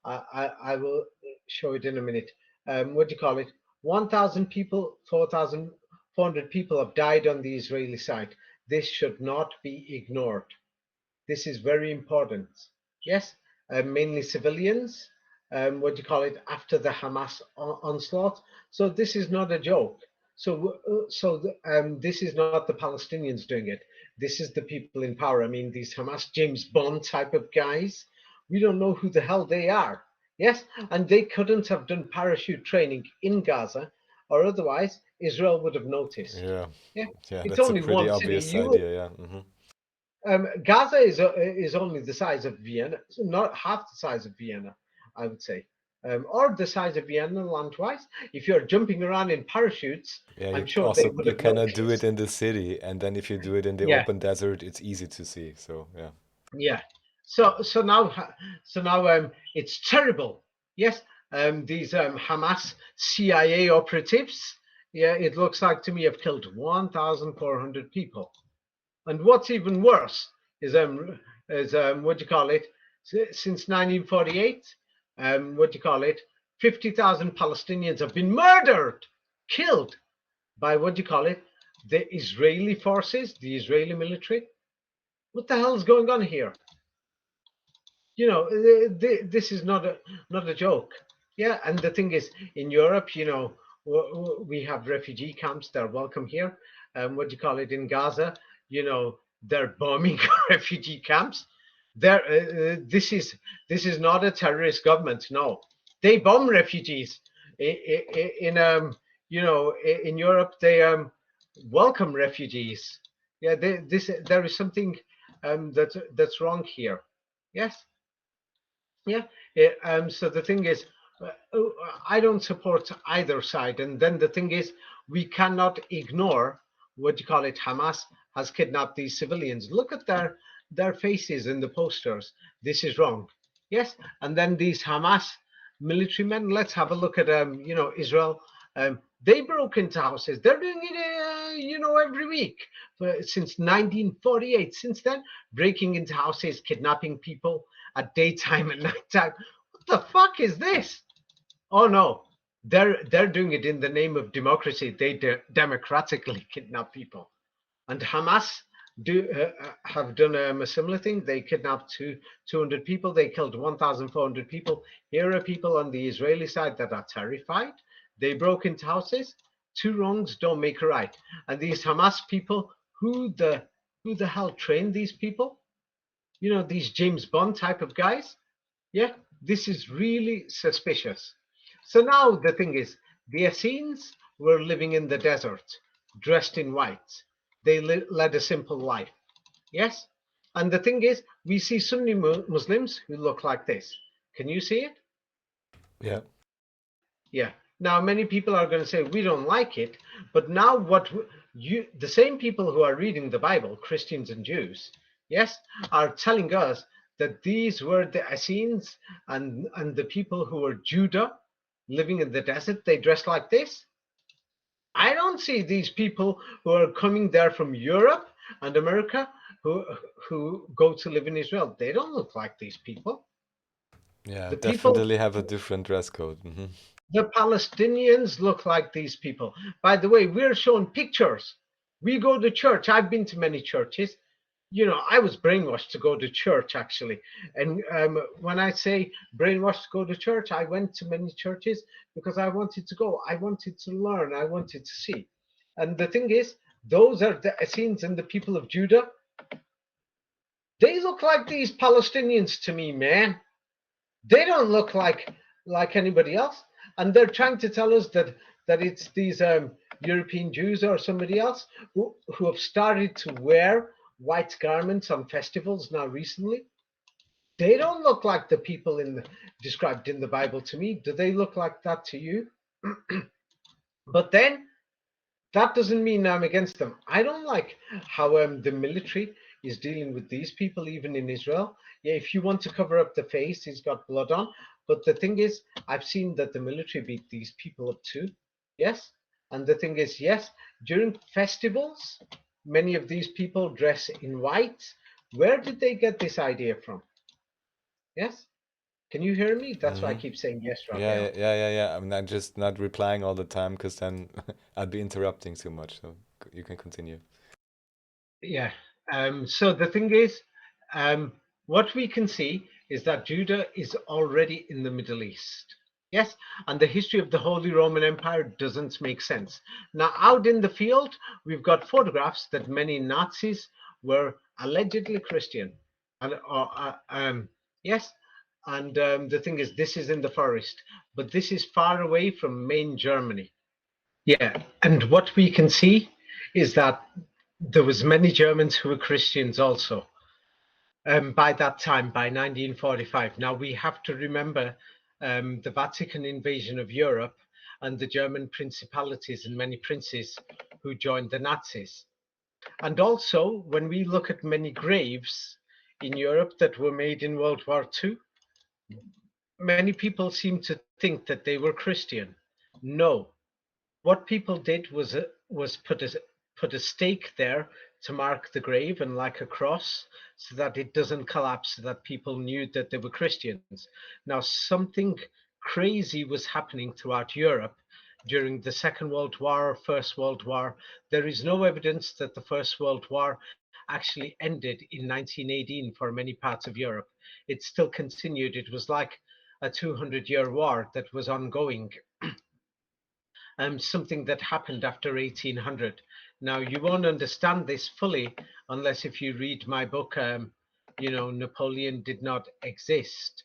I will show it in a minute. What do you call it? 1,000 people, 4,400 people have died on the Israeli side. This should not be ignored. This is very important. Yes, mainly civilians. What do you call it? After the Hamas onslaught. So this is not a joke. This is not the Palestinians doing it. This is the people in power. I mean, these Hamas James Bond type of guys. We don't know who the hell they are. Yes, and they couldn't have done parachute training in Gaza, or otherwise Israel would have noticed.
Yeah,
Yeah,
yeah,
it's
that's a
only
pretty
one city.
obvious idea. Yeah. Hmm.
Gaza is only the size of Vienna, not half the size of Vienna, I would say, or the size of Vienna land-wise. If you're jumping around in parachutes,
Yeah,
I'm
you
sure they
also
would
you
have
cannot do it
noticed.
in the city, and then if you do it in the
Yeah,
open desert, it's easy to see. So yeah.
yeah. So now it's terrible. Yes, these Hamas CIA operatives. Yeah, it looks like to me have killed 1,400 people. And what's even worse is what do you call it? Since 1948, what do you call it? 50,000 Palestinians have been murdered, killed by what do you call it? The Israeli forces, the Israeli military. What the hell is going on here? This is not a joke. Yeah, and the thing is, in Europe, we have refugee camps. They're welcome here. What do you call it in Gaza? They're bombing refugee camps. This is not a terrorist government. No, they bomb refugees. In Europe, they welcome refugees. Yeah, there is something that's wrong here. Yes. Yeah. So the thing is, I don't support either side. And then the thing is, we cannot ignore what you call it. Hamas has kidnapped these civilians. Look at their faces in the posters. This is wrong. Yes. And then these Hamas military men. Let's have a look at Israel. They broke into houses. They're doing it every week since 1948. Since then, breaking into houses, kidnapping people at daytime and nighttime. What the fuck is this? Oh no, they're doing it in the name of democracy. They democratically kidnap people, and Hamas have done a similar thing. They kidnapped 200 people. They killed 1,400 people. Here are people on the Israeli side that are terrified. They broke into houses. Two wrongs don't make a right. And these Hamas people, who the hell trained these people? These James Bond type of guys. Yeah, this is really suspicious. So now the thing is, the Essenes were living in the desert, dressed in white. They led a simple life. Yes? And the thing is, we see Sunni Muslims who look like this. Can you see it?
Yeah.
Yeah. Now, many people are going to say, we don't like it. But now the same people who are reading the Bible, Christians and Jews, yes, are telling us that these were the Essenes and the people who were Judah living in the desert. They dress like this. I don't see these people who are coming there from Europe and America who go to live in Israel. They don't look like these people.
Yeah,
The people
definitely have a different dress code. Hmm.
The Palestinians look like these people. By the way, we're shown pictures. We go to church. I've been to many churches. I was brainwashed to go to church, actually. And when I say brainwashed to go to church, I went to many churches because I wanted to go. I wanted to learn. I wanted to see. And the thing is, those are the Essenes and the people of Judah. They look like these Palestinians to me, man. They don't look like anybody else, and they're trying to tell us that it's these European Jews or somebody else who have started to wear white garments on festivals now recently. They don't look like the people described in the Bible to me. Do they look like that to you? But then that doesn't mean I'm against them. I don't like how the military is dealing with these people, even in Israel. Yeah, if you want to cover up the face, he's got blood on. But the thing is, I've seen that the military beat these people up too. Yes. And the thing is, yes, during festivals, many of these people dress in white. Where did they get this idea from? Yes. Can you hear me? That's why I
Hmm.
keep saying yes,
Yeah,
Raphael.
yeah. I'm not just not replying all the time because then I'd be interrupting too much. So you can continue.
Yeah. So the thing is, what we can see is that Judah is already in the Middle East. Yes, and the history of the Holy Roman Empire doesn't make sense. Now, out in the field, we've got photographs that many Nazis were allegedly Christian, and yes, and the thing is, this is in the forest, but this is far away from main Germany. Yeah, and what we can see is that there was many Germans who were Christians also. By that time, by 1945. Now we have to remember the Vatican invasion of Europe and the German principalities and many princes who joined the Nazis. And also, when we look at many graves in Europe that were made in World War II, many people seem to think that they were Christian. No, what people did was put a stake there to mark the grave and like a cross so that it doesn't collapse, so that people knew that they were Christians. Now, something crazy was happening throughout Europe during the Second World War, First World War. There is no evidence that the First World War actually ended in 1918 for many parts of Europe. It still continued. It was like a 200-year war that was ongoing, something that happened after 1800. Now, you won't understand this fully unless if you read my book, Napoleon did not exist.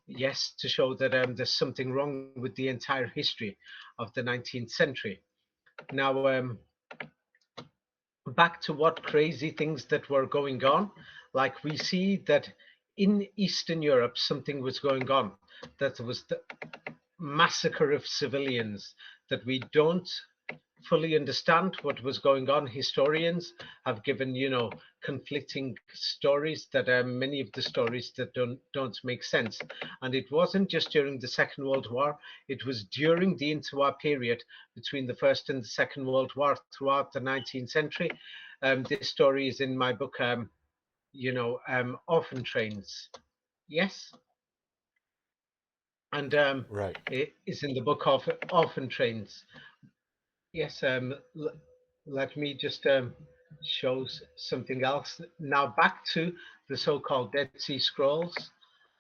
Yes, to show that there's something wrong with the entire history of the 19th century. Now, back to what crazy things that were going on. Like we see that in Eastern Europe, something was going on, that was the massacre of civilians, that we don't fully understand what was going on. Historians have given, conflicting stories that are many of the stories that don't make sense. And it wasn't just during the Second World War, it was during the interwar period between the First and the Second World War throughout the 19th century. This story is in my book, Orphan Trains. Yes. And
Right.
it is in the book of Orphan Trains. Yes, let me just show something else. Now back to the so-called Dead Sea Scrolls.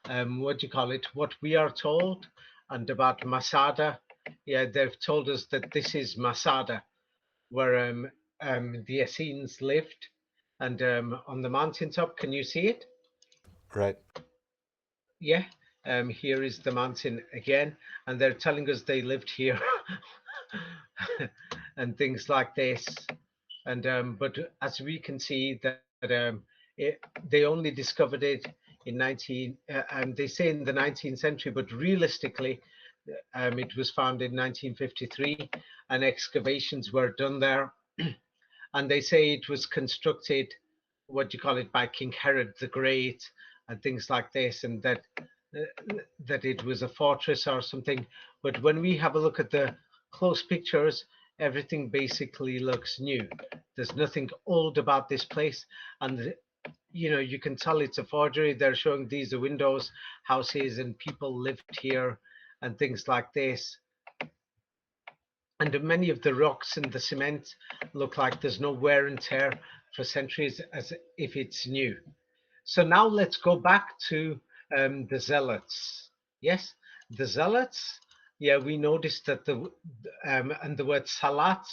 What do you call it? What we are told, and about Masada. Yeah, they've told us that this is Masada, where the Essenes lived, and on the mountaintop. Can you see it?
Right.
Yeah. Here is the mountain again, and they're telling us they lived here, and things like this. And but as we can see that they only discovered it in 19 and they say in the 19th century, but realistically it was found in 1953, and excavations were done there. And they say it was constructed, what do you call it, by King Herod the Great and things like this, and that it was a fortress or something. But when we have a look at the close pictures, everything basically looks new. There's nothing old about this place, and you can tell it's a forgery. They're showing these are windows, houses, and people lived here, and things like this. And many of the rocks and the cement look like there's no wear and tear for centuries, as if it's new. So now let's go back to the Zealots. Yes, the Zealots. Yeah, we noticed that and the word Salat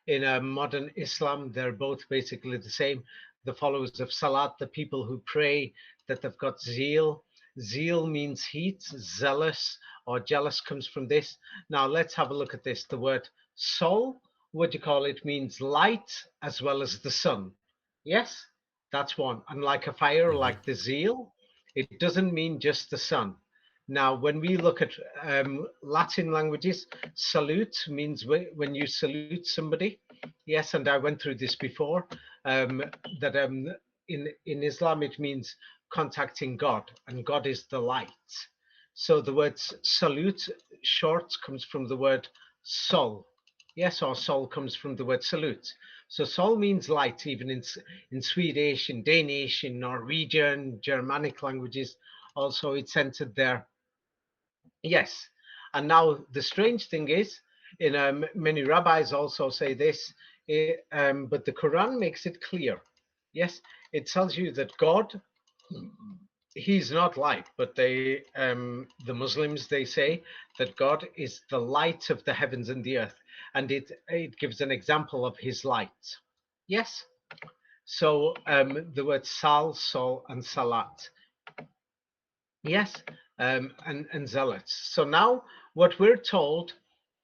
in modern Islam, they're both basically the same. The followers of Salat, the people who pray, that they've got zeal. Zeal means heat. Zealous or jealous comes from this. Now let's have a look at this. The word sol, what do you call it, means light as well as the sun. Yes, that's one. And like a fire,
Hmm.
like the zeal, it doesn't mean just the sun. Now, when we look at Latin languages, salute means when you salute somebody. Yes, and I went through this before, that in Islam it means contacting God, and God is the light. So the word salute, short, comes from the word sol. Yes, or sol comes from the word salute. So sol means light, even in Swedish, in Danish, in Norwegian, Germanic languages. Also, it's entered there. Yes. And now the strange thing is, in many rabbis also say this, but the Quran makes it clear. Yes, it tells you that God he's not light, but the Muslims, they say that God is the light of the heavens and the earth, and it gives an example of his light. Yes. So the word sal, sol, and salat. Yes, and zealots. So now what we're told,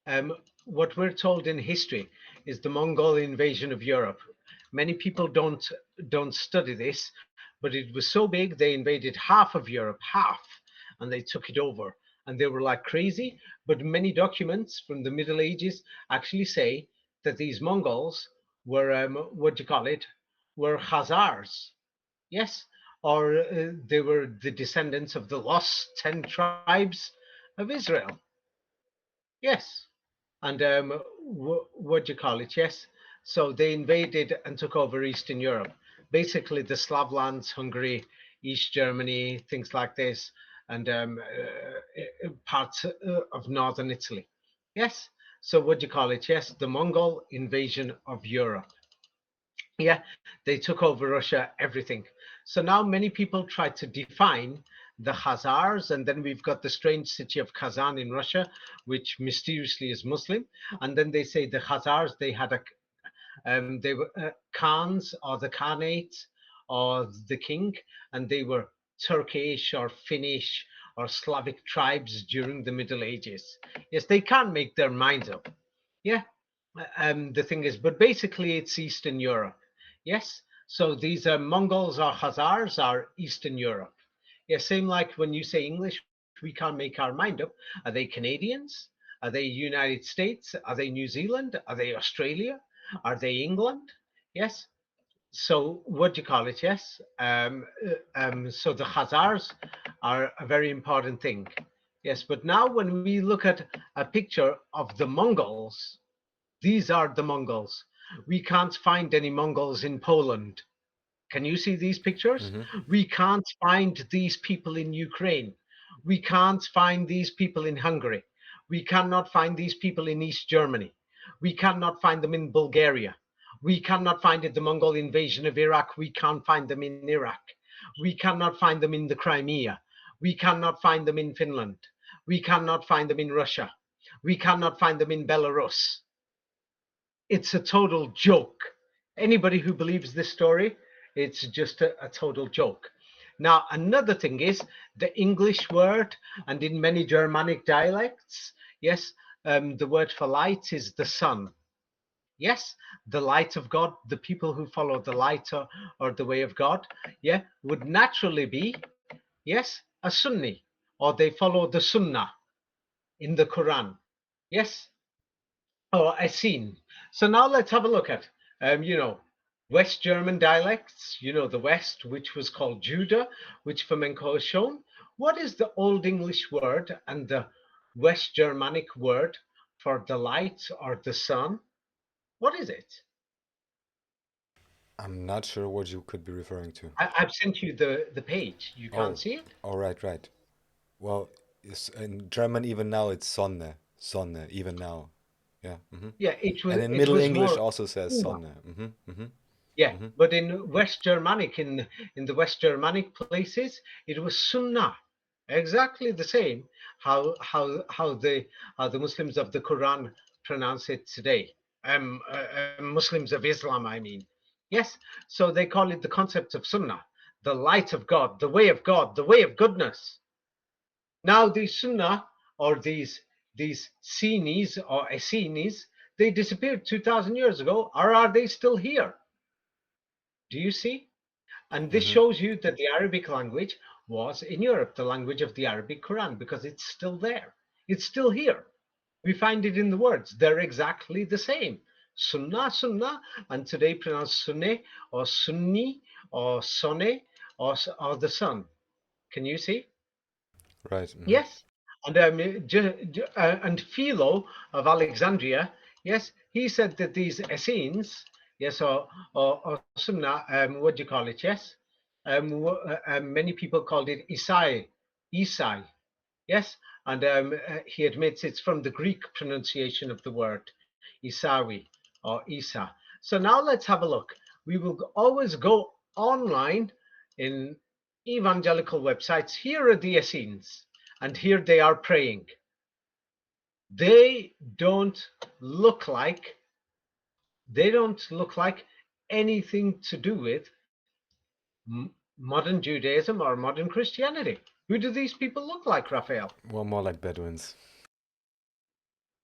um, what we're told in history is the Mongol invasion of Europe. Many people don't study this, but it was so big they invaded half of Europe, half, and they took it over, and they were like crazy. But many documents from the Middle Ages actually say that these Mongols were what do you call it? Were Khazars. Yes, or they were the descendants of the lost 10 tribes of Israel. Yes, and what do you call it? Yes, so they invaded and took over Eastern Europe, basically the Slav lands, Hungary, East Germany, things like this, and parts of northern Italy. Yes, so what do you call it? Yes, the Mongol invasion of Europe. Yeah, they took over Russia, everything. So now many people try to define the Khazars, and then we've got the strange city of Kazan in Russia, which mysteriously is Muslim. And then they say the Khazars, they had they were Khans or the Khanate or the king, and they were Turkish or Finnish or Slavic tribes during the Middle Ages. Yes, they can't make their minds up. Yeah, the thing is, but basically it's Eastern Europe. Yes, so these Mongols or Khazars are Eastern Europe. Yeah, same like when you say English, we can't make our mind up. Are they Canadians? Are they United States? Are they New Zealand? Are they Australia? Are they England? Yes. So what do you call it? Yes. So the Khazars are a very important thing. Yes, but now when we look at a picture of the Mongols, these are the Mongols. We can't find any Mongols in Poland. Can you see these pictures?
Mm-hmm.
We can't find these people in Ukraine. We can't find these people in Hungary. We cannot find these people in East Germany. We cannot find them in Bulgaria. We cannot find it the Mongol invasion of Iraq. We can't find them in Iraq. We cannot find them in the Crimea. We cannot find them in Finland. We cannot find them in Russia. We cannot find them in Belarus. It's a total joke. Anybody who believes this story, it's just a total joke. Now, another thing is the English word, and in many Germanic dialects, yes, the word for light is the sun. Yes, the light of God, the people who follow the light or the way of God, yeah, would naturally be, yes, a Sunni, or they follow the Sunnah in the Quran. Yes, or Essene. So now let's have a look at, West German dialects, the West, which was called Jouda, which Fomenko has shown. What is the Old English word and the West Germanic word for the light or the sun? What is it?
I'm not sure what you could be referring to.
I've sent you the page. You can't
Oh,
see it?
all right, right. Well, in German even now it's Sonne, Sonne, even now. Yeah.
Yeah,
And in
it
Middle
was
English
more.
also says Sonne.
Yeah, but in West Germanic, in the West Germanic places, it was Sunnah, exactly the same. How the Muslims of the Quran pronounce it today. Muslims of Islam, I mean. Yes, so they call it the concept of Sunnah, the light of God, the way of God, the way of goodness. Now these Sunnah or these Sunnis or Essenes, they disappeared 2,000 years ago, or are they still here? Do you see? And this
Mm-hmm.
shows you that the Arabic language was in Europe, the language of the Arabic Quran, because it's still there. It's still here. We find it in the words. They're exactly the same. Sunnah, Sunnah, and today pronounced Sunni or Sunni or Sonne or the sun. Can you see?
Right.
Yes. And and Philo of Alexandria, yes, he said that these Essenes, yes, or Sunnah, what do you call it? Yes, many people called it Isai, yes, and he admits it's from the Greek pronunciation of the word Isawi or Isa. So now let's have a look. We will always go online in evangelical websites. Here are the Essenes, and here they are praying. They don't look like anything to do with modern Judaism or modern Christianity. Who do these people look like, Raphael?
Well, more like Bedouins.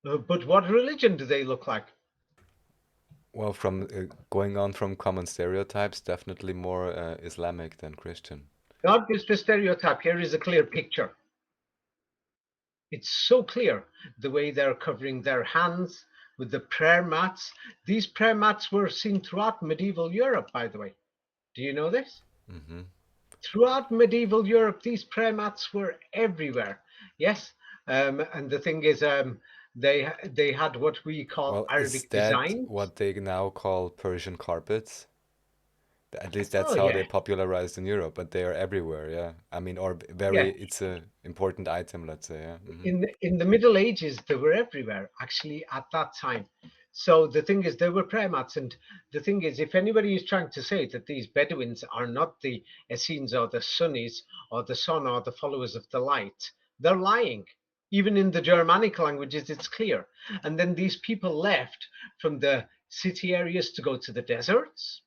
But what religion do they look like?
Well, from going on from common stereotypes, definitely more Islamic than Christian.
Not just a stereotype. Here is a clear picture. It's so clear the way they're covering their hands with the prayer mats. These prayer mats were seen throughout medieval Europe, by the way. Do you know this?
Mm-hmm.
Throughout medieval Europe, these prayer mats were everywhere. Yes, and the thing is, they had what we call
Well, is
Arabic
that
design.
what they now call Persian carpets? At least that's
Oh
how
yeah,
they popularized in Europe, but they are everywhere, yeah. I mean, or
yeah.
it's a important item, let's say, yeah. Mm-hmm.
In the Middle Ages, they were everywhere actually at that time. So the thing is, there were prayer mats, and the thing is, if anybody is trying to say that these Bedouins are not the Essenes or the Sunnis or the Sun or the followers of the light, they're lying. Even in the Germanic languages, it's clear. And then these people left from the city areas to go to the deserts.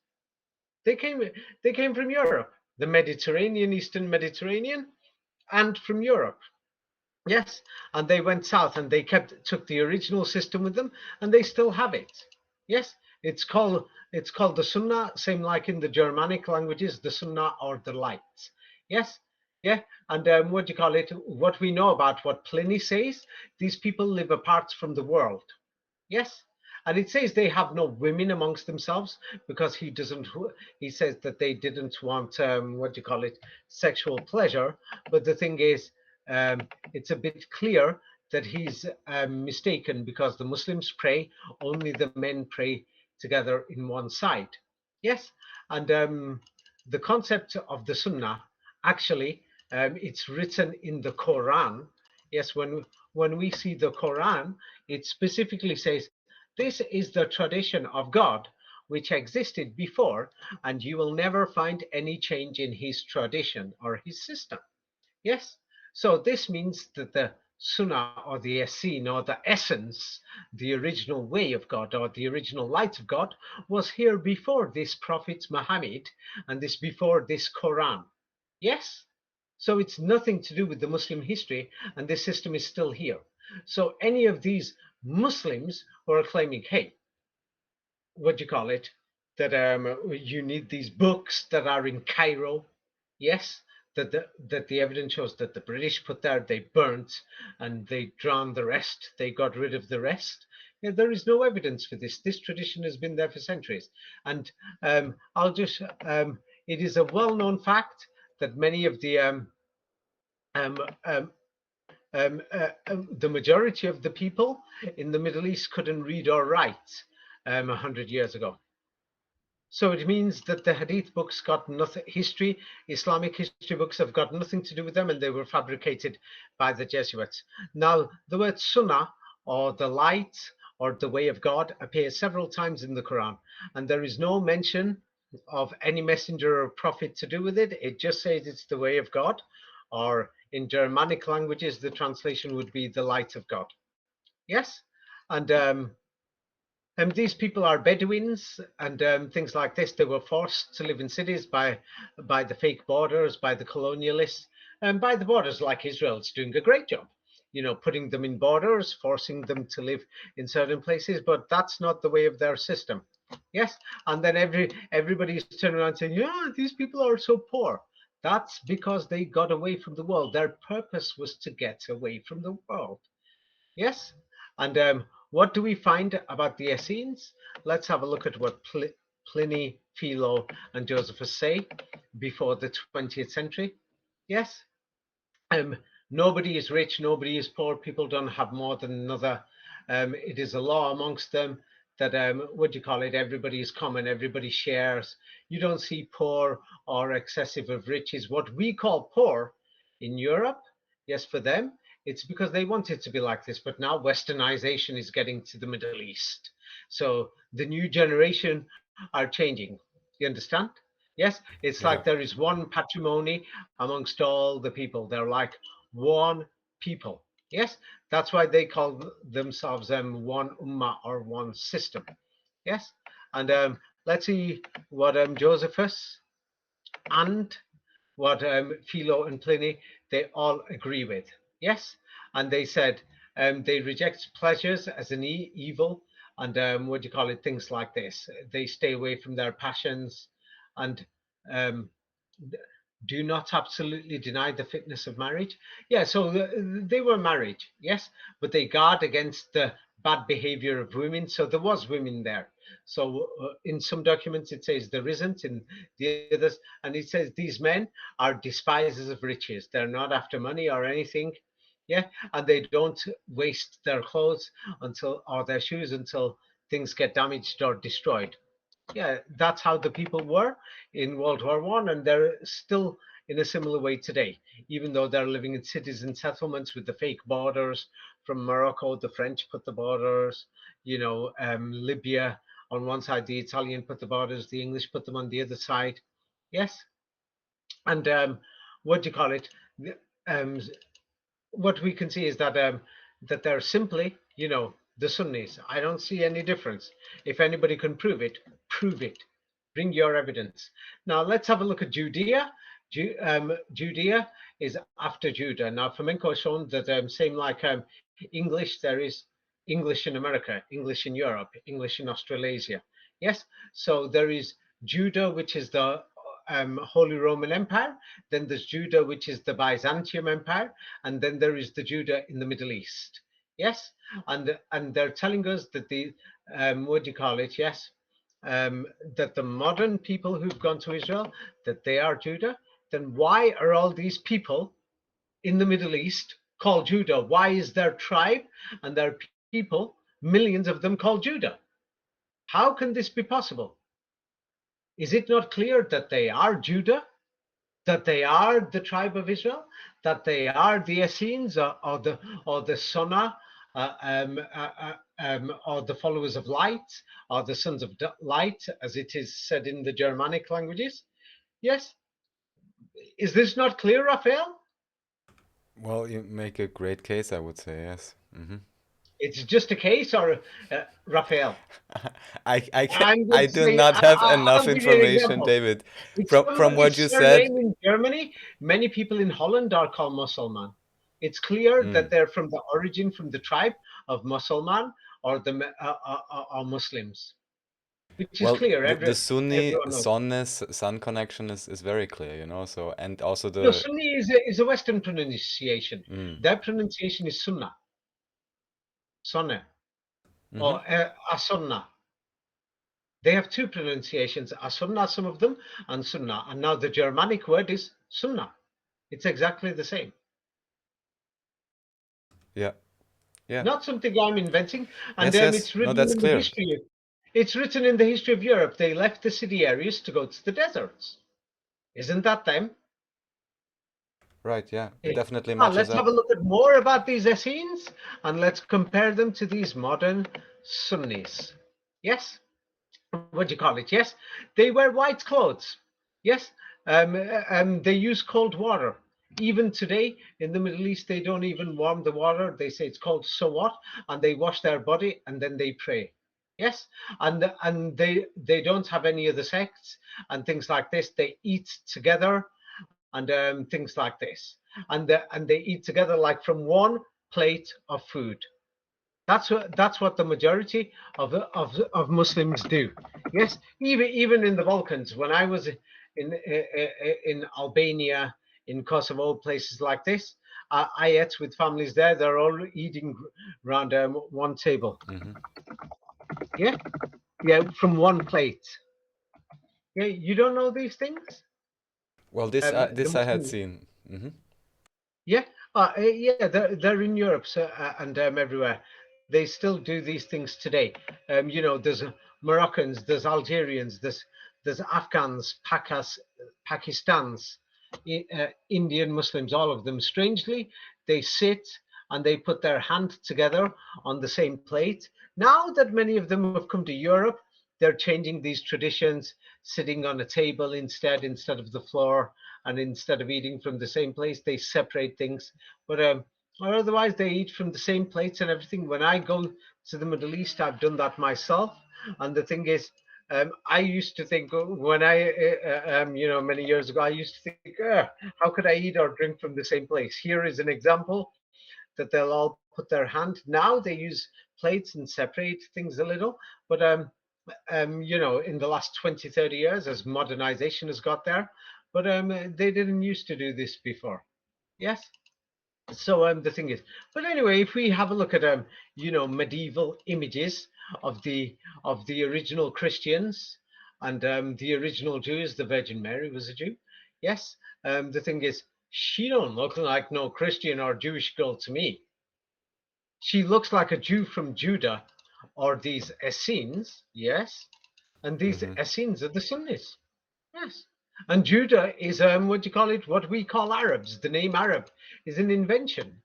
They came, they came from Europe, the Mediterranean, Eastern Mediterranean, and from Europe. Yes, and they went south and they took the original system with them, and they still have it. Yes, it's called the Sunnah, same like in the Germanic languages, the Sunnah or the light. Yes, yeah, and what do you call it? What we know about what Pliny says, these people live apart from the world. Yes, and it says they have no women amongst themselves because he doesn't. He says that they didn't want what do you call it, sexual pleasure. But the thing is, it's a bit clear that he's mistaken because the Muslims pray, only the men pray together in one side. Yes, and the concept of the Sunnah actually it's written in the Quran. Yes, when we see the Quran, it specifically says, "This is the tradition of God, which existed before, and you will never find any change in his tradition or his system." Yes, so this means that the Sunnah or the Essene or the essence, the original way of God or the original light of God, was here before this Prophet Muhammad and this before this Quran. Yes, so it's nothing to do with the Muslim history, and this system is still here. So any of these Muslims who are claiming, hey, what do you call it, that you need these books that are in Cairo, yes, that the evidence shows that the British put there, they burnt and they drowned the rest, they got rid of the rest. Yeah, there is no evidence for this. This tradition has been there for centuries, and I'll just it is a well-known fact that many of um, um, the majority of the people in the Middle East couldn't read or write 100 years ago. So it means that the Hadith books got nothing, Islamic history books have got nothing to do with them, and they were fabricated by the Jesuits. Now, the word Sunnah, or the light, or the way of God, appears several times in the Quran, and there is no mention of any messenger or prophet to do with it. It just says it's the way of God, or in Germanic languages, the translation would be the light of God. Yes, and these people are Bedouins and things like this. They were forced to live in cities by the fake borders, by the colonialists, and by the borders, like Israel's doing a great job, putting them in borders, forcing them to live in certain places. But that's not the way of their system. Yes, and then everybody's turning around saying, "Yeah, these people are so poor." That's because they got away from the world. Their purpose was to get away from the world. Yes, and what do we find about the Essenes? Let's have a look at what Pliny, Philo, and Josephus say before the 20th century. Yes, um, nobody is rich, nobody is poor. People don't have more than another. It is a law amongst them that what do you call it? Everybody is common, everybody shares. You don't see poor or excessive of riches. What we call poor in Europe, yes, for them, it's because they want it to be like this. But now Westernization is getting to the Middle East. So the new generation are changing. You understand? Yes, it's
Yeah.
like there is one patrimony amongst all the people. They're like one people. Yes, that's why they call themselves one ummah or one system. Yes, and let's see what Josephus and what Philo and Pliny, they all agree with. Yes, and they said they reject pleasures as an evil, and what do you call it? Things like this. They stay away from their passions, and um, do not absolutely deny the fitness of marriage. Yeah, so they were married, yes, but they guard against the bad behavior of women. So there was women there. So in some documents it says there isn't, in the others, and it says these men are despisers of riches. They're not after money or anything. Yeah, and they don't waste their clothes until or their shoes until things get damaged or destroyed. Yeah, that's how the people were in World War One, and they're still in a similar way today. Even though they're living in cities and settlements with the fake borders from Morocco, the French put the borders. Libya on one side, the Italian put the borders, the English put them on the other side. Yes, and what do you call it? Um, what we can see is that they're simply, the Sunnis. I don't see any difference. If anybody can prove it, prove it. Bring your evidence. Now let's have a look at Judea. Judea is after Judah. Now Flamenco has shown that same like English, there is English in America, English in Europe, English in Australasia. Yes, so there is Judah, which is the Holy Roman Empire. Then there's Judah, which is the Byzantium Empire, and then there is the Judah in the Middle East. Yes, and they're telling us that the what do you call it? Yes, that the modern people who've gone to Israel, that they are Judah. Then why are all these people in the Middle East called Judah? Why is their tribe and their people, millions of them, called Judah? How can this be possible? Is it not clear that they are Judah, that they are the tribe of Israel, that they are the Essenes or the Sunnah, or the followers of light, or the sons of light, as it is said in the Germanic languages? Yes. Is this not clear, Raphael?
Well, you make a great case, I would say, yes.
It's just a case, or Raphael?
I do not have enough
I'll give you an
information,
example.
David.
It's
From what
somebody's
you said,
surname in Germany. Many people in Holland are called Muselmann. It's clear that
mm,
they're from the origin, from the tribe of Muselmann or or Muslims, which is
well,
clear.
the Sunni
Everyone knows.
Sun connection is very clear, So and also
No,
the
Sunni is a Western pronunciation.
mm,
Their pronunciation is Sunnah, Sunnah,
hmm
or As-Sunnah. They have two pronunciations, As-Sunnah, some of them, and Sunnah. And now the Germanic word is Sunnah. It's exactly the same.
yeah, yeah,
Not something I'm inventing. And
yes, yes.
it's
No,
written
that's
in the
clear.
history. It's written in the history of Europe. They left the city areas to go to the deserts. Isn't that them?
Right, yeah, it
Eh,
definitely matches
let's have a
up.
look at more about these Essenes and let's compare them to these modern Sunnis. Yes? What do you call it? Yes? They wear white clothes. Yes? They use cold water. Even today in the Middle East, they don't even warm the water. They say it's called so what, and they wash their body and then they pray. Yes, and they don't have any other sects and things like this. They eat together and things like this, and they eat together like from one plate of food. That's what the majority of Muslims do. Yes, even in the Balkans, when I was in Albania, in Kosovo, places like this, I ate with families there. They're all eating around one table.
hmm
Yeah, yeah, from one plate. Yeah, you don't know these things.
Well,
The
this I had
Muslims.
seen.
Yeah, yeah, they're in Europe, so, and everywhere. They still do these things today. There's Moroccans, there's Algerians, there's Afghans, Pakistans, Indian Muslims, all of them. Strangely, they sit and they put their hand together on the same plate. Now that many of them have come to Europe, they're changing these traditions, sitting on a table instead of the floor, and instead of eating from the same place, they separate things. But or otherwise, they eat from the same plates and everything. When I go to the Middle East, I've done that myself. And the thing is, I used to think when many years ago, I used to think, how could I eat or drink from the same place? Here is an example that they'll all put their hand. Now they use plates and separate things a little, but in the last 20, 30 years, as modernization has got there, but they didn't used to do this before. Yes. So the thing is, but anyway, if we have a look at medieval images of the original Christians and the original Jews, the Virgin Mary was a Jew. Yes. The thing is, she don't look like no Christian or Jewish girl to me. She looks like a Jew from Judah or these Essenes, yes, and these
Mm-hmm.
Essenes are the Sunnis, yes. And Judah is what do you call it? What we call Arabs. The name Arab is an invention.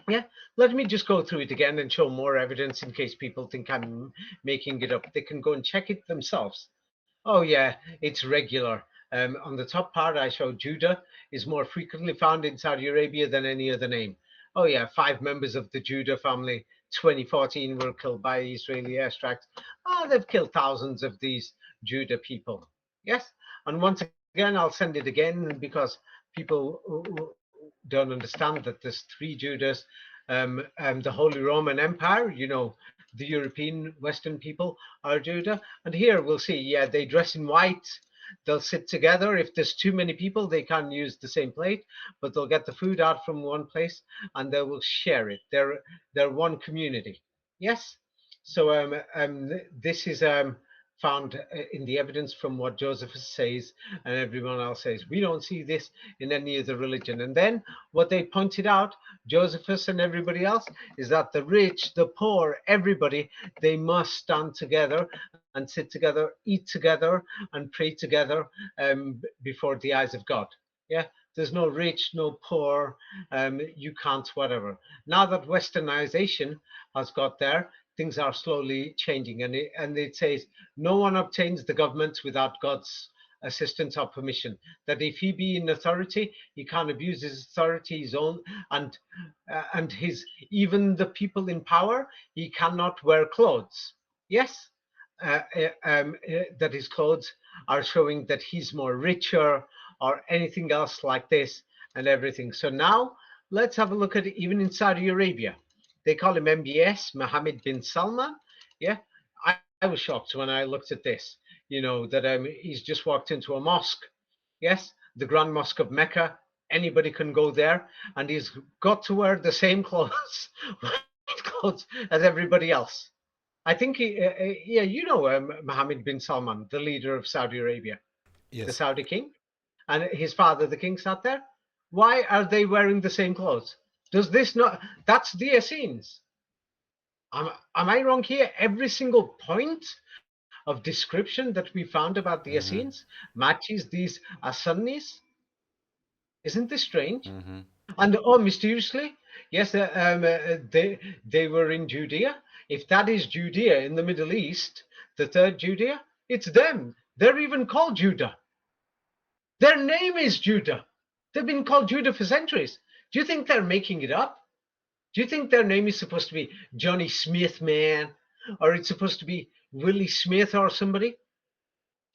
Yeah, let me just go through it again and show more evidence in case people think I'm making it up. They can go and check it themselves. Oh yeah, it's regular. On the top part, I show Judah is more frequently found in Saudi Arabia than any other name. Oh yeah, 5 members of the Judah family, 2014, were killed by Israeli airstrikes. Oh, they've killed thousands of these Judah people. Yes, and once again, I'll send it again because people don't understand that there's 3 Judahs. The Holy Roman Empire, the European Western people are Judah. And here we'll see, yeah, they dress in white. They'll sit together. If there's too many people, they can't use the same plate, but they'll get the food out from one place and they will share it. They're one community. Yes. So this is found in the evidence from what Josephus says and everyone else says. We don't see this in any other religion. And then what they pointed out, Josephus and everybody else, is that the rich, the poor, everybody, they must stand together and sit together, eat together, and pray together before the eyes of God. Yeah, there's no rich, no poor, you can't, whatever. Now that westernization has got there, things are slowly changing, and it says no one obtains the government without God's assistance or permission. That if he be in authority, he can't abuse his authority, his own, and his even the people in power. He cannot wear clothes. Yes, that his clothes are showing that he's more richer or anything else like this and everything. So now let's have a look at it even in Saudi Arabia. They call him MBS, Mohammed bin Salman. Yeah, I was shocked when I looked at this, that he's just walked into a mosque. Yes, the Grand Mosque of Mecca. Anybody can go there, and he's got to wear the same clothes, clothes as everybody else. I think Mohammed bin Salman, the leader of Saudi Arabia, the
Yes.
Saudi king, and his father, the king, sat there. Why are they wearing the same clothes? Does this not? That's the Essenes. Am I wrong here? Every single point of description that we found about the
Mm-hmm.
Essenes matches these Sunnis. Isn't this strange?
Mm-hmm.
And mysteriously, yes, they were in Judea. If that is Judea in the Middle East, the third Judea, it's them. They're even called Judah. Their name is Judah. They've been called Judah for centuries. Do you think they're making it up? Do you think their name is supposed to be Johnny Smith, man? Or it's supposed to be Willie Smith or somebody?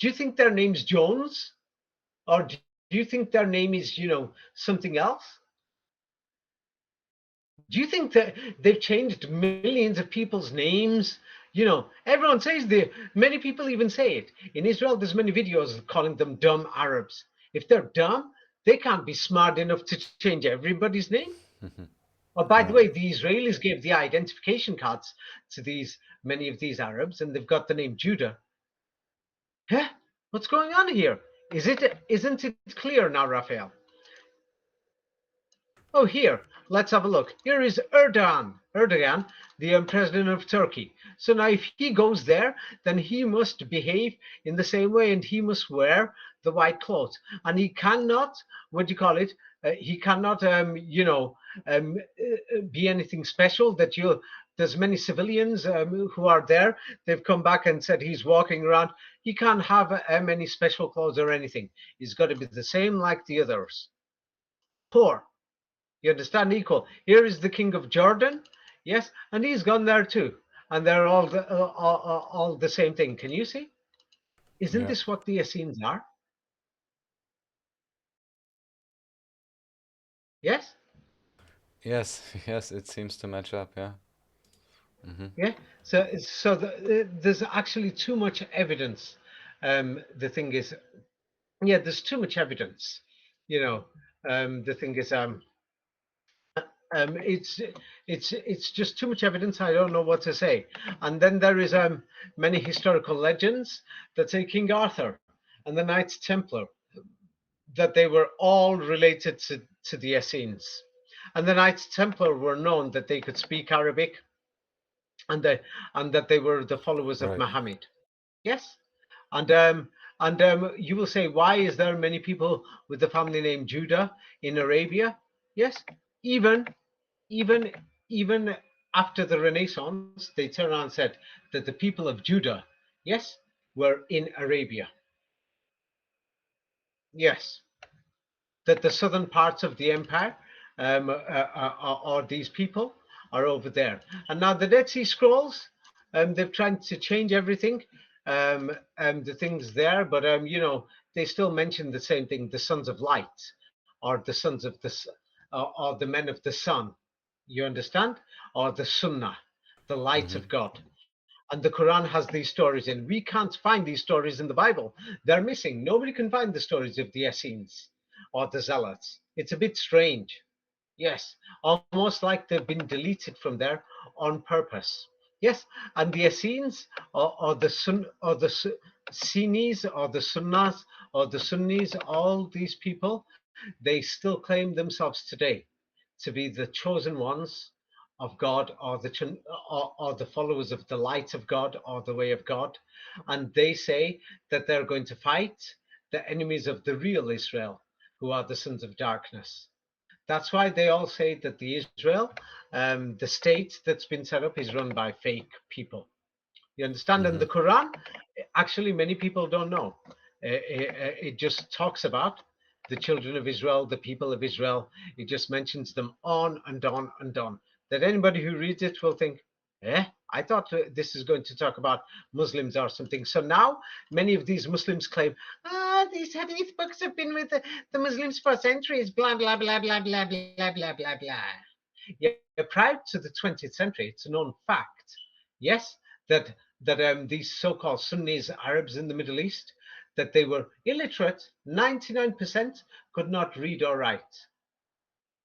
Do you think their name's Jones? Or do you think their name is, something else? Do you think that they've changed millions of people's names? Everyone says many people even say it. In Israel, there's many videos calling them dumb Arabs. If they're dumb, they can't be smart enough to change everybody's name. Oh, by the
Yeah.
way, the Israelis gave the identification cards to many of these Arabs, and they've got the name Judah. Huh? What's going on here? Isn't it clear now, Raphael? Oh, here, let's have a look. Here is Erdogan, the president of Turkey. So now if he goes there, then he must behave in the same way, and he must wear the white clothes. And he cannot, what do you call it? He cannot, be anything special that There's many civilians who are there. They've come back and said he's walking around. He can't have any special clothes or anything. He's got to be the same like the others. Poor. You understand? Equal. Here is the king of Jordan. Yes, and he's gone there too. And they're all the same thing. Can you see? Isn't
Yeah.
this what the Essenes are? Yes?
Yes. Yes. It seems to match up. Yeah.
Yeah. There's actually too much evidence. The thing is, yeah, there's too much evidence. You know, the thing is, um, it's it's just too much evidence. I don't know what to say. And then there is many historical legends that say King Arthur and the Knights Templar, that they were all related to the Essenes. And the Knights Templar were known that they could speak Arabic, and that they were the followers of
Right.
Muhammad. Yes, and you will say, why is there many people with the family name Judah in Arabia? Yes, even even even after the Renaissance, they turned around and said that the people of Judah, yes, were in Arabia. Yes, that the southern parts of the empire, or these people, are over there. And now the Dead Sea Scrolls, they've tried to change everything, the things there, but they still mention the same thing: the sons of light, or the sons of or the men of the sun. You understand? Or the Sunnah, the light
Mm-hmm.
of God. And the Quran has these stories in. We can't find these stories in the Bible. They're missing. Nobody can find the stories of the Essenes or the Zealots. It's a bit strange. Yes, almost like they've been deleted from there on purpose. Yes, and the Essenes, or the Sunnis, or the Sunnas, or the Sunnis, all these people, they still claim themselves today to be the chosen ones of God, or the followers of the light of God, or the way of God. And they say that they're going to fight the enemies of the real Israel, who are the sons of darkness. That's why they all say that the Israel, the state that's been set up, is run by fake people. You understand? And
Mm-hmm.
the Quran, actually, many people don't know. It just talks about the children of Israel, the people of Israel. It just mentions them on and on and on. That anybody who reads it will think, I thought this is going to talk about Muslims or something. So now many of these Muslims claim, these hadith books have been with the Muslims for centuries, blah, blah, blah, blah, blah, blah, blah, blah, blah. Yeah, prior to the 20th century, it's a known fact, yes, that these so-called Sunnis, Arabs in the Middle East, that they were illiterate. 99% could not read or write.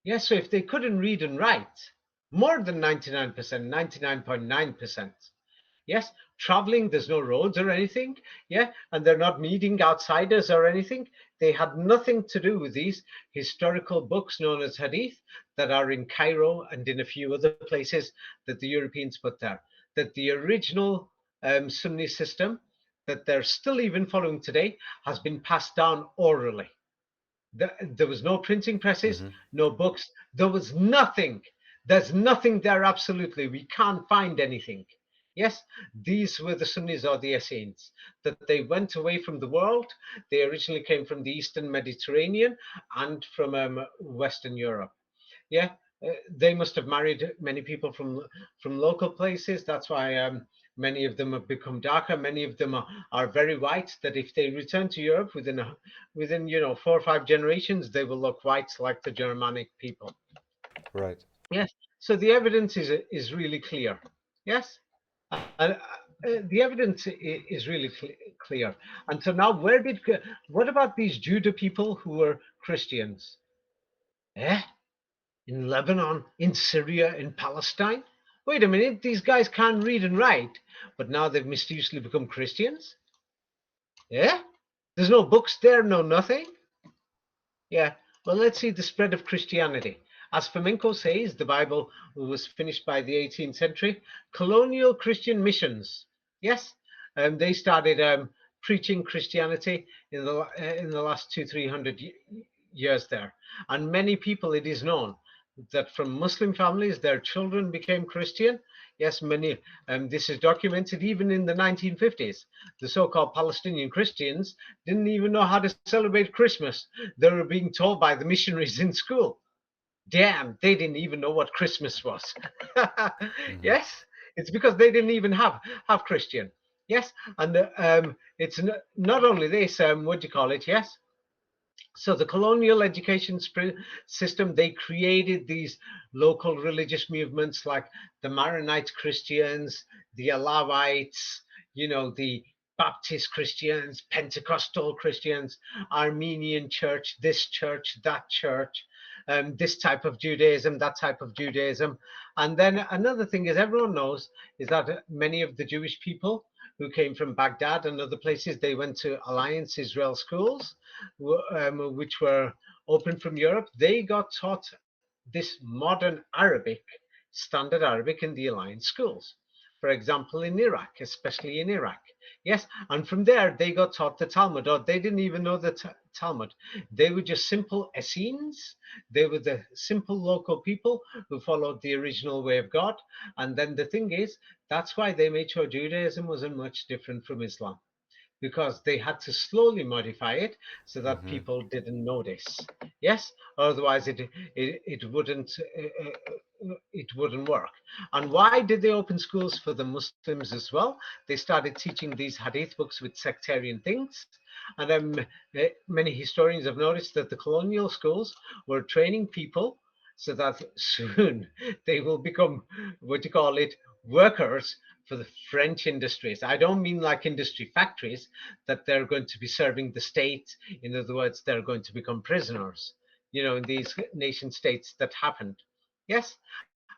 Yes, so if they couldn't read and write, more than 99%, 99.9%. Yes, traveling, there's no roads or anything. Yeah, and they're not meeting outsiders or anything. They had nothing to do with these historical books known as hadith that are in Cairo and in a few other places that the Europeans put there. That the original Sunni system that they're still even following today has been passed down orally. There was no printing presses,
Mm-hmm.
no books. There was nothing. There's nothing there, absolutely. We can't find anything. Yes, these were the Sunnis or the Essenes, that they went away from the world. They originally came from the Eastern Mediterranean and from Western Europe. Yeah, they must have married many people from local places. That's why many of them have become darker. Many of them are very white. That if they return to Europe within 4 or 5 generations, they will look white like the Germanic people.
Right.
Yes. So the evidence is really clear. Yes. The evidence is really clear. And so now, what about these Judah people who were Christians? Eh? In Lebanon, in Syria, in Palestine? Wait a minute, these guys can't read and write, but now they've mysteriously become Christians? Yeah? There's no books there, no nothing? Yeah. Well, let's see the spread of Christianity. As Fomenko says, the Bible was finished by the 18th century. Colonial Christian missions. Yes? They started preaching Christianity in the last 200-300 years there. And many people, it is known, that from Muslim families, their children became Christian. Yes, many, this is documented even in the 1950s. The so-called Palestinian Christians didn't even know how to celebrate Christmas. They were being told by the missionaries in school. Damn, they didn't even know what Christmas was.
Hmm.
Yes, it's because they didn't even have Christian. Yes, and it's not only this. What do you call it? Yes, so the colonial education system, they created these local religious movements like the Maronite Christians, the Alawites, the Baptist Christians, Pentecostal Christians, Armenian church, this church, that church, this type of Judaism, that type of Judaism. And then another thing is, everyone knows, is that many of the Jewish people who came from Baghdad and other places, they went to Alliance Israel schools, which were open from Europe. They got taught this modern Arabic, standard Arabic in the Alliance schools. For example, in Iraq, especially in Iraq. Yes, and from there they got taught the Talmud, or they didn't even know the Talmud. They were just simple Essenes. They were the simple local people who followed the original way of God. And then the thing is, that's why they made sure Judaism wasn't much different from Islam, because they had to slowly modify it so that
Hmm.
people didn't notice. Yes, otherwise it wouldn't work. And why did they open schools for the Muslims as well? They started teaching these hadith books with sectarian things. And many historians have noticed that the colonial schools were training people so that soon they will become, what you call it, workers for the French industries. I don't mean like industry factories, that they're going to be serving the state. In other words, they're going to become prisoners, in these nation states that happened. Yes.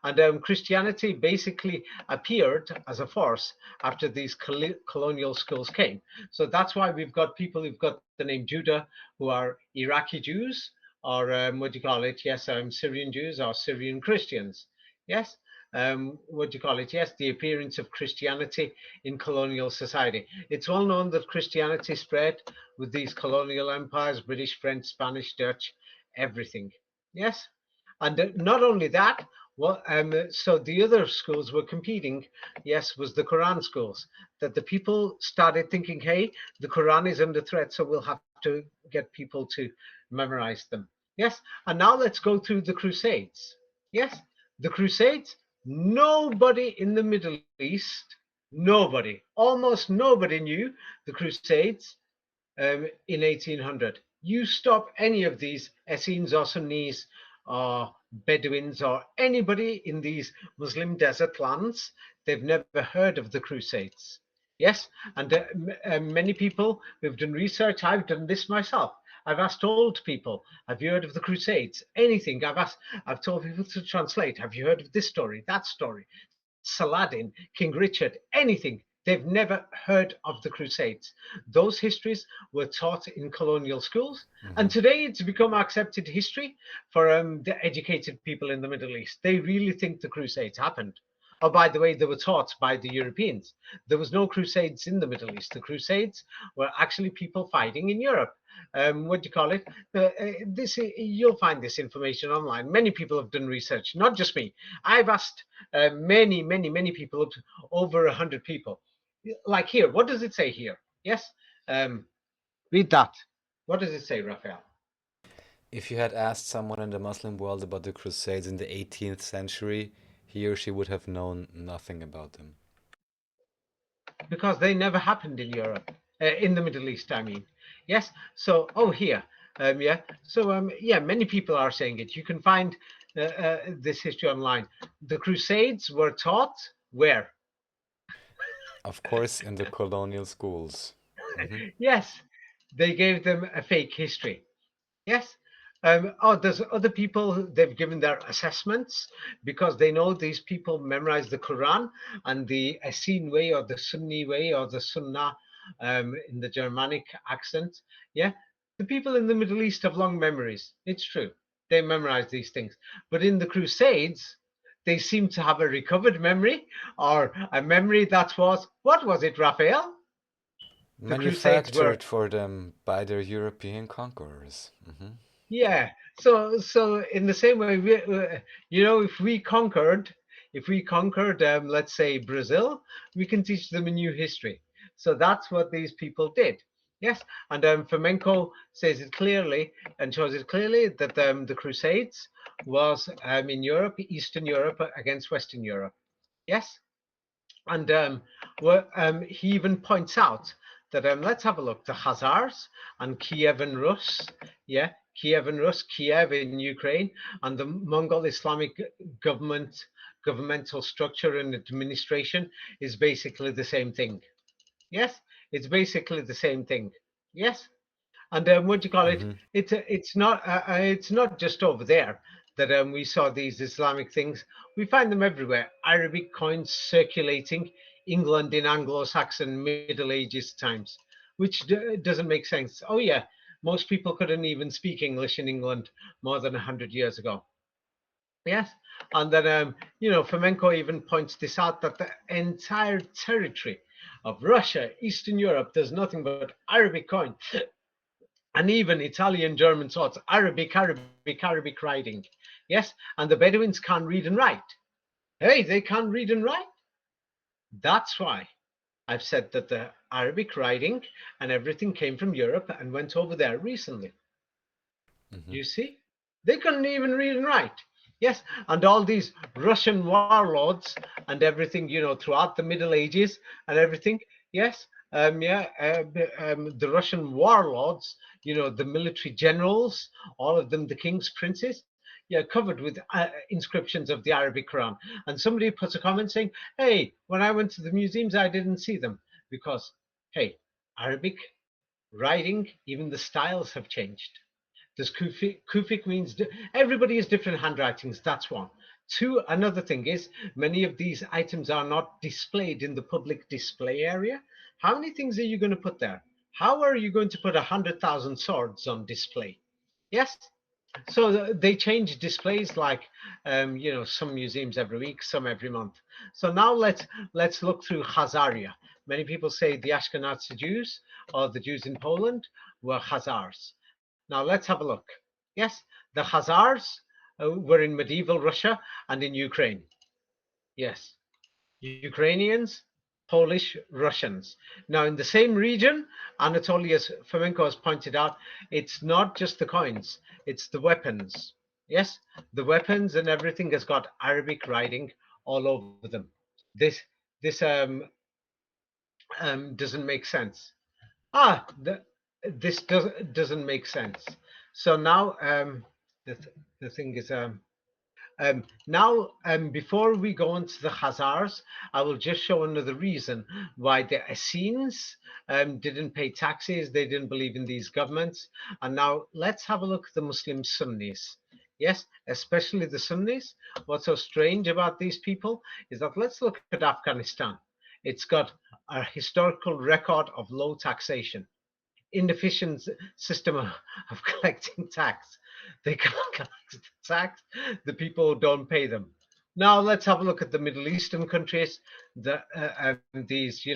And Christianity basically appeared as a force after these colonial schools came. So that's why we've got people who've got the name Jouda, who are Iraqi Jews, or what do you call it? Yes, Syrian Jews or Syrian Christians. Yes, what do you call it? Yes, the appearance of Christianity in colonial society. It's well known that Christianity spread with these colonial empires, British, French, Spanish, Dutch, everything. Yes, and not only that, well, so the other schools were competing. Yes, was the Quran schools, that the people started thinking, hey, the Quran is under threat, so we'll have to get people to memorize them. Yes, and now let's go through the Crusades. Yes, the Crusades. Nobody in the Middle East, nobody, almost nobody knew the Crusades in 1800. You stop any of these Essenes or Sunnis or Bedouins or anybody in these Muslim desert lands, they've never heard of the Crusades. Yes, and many people who've done research, I've done this myself. I've asked old people, have you heard of the Crusades? Anything. I've told people to translate. Have you heard of this story, that story? Saladin, King Richard, anything. They've never heard of the Crusades. Those histories were taught in colonial schools, and
Hmm.
today it's become accepted history for the educated people in the Middle East. They really think the Crusades happened. Oh, by the way, they were taught by the Europeans. There was no Crusades in the Middle East. The Crusades were actually people fighting in Europe. What do you call it? This you'll find this information online. Many people have done research, not just me. I've asked many people, over 100 people. Like here, what does it say here? Yes, um, read that. What does it say, Raphael?
If you had asked someone in the Muslim world about the Crusades in the 18th century, he or she would have known nothing about them.
Because they never happened in Europe, in the Middle East, I mean. Yes. So, oh, here, yeah. So, yeah, many people are saying it. You can find this history online. The Crusades were taught where?
Of course, in the colonial schools. Hmm.
Yes, they gave them a fake history. Yes. Oh, there's other people, they've given their assessments because they know these people memorize the Quran and the Essene way or the Sunni way or the Sunnah in the Germanic accent. Yeah. The people in the Middle East have long memories. It's true. They memorize these things. But in the Crusades, they seem to have a recovered memory, or a memory that was, what was it, Raphael? The Crusades were
Manufactured for them by their European conquerors. Hmm.
Yeah. So in the same way, if we conquered, let's say Brazil, we can teach them a new history. So that's what these people did. Yes, and Flamenco says it clearly and shows it clearly that the Crusades was in Europe, Eastern Europe against Western Europe. Yes, and he even points out that let's have a look. The Khazars and Kiev and Rus, yeah, Kiev and Rus, Kiev in Ukraine, and the Mongol Islamic government, governmental structure and administration is basically the same thing. Yes, it's basically the same thing. Yes, and what do you call it?
Hmm.
It's not just over there that we saw these Islamic things. We find them everywhere. Arabic coins circulating England in Anglo-Saxon Middle Ages times, which doesn't make sense. Oh yeah, most people couldn't even speak English in England more than 100 years ago. Yes, and then Fomenko even points this out that the entire territory of Russia, Eastern Europe, there's nothing but Arabic coin and even Italian, German swords, Arabic writing. Yes, and the Bedouins can't read and write. Hey, they can't read and write. That's why I've said that the Arabic writing and everything came from Europe and went over there recently.
Hmm.
You see? They couldn't even read and write. Yes, and all these Russian warlords and everything, throughout the Middle Ages and everything. Yes, the Russian warlords, the military generals, all of them, the kings, princes, yeah, covered with inscriptions of the Arabic Quran. And somebody puts a comment saying, "Hey, when I went to the museums, I didn't see them because, hey, Arabic writing, even the styles have changed." Does Kufic means everybody has different handwritings. That's one. Two, another thing is many of these items are not displayed in the public display area. How many things are you going to put there? How are you going to put 100,000 swords on display? Yes. So they change displays like, some museums every week, some every month. So now let's look through Khazaria. Many people say the Ashkenazi Jews or the Jews in Poland were Khazars. Now let's have a look. Yes, the Khazars were in medieval Russia and in Ukraine. Yes, Ukrainians, Polish, Russians. Now, in the same region, Anatolius Fomenko has pointed out, it's not just the coins, it's the weapons. Yes, the weapons and everything has got Arabic writing all over them. This this doesn't make sense. Ah, this doesn't make sense. So now the thing is now, before we go into the Khazars, I will just show another reason why the Essenes didn't pay taxes. They didn't believe in these governments. And now let's have a look at the Muslim Sunnis. Yes, especially the Sunnis. What's so strange about these people is that let's look at Afghanistan. It's got a historical record of low taxation, inefficient system of collecting tax. They can't collect tax. The people don't pay them. Now let's have a look at the Middle Eastern countries. These,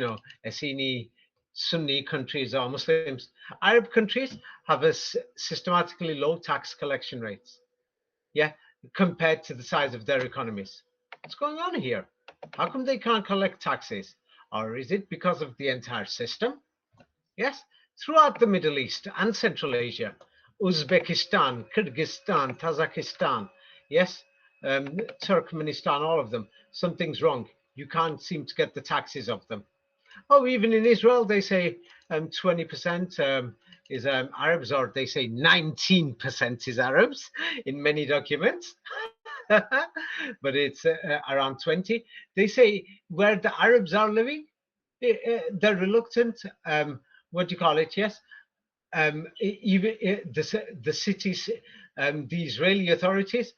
Essene, Sunni countries or Muslims. Arab countries have a systematically low tax collection rates. Yeah, compared to the size of their economies. What's going on here? How come they can't collect taxes? Or is it because of the entire system? Yes, throughout the Middle East and Central Asia, Uzbekistan, Kyrgyzstan, Tajikistan, yes, Turkmenistan, all of them, something's wrong. You can't seem to get the taxes of them. Oh, even in Israel, they say 20% is Arabs, or they say 19% is Arabs in many documents. But it's around 20. They say where the Arabs are living, they're reluctant. What do you call it? Yes, even the cities, the Israeli authorities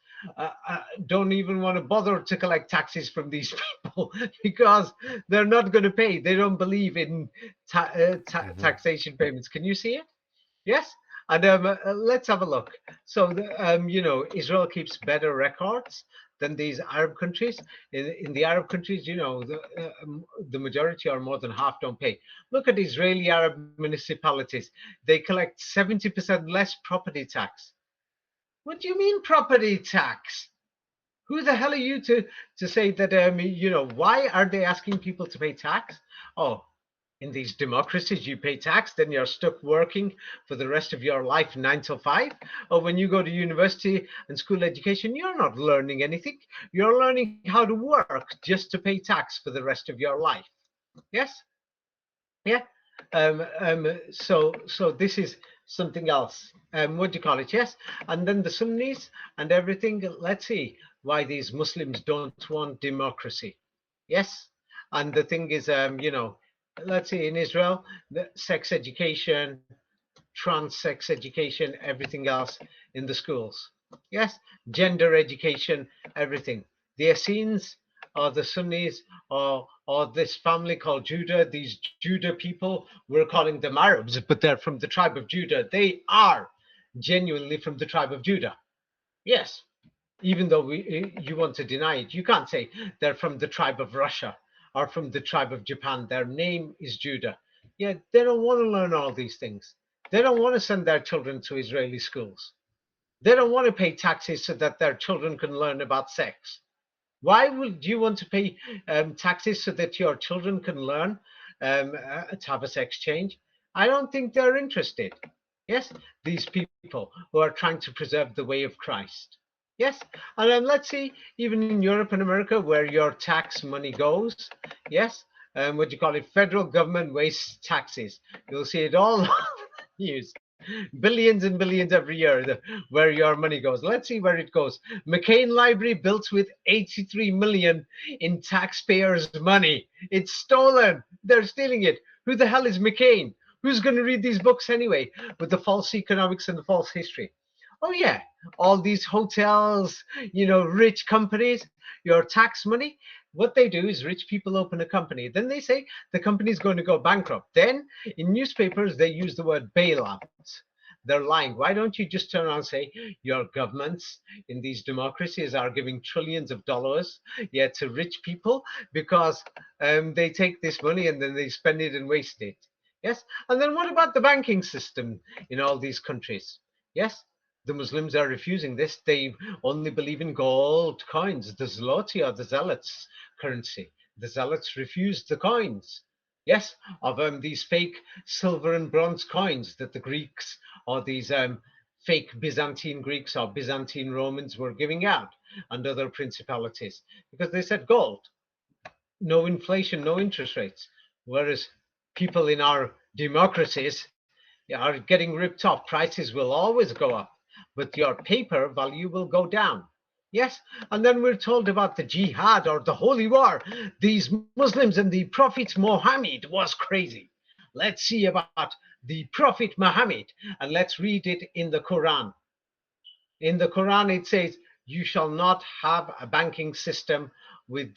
don't even want to bother to collect taxes from these people because they're not going to pay. They don't believe in
Hmm.
taxation payments. Can you see it? Yes. And let's have a look. So, Israel keeps better records than these Arab countries. In the Arab countries, the majority or more than half don't pay. Look at Israeli Arab municipalities. They collect 70% less property tax. What do you mean property tax? Who the hell are you to say that, why are they asking people to pay tax? Oh, in these democracies, you pay tax, then you're stuck working for the rest of your life 9 to 5. Or when you go to university and school education, you're not learning anything. You're learning how to work just to pay tax for the rest of your life. Yes? Yeah. So this is something else. What do you call it? Yes. And then the Sunnis and everything. Let's see why these Muslims don't want democracy. Yes. And the thing is, let's see, in Israel, the sex education, trans sex education, everything else in the schools. Yes, gender education, everything. The Essenes or the Sunnis or this family called Judah, these Judah people, we're calling them Arabs, but they're from the tribe of Judah. They are genuinely from the tribe of Judah. Yes, even though you want to deny it, you can't say they're from the tribe of Russia or from the tribe of Japan. Their name is Judah. Yeah, they don't want to learn all these things. They don't want to send their children to Israeli schools. They don't want to pay taxes so that their children can learn about sex. Why would you want to pay taxes so that your children can learn to have a sex change? I don't think they're interested. Yes, these people who are trying to preserve the way of Christ. Yes, and let's see, even in Europe and America, where your tax money goes, yes, what do you call it? Federal government wastes taxes. You'll see it all on the news. Billions and billions every year, where your money goes. Let's see where it goes. McCain Library built with 83 million in taxpayers' money. It's stolen. They're stealing it. Who the hell is McCain? Who's going to read these books anyway with the false economics and the false history? Oh yeah, all these hotels, rich companies, your tax money. What they do is rich people open a company. Then they say the company is going to go bankrupt. Then in newspapers, they use the word bailout. They're lying. Why don't you just turn around and say your governments in these democracies are giving trillions of dollars to rich people because they take this money and then they spend it and waste it. Yes. And then what about the banking system in all these countries? Yes. The Muslims are refusing this. They only believe in gold coins, the zloty or the Zealots currency. The Zealots refused the coins, yes, of these fake silver and bronze coins that the Greeks or these fake Byzantine Greeks or Byzantine Romans were giving out and other principalities because they said gold, no inflation, no interest rates. Whereas people in our democracies are getting ripped off. Prices will always go up, but your paper value will go down. Yes, and then we're told about the Jihad or the Holy War. These Muslims and the Prophet Muhammad was crazy. Let's see about the Prophet Muhammad and let's read it in the Quran. In the Quran, it says, you shall not have a banking system with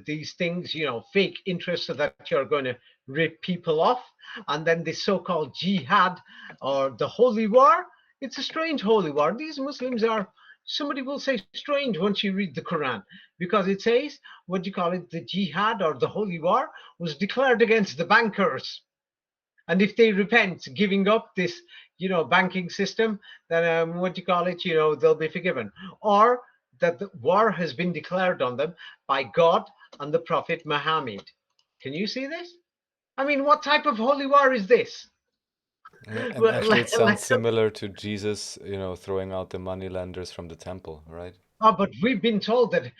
these things, fake interest so that you're going to rip people off. And then the so-called jihad or the holy war, it's a strange holy war. These Muslims are, somebody will say strange once you read the Quran, because it says, what do you call it, the jihad or the holy war was declared against the bankers. And if they repent, giving up this, banking system, then what do you call it, they'll be forgiven. Or that the war has been declared on them by God and the Prophet Muhammad. Can you see this? I mean, what type of holy war is this?
And actually, it sounds similar to Jesus, throwing out the moneylenders from the temple, right?
Oh, but we've been told that,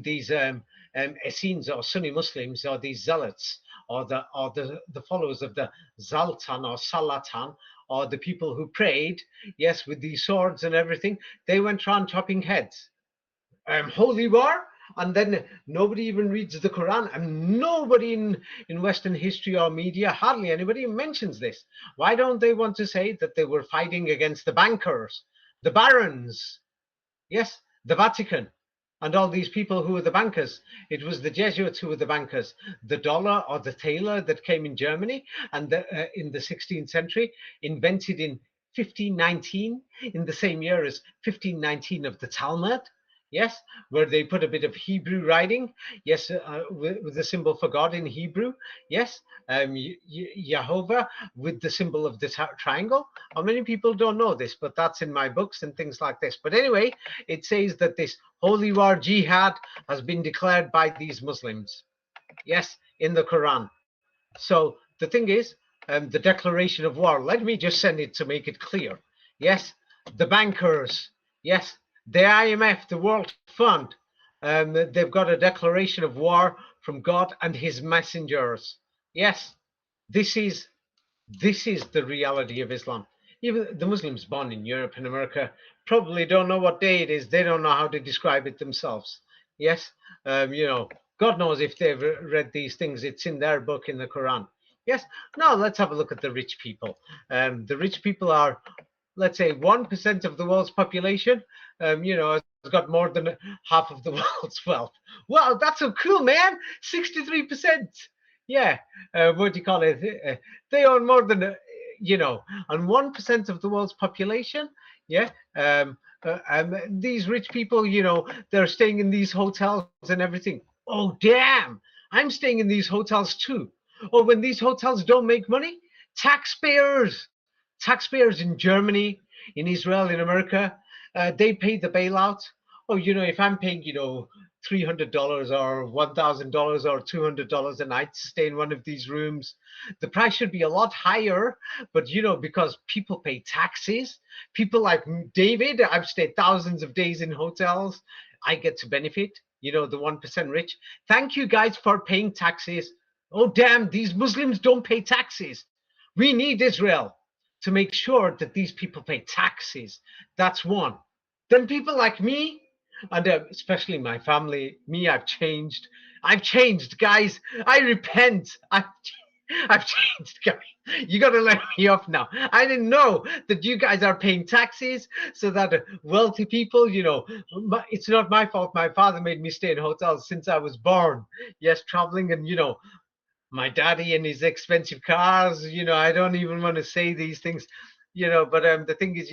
these Essenes or Sunni Muslims or these Zealots or the followers of the Zaltan or Salatan or the people who prayed, yes, with these swords and everything, they went around chopping heads. Holy war, and then nobody even reads the Quran, and nobody in Western history or media, hardly anybody mentions this. Why don't they want to say that they were fighting against the bankers, the barons? Yes, the Vatican and all these people who were the bankers. It was the Jesuits who were the bankers. The dollar or the thaler that came in Germany and in the 16th century, invented in 1519, in the same year as 1519 of the Talmud. Yes, where they put a bit of Hebrew writing, yes, with the symbol for God in Hebrew, yes, Jehovah with the symbol of the triangle. How many people don't know this, but that's in my books and things like this. But anyway, it says that this holy war jihad has been declared by these Muslims, yes, in the Quran. So the thing is, the declaration of war, let me just send it to make it clear. Yes, the bankers, yes, the IMF, the World Fund, they've got a declaration of war from God and his messengers. Yes, this is the reality of Islam. Even the Muslims born in Europe and America probably don't know what day it is. They don't know how to describe it themselves. Yes, God knows if they've read these things. It's in their book in the Quran. Yes. Now let's have a look at the rich people. The rich people are, let's say, 1% of the world's population. Has got more than half of the world's wealth. Wow, that's so cool, man! 63%. Yeah. What do you call it? They own more than on 1% of the world's population. Yeah. These rich people, they're staying in these hotels and everything. Oh, damn! I'm staying in these hotels too. Or when these hotels don't make money, taxpayers in Germany, in Israel, in America, they pay the bailout. Oh, if I'm paying, $300 or $1,000 or $200 a night to stay in one of these rooms, the price should be a lot higher. But, because people pay taxes, people like David, I've stayed thousands of days in hotels, I get to benefit, the 1% rich. Thank you guys for paying taxes. Oh, damn, these Muslims don't pay taxes. We need Israel to make sure that these people pay taxes. That's one. Then people like me, and especially my family, me, I've changed. I've changed, guys. I repent. I've changed, guys. You got to let me off now. I didn't know that you guys are paying taxes so that wealthy people, it's not my fault. My father made me stay in hotels since I was born. Yes, traveling and, my daddy and his expensive cars, I don't even want to say these things, but the thing is,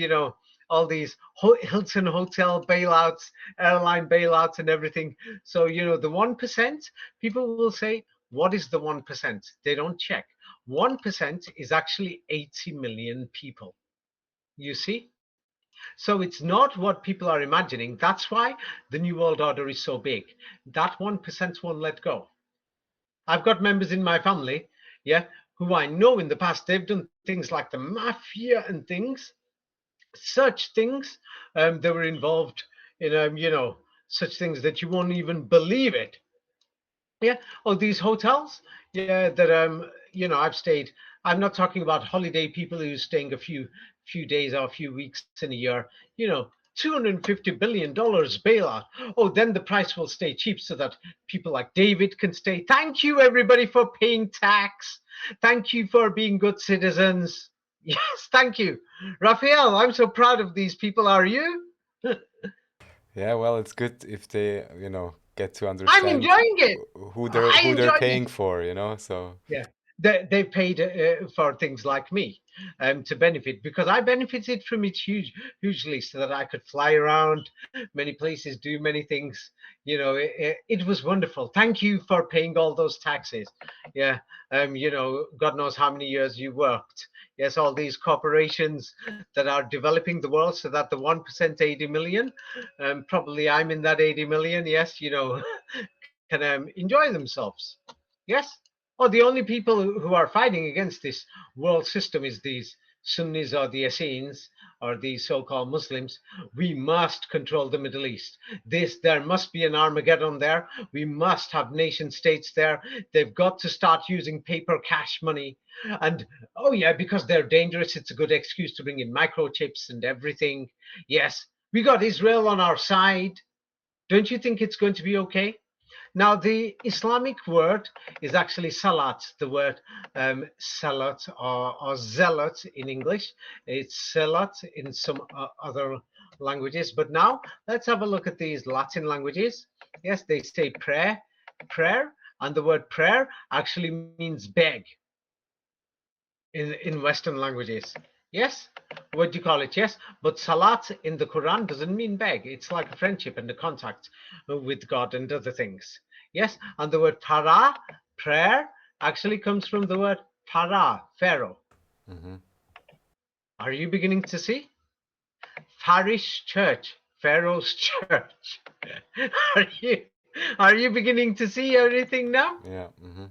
all these Hilton hotel bailouts, airline bailouts and everything. So, the 1%, people will say, what is the 1%? They don't check. 1% is actually 80 million people. You see? So it's not what people are imagining. That's why the New World Order is so big. That 1% won't let go. I've got members in my family, yeah, who I know in the past, they've done things like the mafia and things, such things. They were involved in, such things that you won't even believe it. Yeah. Oh, these hotels, yeah, that, I've stayed. I'm not talking about holiday people who's staying a few days or a few weeks in a year, $250 billion bailout. Oh, then the price will stay cheap so that people like David can stay. Thank you, everybody, for paying tax. Thank you for being good citizens. Yes, thank you. Raphael, I'm so proud of these people. Are you?
Yeah, well, it's good if they, get to
I'm
understand
enjoying it. I
who they're
enjoy it.
paying for, So
Yeah, they paid for things like me to benefit, because I benefited from it hugely, so that I could fly around many places, do many things. It was wonderful. Thank you for paying all those taxes. Yeah, God knows how many years you worked. Yes, all these corporations that are developing the world so that the 1%, 80 million, probably I'm in that 80 million. Yes, can enjoy themselves. Yes. Oh, the only people who are fighting against this world system is these Sunnis or the Essenes or these so-called Muslims. We must control the Middle East. There must be an Armageddon there. We must have nation states there. They've got to start using paper cash money. And oh yeah, because they're dangerous, it's a good excuse to bring in microchips and everything. Yes, we got Israel on our side. Don't you think it's going to be okay? Now, the Islamic word is actually salat, the word salat or zealot in English. It's salat in some other languages. But now, let's have a look at these Latin languages. Yes, they say prayer, and the word prayer actually means beg in Western languages. Yes, what do you call it? Yes, but salat in the Quran doesn't mean beg. It's like a friendship and a contact with God and other things. Yes, and the word para, prayer, actually comes from the word para, Pharaoh.
Mm-hmm.
Are you beginning to see? Farish church, Pharaoh's church. are you are you beginning to see everything now?
Yeah. Mm-hmm.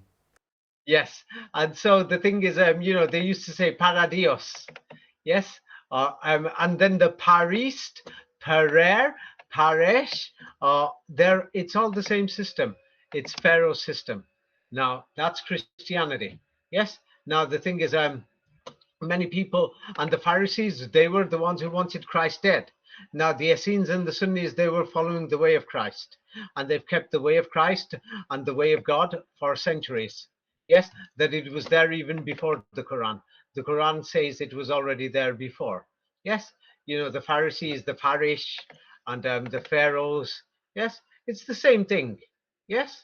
Yes, and so the thing is, they used to say para Dios. Yes, and then the parist, parer, paresh, there it's all the same system. It's Pharaoh's system. Now that's Christianity. Yes. Now the thing is, many people and the Pharisees, they were the ones who wanted Christ dead. Now the Essenes and the Sunnis, they were following the way of Christ, and they've kept the way of Christ and the way of God for centuries. Yes, that it was there even before the Quran. The Quran says it was already there before. Yes, the Pharisees, the Parish, and the Pharaohs. Yes, it's the same thing. Yes,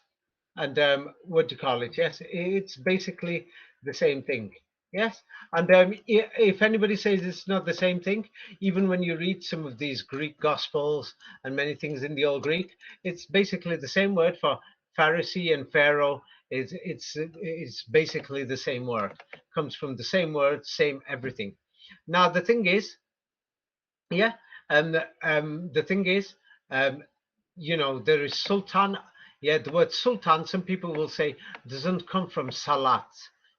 and what do you call it? Yes, it's basically the same thing. Yes, and if anybody says it's not the same thing, even when you read some of these Greek Gospels and many things in the Old Greek, it's basically the same word for Pharisee and Pharaoh. It's basically the same word. Comes from the same word, same everything. Now the thing is, yeah, and the thing is, um, there is sultan. Yeah, the word sultan, some people will say, doesn't come from salat.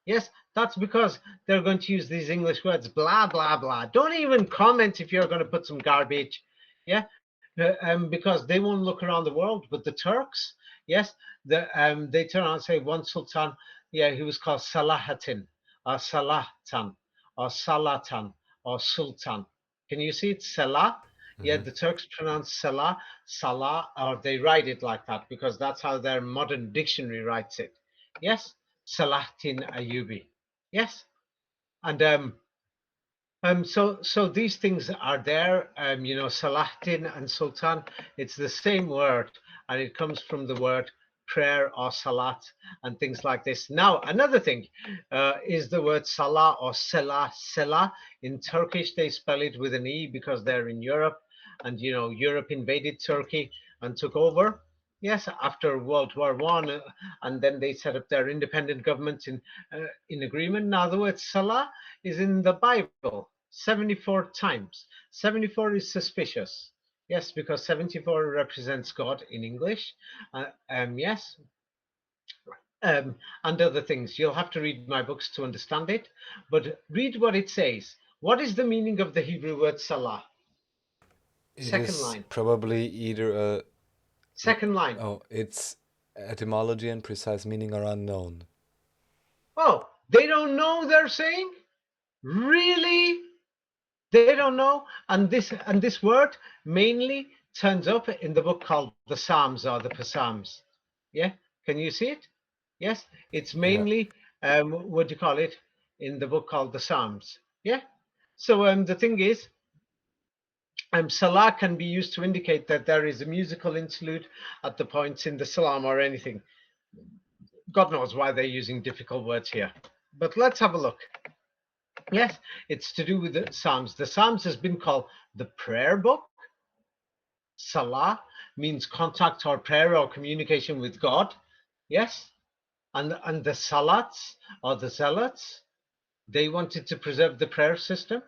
Yes, that's because they're going to use these English words, blah blah blah. Don't even comment if you're going to put some garbage. Yeah, because they won't look around the world. But the Turks, yes, they turn around and say one sultan. Yeah, he was called Salahatin or Salatan or Salatan or Sultan. Can you see it? Salah. Yeah,
Mm-hmm.
the Turks pronounce Salah, Salah, or they write it like that because that's how their modern dictionary writes it. Yes, Salatin Ayubi. Yes, and so these things are there. Salatin and Sultan, it's the same word, and it comes from the word prayer or salat and things like this. Now, another thing is the word salah or selah. Selah in Turkish they spell it with an e because they're in Europe, and Europe invaded Turkey and took over. Yes, after World War One, and then they set up their independent government in agreement. Now, the word salah is in the Bible 74 times. 74 is suspicious. Yes, because 74 represents God in English. Yes, and other things. You'll have to read my books to understand it, but read what it says. What is the meaning of the Hebrew word salah?
It
Second
is
line.
probably either a.
Second line.
Oh, its etymology and precise meaning are unknown.
Oh, they don't know, they're saying? Really? They don't know. And this word mainly turns up in the book called the Psalms or the Psalms. Yeah, can you see it? Yes, it's
Yeah.
mainly what do you call it in the book called the Psalms. Yeah. So the thing is, salah can be used to indicate that there is a musical interlude at the points in the salam or anything. God knows why they're using difficult words here. But let's have a look. Yes, it's to do with the Psalms. The Psalms has been called the prayer book. Salah means contact or prayer or communication with God. Yes, and the Salats or the Zealots, they wanted to preserve the prayer system.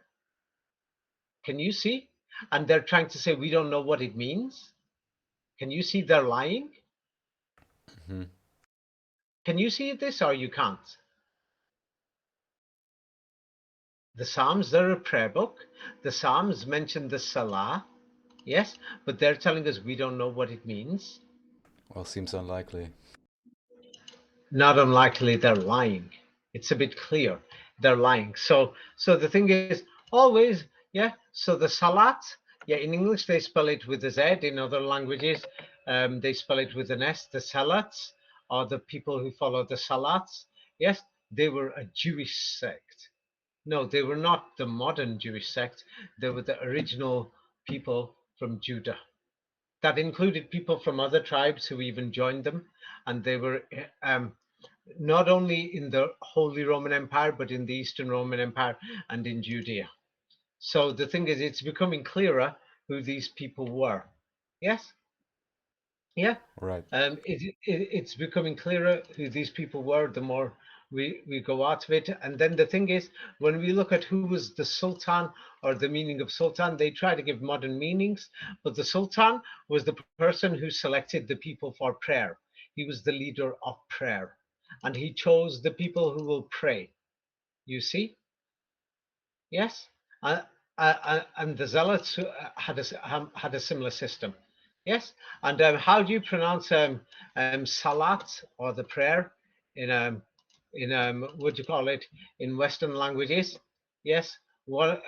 Can you see? And they're trying to say we don't know what it means. Can you see they're lying?
Mm-hmm.
Can you see this or you can't? The Psalms, they're a prayer book. The Psalms mention the Salah. Yes, but they're telling us we don't know what it means.
Well, seems unlikely.
Not unlikely they're lying. It's a bit clear they're lying. So the thing is always, yeah. So the salat, yeah, in English they spell it with a Z. In other languages, they spell it with an S. The salats are the people who follow the salats. Yes, they were a Jewish sect. No, they were not the modern Jewish sect. They were the original people from Judah. That included people from other tribes who even joined them, and they were not only in the Holy Roman Empire, but in the Eastern Roman Empire and in Judea. So the thing is, it's becoming clearer who these people were. Yes? Yeah.
Right.
It's becoming clearer who these people were the more we go out of it. And then the thing is, when we look at who was the Sultan or the meaning of Sultan, they try to give modern meanings, but the Sultan was the person who selected the people for prayer. He was the leader of prayer, and he chose the people who will pray. You see? Yes, and the Zealots had a similar system. Yes, and how do you pronounce Salat or the prayer in what do you call it in Western languages? Yes, what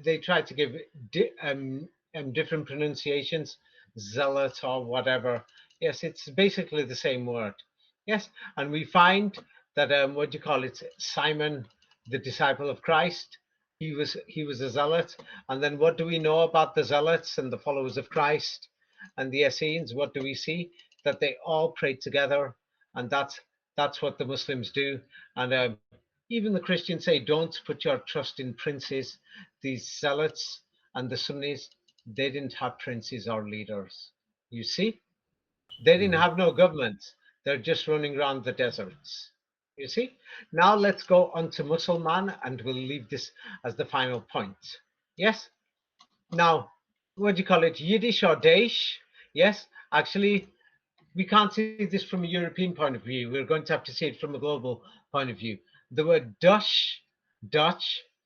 they try to give different pronunciations, zealot or whatever. Yes, it's basically the same word. Yes, and we find that what do you call it, Simon, the disciple of Christ, he was a zealot. And then what do we know about the zealots and the followers of Christ and the Essenes? What do we see? That they all prayed together, and that's what the Muslims do. And even the Christians say, don't put your trust in princes. These zealots and the Sunnis, they didn't have princes or leaders. You see, they didn't
Hmm.
have no government. They're just running around the deserts. You see? Now let's go on to Muselmann, and we'll leave this as the final point. Yes? Now, what do you call it? Yiddish or Daish? Yes? Actually, we can't see this from a European point of view. We're going to have to see it from a global point of view. The word Dutch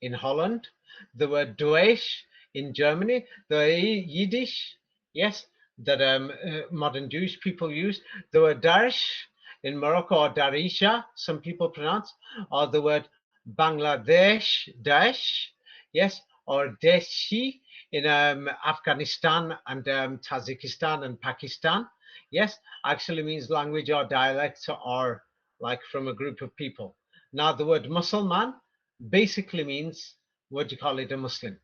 in Holland, the word Deutsch in Germany, the Yiddish, yes, that modern Jewish people use, the word Darsh in Morocco, or Darisha, some people pronounce, or the word Bangladesh, Daesh, yes, or Deshi in Afghanistan and Tajikistan and Pakistan. Yes, actually means language or dialect or like from a group of people. Now, the word Musulman basically means, what do you call it, a Muslim.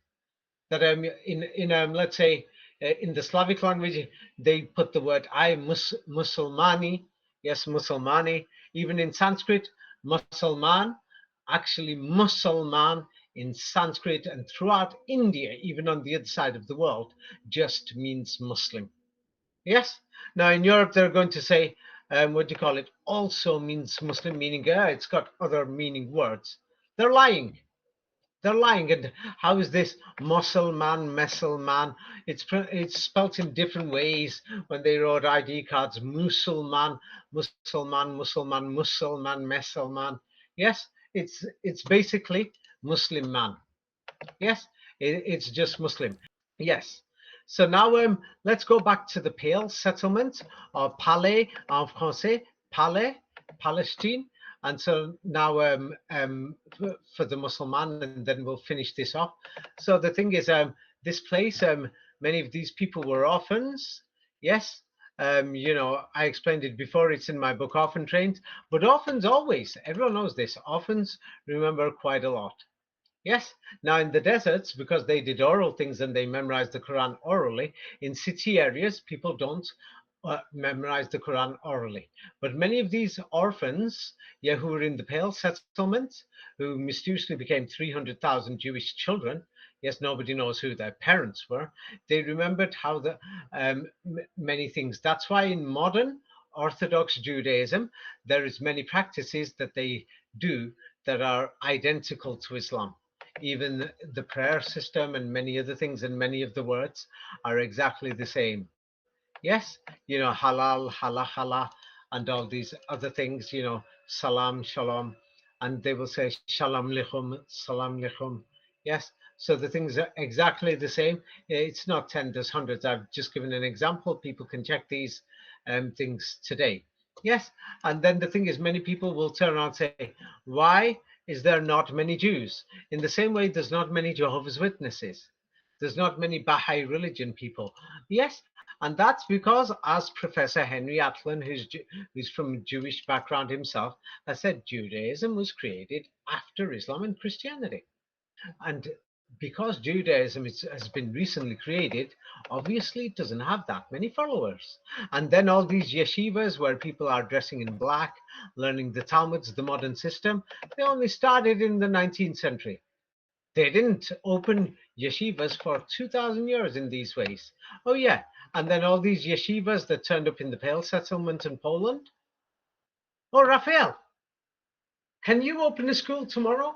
That in let's say in the Slavic language they put the word Musulmani, yes, Musulmani. Even in Sanskrit, Musulman, actually Musulman in Sanskrit and throughout India, even on the other side of the world, just means Muslim. Yes. Now in Europe, they're going to say, what do you call it? Also means Muslim, meaning it's got other meaning words. They're lying. They're lying. And how is this Musselman, Messelman? It's spelt in different ways when they wrote ID cards. Musulman, Musulman, Musulman, Musulman, Messelman. Yes, it's basically Muslim man. Yes, it's just Muslim. Yes. So now let's go back to the Pale settlement, or Palais en français, Palais, Palestine. And so now for the Muslim, and then we'll finish this off. So the thing is, this place, many of these people were orphans. Yes. I explained it before. It's in my book, Orphan Trains. But orphans always, everyone knows this, orphans remember quite a lot. Yes. Now in the deserts, because they did oral things and they memorized the Quran orally, in city areas, people don't memorize the Quran orally. But many of these orphans, yeah, who were in the Pale settlement, who mysteriously became 300,000 Jewish children, yes, nobody knows who their parents were, they remembered how many things. That's why in modern Orthodox Judaism, there is many practices that they do that are identical to Islam. Even the prayer system and many other things and many of the words are exactly the same. Yes, halal, halakhala, and all these other things, salam, shalom, and they will say shalom lichum, salam lichum. Yes, so the things are exactly the same. It's not 10, there's hundreds. I've just given an example. People can check these things today. Yes, and then the thing is, many people will turn around and say, why is there not many Jews? In the same way, there's not many Jehovah's Witnesses. There's not many Baha'i religion people. Yes, and that's because, as Professor Henry Atlan, who's from a Jewish background himself, has said, Judaism was created after Islam and Christianity. And because Judaism has been recently created, obviously it doesn't have that many followers. And then all these yeshivas where people are dressing in black, learning the Talmuds, the modern system, they only started in the 19th century. They didn't open yeshivas for 2,000 years in these ways. Oh, yeah. And then all these yeshivas that turned up in the Pale settlement in Poland. Oh, Raphael, can you open a school tomorrow?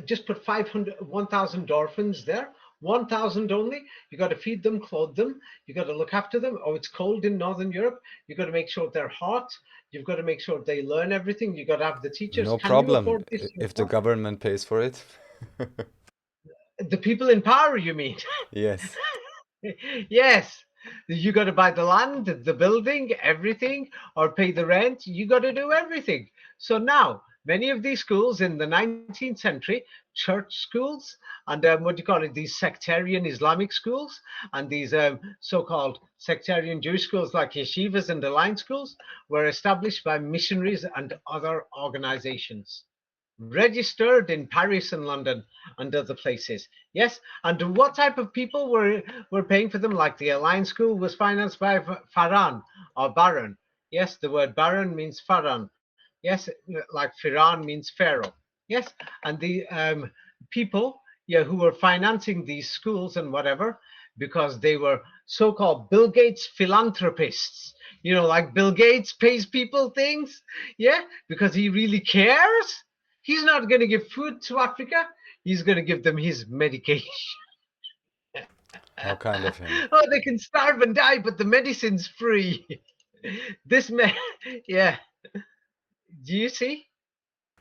Just put 500, 1,000 orphans there. 1,000 only. You got to feed them, clothe them. You got to look after them. Oh, it's cold in Northern Europe. You got to make sure they're hot. You've got to make sure they learn everything. You got to have the teachers.
No
Can you
problem
afford this
if the
yourself?
government pays for it.
The people in power, you mean?
Yes.
Yes. You got to buy the land, the building, everything, or pay the rent. You got to do everything. So now, many of these schools in the 19th century, church schools, and what do you call it? These sectarian Islamic schools, and these so-called sectarian Jewish schools like yeshivas and aligned schools, were established by missionaries and other organizations, registered in Paris and London and other places. Yes, and what type of people were paying for them? Like the Alliance School was financed by Faran or Baron. Yes, the word Baron means Faran. Yes, like Firan means Pharaoh. Yes, and the people, yeah, who were financing these schools and whatever, because they were so-called Bill Gates philanthropists. You know, like Bill Gates pays people things, yeah, because he really cares. He's not going to give food to Africa. He's going to give them his medication.
How kind of him.
Oh, they can starve and die, but the medicine's free. This man, yeah. Do you see?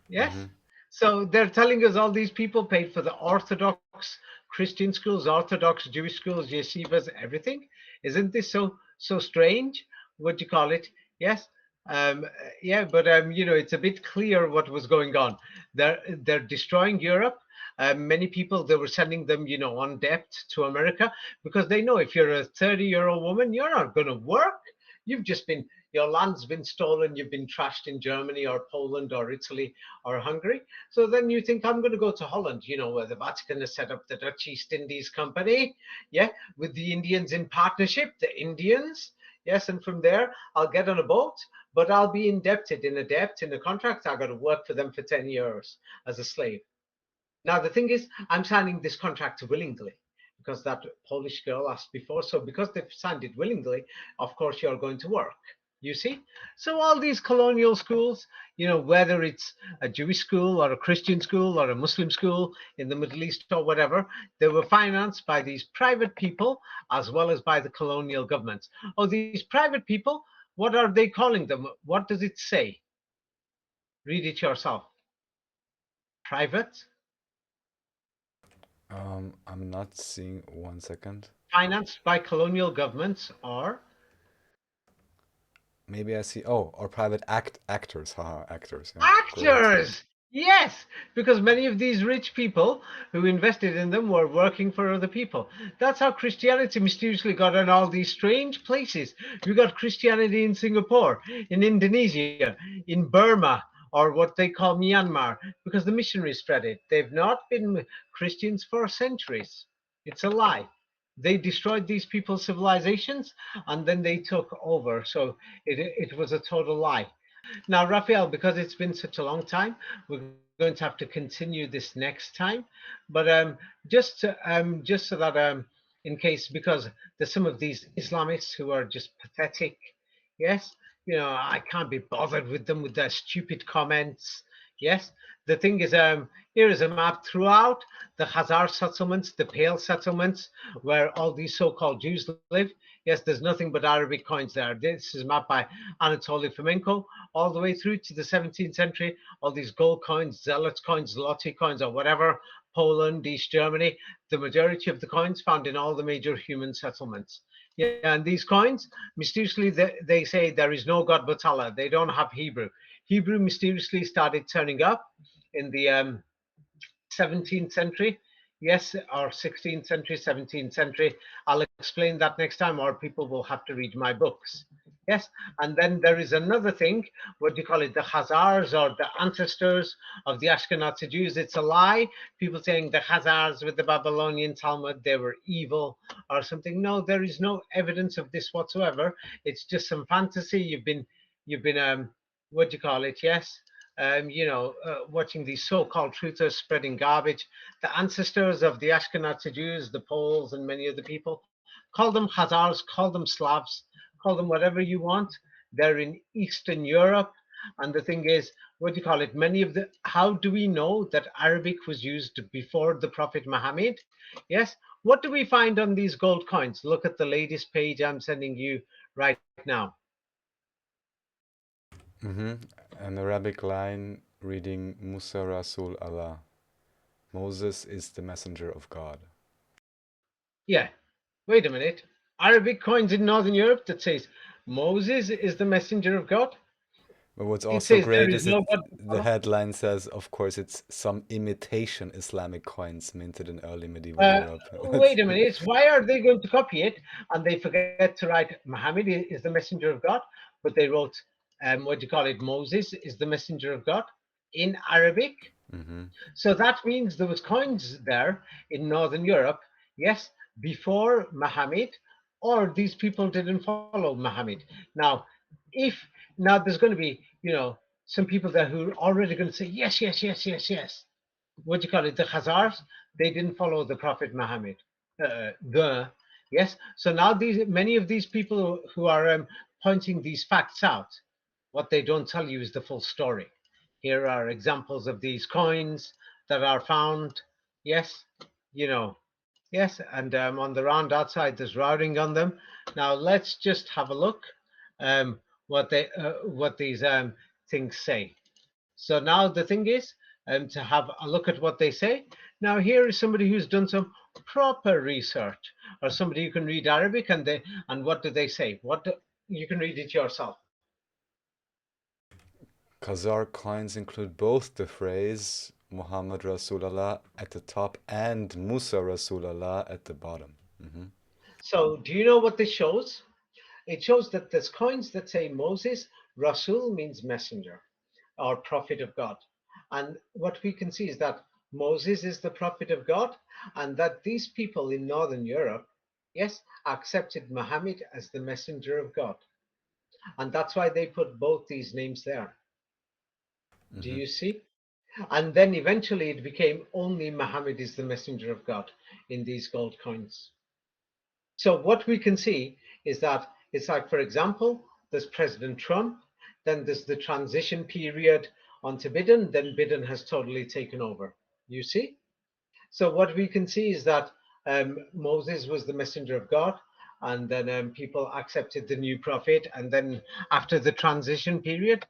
Yes.
Hmm.
So they're telling us all these people paid for the Orthodox Christian schools, Orthodox Jewish schools, yeshivas, everything. Isn't this so strange? What do you call it? Yes. Um, yeah, but you know, it's a bit clear what was going on. They're destroying Europe. Many people, they were sending them, you know, on debt to America, because they know if you're a 30-year-old woman, you're not going to work. You've just been, your land's been stolen. You've been trashed in Germany or Poland or Italy or Hungary. So then you think, I'm going to go to Holland, you know, where the Vatican has set up the Dutch East Indies Company, yeah, with the Indians in partnership, the Indians, yes, and from there I'll get on a boat, but I'll be indebted in a debt, in a contract. I've got to work for them for 10 years as a slave. Now, the thing is, I'm signing this contract willingly because that Polish girl asked before. So because they've signed it willingly, of course, you're going to work. You see? So all these colonial schools, you know, whether it's a Jewish school or a Christian school or a Muslim school in the Middle East or whatever, they were financed by these private people as well as by the colonial governments. Oh, these private people, what are they calling them? What does it say? Read it yourself. Private,
I'm not seeing 1 second.
financed by colonial governments, are
Maybe I see. Oh, or private actors. Haha, actors. Yeah, great.
actors. Yes, because many of these rich people who invested in them were working for other people. That's how Christianity mysteriously got in all these strange places. You got Christianity in Singapore, in Indonesia, in Burma, or what they call Myanmar, because the missionaries spread it. They've not been Christians for centuries. It's a lie. They destroyed these people's civilizations and then they took over. So it was a total lie. Now, Raphael, because it's been such a long time, we're going to have to continue this next time. But just so that in case, because there's some of these Islamists who are just pathetic. Yes, you know, I can't be bothered with them with their stupid comments. Yes, the thing is, here is a map throughout the Khazar settlements, the Pale settlements, where all these so-called Jews live. Yes, there's nothing but Arabic coins there. This is mapped by Anatoly Fomenko all the way through to the 17th century. All these gold coins, Zealots coins, Zloty coins, or whatever, Poland, East Germany, the majority of the coins found in all the major human settlements. Yeah, and these coins, mysteriously, they say there is no God but Allah. They don't have Hebrew. Hebrew mysteriously started turning up in the 17th century. Yes, or 16th century, 17th century. I'll explain that next time, or people will have to read my books. Yes, and then there is another thing. What do you call it? The Khazars, or the ancestors of the Ashkenazi Jews. It's a lie. People saying the Khazars with the Babylonian Talmud, they were evil or something. No, there is no evidence of this whatsoever. It's just some fantasy. You've been what do you call it? Yes, watching these so-called truthers spreading garbage. The ancestors of the Ashkenazi Jews, the Poles, and many other people, call them Khazars, call them Slavs, call them whatever you want. They're in Eastern Europe. And the thing is, what do you call it? How do we know that Arabic was used before the Prophet Muhammad? Yes. What do we find on these gold coins? Look at the latest page I'm sending you right now.
An Arabic line reading Musa Rasul Allah. Moses is the messenger of God.
Yeah. Wait a minute. Arabic coins in Northern Europe that says Moses is the messenger of God.
But what's
It
also
says there
great
is
is
no
it
God to
the
follow.
headline says, of course, it's some imitation Islamic coins minted in early medieval Europe.
Wait a minute. Why are they going to copy it and they forget to write Muhammad is the messenger of God, but they wrote what do you call it? Moses is the messenger of God in Arabic. So that means there was coins there in Northern Europe, yes, before Muhammad, or these people didn't follow Muhammad. Now, if now there's going to be, some people there who are already going to say yes, yes, yes, yes, yes. What do you call it? The Khazars, they didn't follow the Prophet Muhammad. Yes. So now many of these people who are pointing these facts out, what they don't tell you is the full story. Here are examples of these coins that are found. Yes, you know, yes, and on the round outside there's routing on them. Now let's just have a look what these things say. So now the thing is to have a look at what they say. Now here is somebody who's done some proper research, or somebody who can read Arabic, and what do they say? You can read it yourself.
Khazar coins include both the phrase Muhammad Rasulullah at the top and Musa Rasulullah at the bottom.
So do you know what this shows? It shows that there's coins that say Moses, Rasul means messenger or prophet of God. And what we can see is that Moses is the prophet of God, and that these people in Northern Europe, yes, accepted Muhammad as the messenger of God. And that's why they put both these names there. Do you see? And then eventually it became only Muhammad is the messenger of God in these gold coins. So what we can see is that it's like, for example, there's President Trump, then there's the transition period onto Biden, then Biden has totally taken over. You see? So what we can see is that Moses was the messenger of God, and then people accepted the new prophet, and then after the transition period,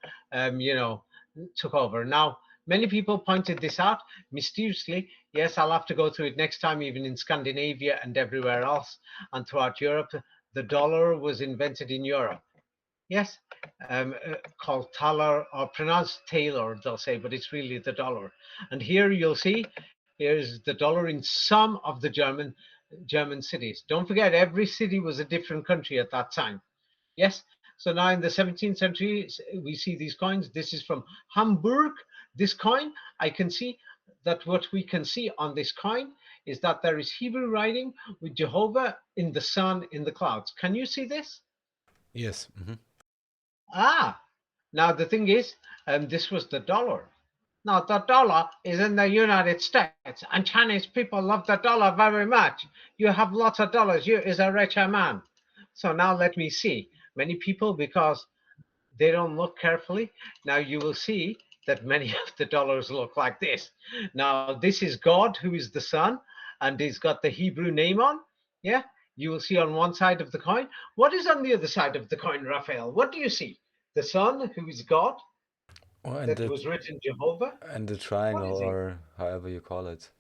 took over. Now, many people pointed this out mysteriously. Yes, I'll have to go through it next time, even in Scandinavia and everywhere else, and throughout Europe. The dollar was invented in Europe. Yes, called Talar, or pronounced Taylor, they'll say, but it's really the dollar. And here you'll see, here's the dollar in some of the German cities. Don't forget, every city was a different country at that time. Yes, so now in the 17th century, we see these coins. This is from Hamburg. This coin, I can see that what we can see on this coin is that there is Hebrew writing with Jehovah in the sun in the clouds. Can you see this?
Yes.
Ah, now the thing is, this was the dollar. Now the dollar is in the United States, and Chinese people love the dollar very much. You have lots of dollars. You is a richer man. So now let me see. Many people, because they don't look carefully, now you will see that many of the dollars look like this. Now this is God, who is the sun, and he's got the Hebrew name on. Yeah, you will see on one side of the coin. What is on the other side of the coin, Raphael? What do you see? The sun, who is God,
Oh,
that was written Jehovah.
and the
What
triangle,
is he?
or however you call it,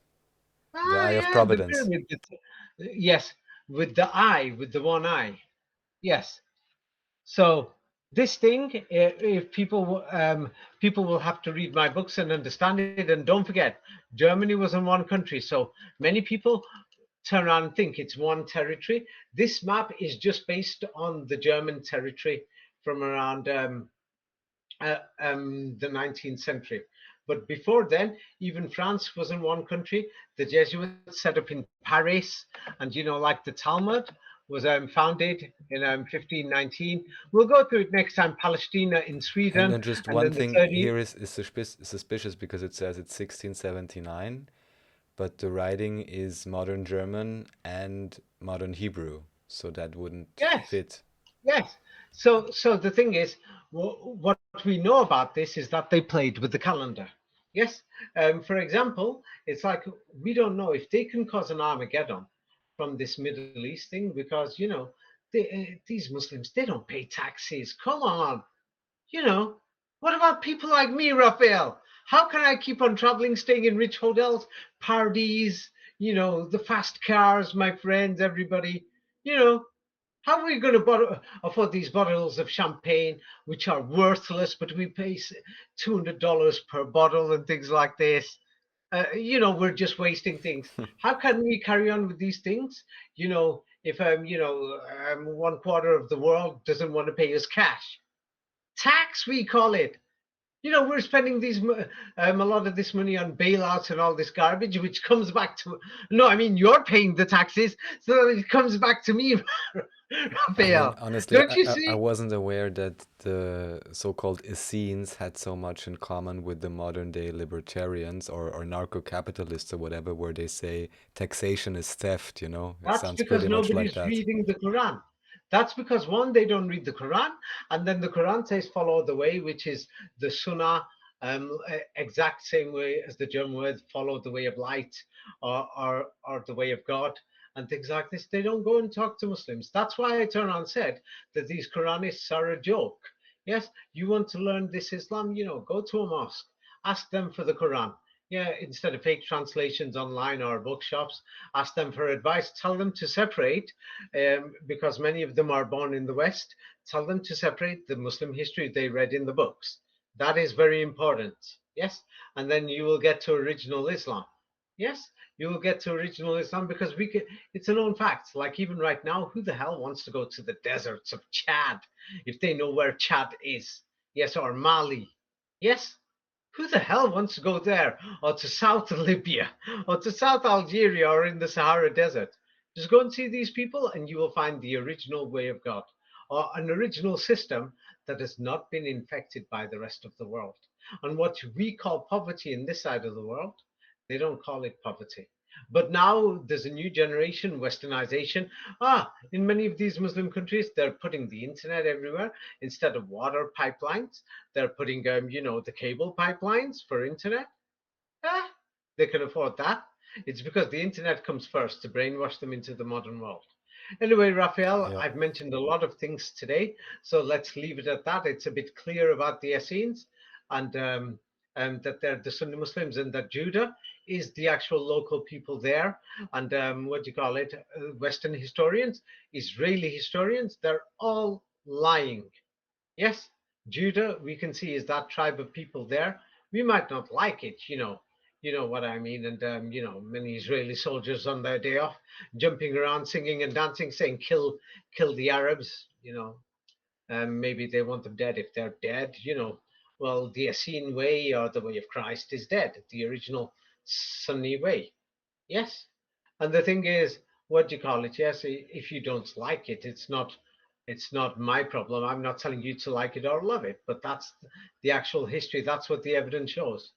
the
Ah,
Eye of
yeah, the
Providence.
pyramid. Yes, with the eye, with the one eye. Yes. So this thing, if people will have to read my books and understand it. And don't forget, Germany was in one country, so many people turn around and think it's one territory. This map is just based on the German territory from around the 19th century. But before then, even France was in one country. The Jesuits set up in Paris, and like the Talmud was founded in 1519. We'll go through it next time. Palestine in Sweden,
And just
and
one
then the
thing
30.
here is suspicious because it says it's 1679, but the writing is modern German and modern Hebrew, so that wouldn't
Yes,
fit.
yes. So the thing is, what we know about this is that they played with the calendar. Yes. For example, it's like we don't know if they can cause an Armageddon from this Middle East thing because these Muslims, they don't pay taxes. Come on, what about people like me, Raphael? How can I keep on traveling, staying in rich hotels, parties, the fast cars, my friends, everybody? You know, how are we going to afford these bottles of champagne, which are worthless, but we pay $200 per bottle and things like this? We're just wasting things. How can we carry on with these things? If 1/4 of the world doesn't want to pay us cash, tax we call it. We're spending a lot of this money on bailouts and all this garbage, which comes back to, no, I mean, you're paying the taxes, so it comes back to me,
I mean,
Raphael.
honestly,
Don't you
I
see?
wasn't aware that the so-called Essenes had so much in common with the modern-day libertarians or narco-capitalists or whatever, where they say taxation is theft, you know? It
That's
sounds pretty
because
much like
nobody's
that.
reading the Quran. That's because one, they don't read the Quran, and then the Quran says follow the way, which is the Sunnah, exact same way as the German word follow the way of light, or the way of God, and things like this. They don't go and talk to Muslims. That's why I turned on said that these Quranists are a joke. Yes, you want to learn this Islam, go to a mosque, ask them for the Quran. Yeah, instead of fake translations online or bookshops, ask them for advice. Tell them to separate, because many of them are born in the West. Tell them to separate the Muslim history they read in the books. That is very important. Yes, and then you will get to original Islam. Yes, you will get to original Islam because we can. It's a known fact. Like even right now, who the hell wants to go to the deserts of Chad if they know where Chad is? Yes, or Mali. Yes, who the hell wants to go there, or to South Libya, or to South Algeria, or in the Sahara Desert? Just go and see these people, and you will find the original way of God, or an original system that has not been infected by the rest of the world. And what we call poverty in this side of the world, they don't call it poverty. But now there's a new generation, westernization. In many of these Muslim countries, they're putting the internet everywhere instead of water pipelines. They're putting, the cable pipelines for internet. Ah, they can afford that. It's because the internet comes first to brainwash them into the modern world. Anyway, Raphael,
Yeah.
I've mentioned a lot of things today, so let's leave it at that. It's a bit clear about the Essenes, and that they're the Sunni Muslims, and that Jouda is the actual local people there. And what do you call it? Western historians, Israeli historians, they're all lying. Yes, Judah, we can see is that tribe of people there. We might not like it, you know what I mean, and many Israeli soldiers on their day off, jumping around, singing and dancing, saying kill the Arabs. Maybe they want them dead if they're dead. Well, the Essene way or the way of Christ is dead, the original Sunni way. Yes, and the thing is, what do you call it? Yes, if you don't like it, it's not my problem. I'm not telling you to like it or love it, but that's the actual history. That's what the evidence shows.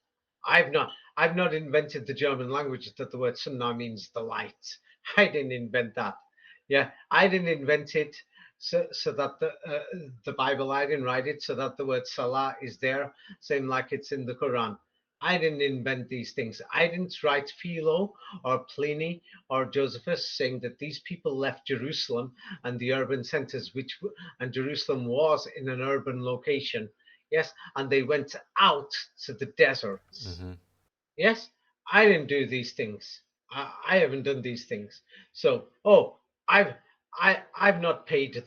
I've not invented the German language that the word Sunnah means the light. I didn't invent that. Yeah, I didn't invent it so that the Bible, I didn't write it so that the word Salah is there, same like it's in the Quran. I didn't invent these things. I didn't write Philo or Pliny or Josephus saying that these people left Jerusalem and the urban centers, and Jerusalem was in an urban location. Yes, and they went out to the deserts.
Hmm.
Yes, I didn't do these things. I haven't done these things. So, I've I've not paid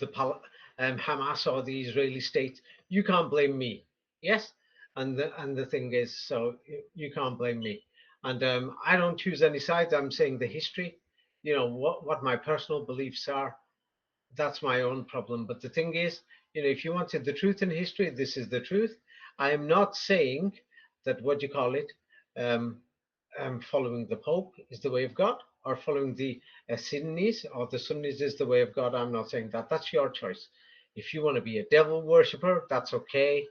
Hamas or the Israeli state. You can't blame me. Yes, and the thing is, so you can't blame me. And I don't choose any sides. I'm saying the history. What my personal beliefs are. That's my own problem. But the thing is, if you wanted the truth in history, this is the truth. I am not saying that what you call it, um, following the Pope is the way of God. or following the Essenes or the Sunnis is the way of God. I'm not saying that. That's your choice. If you want to be a devil worshipper, that's okay.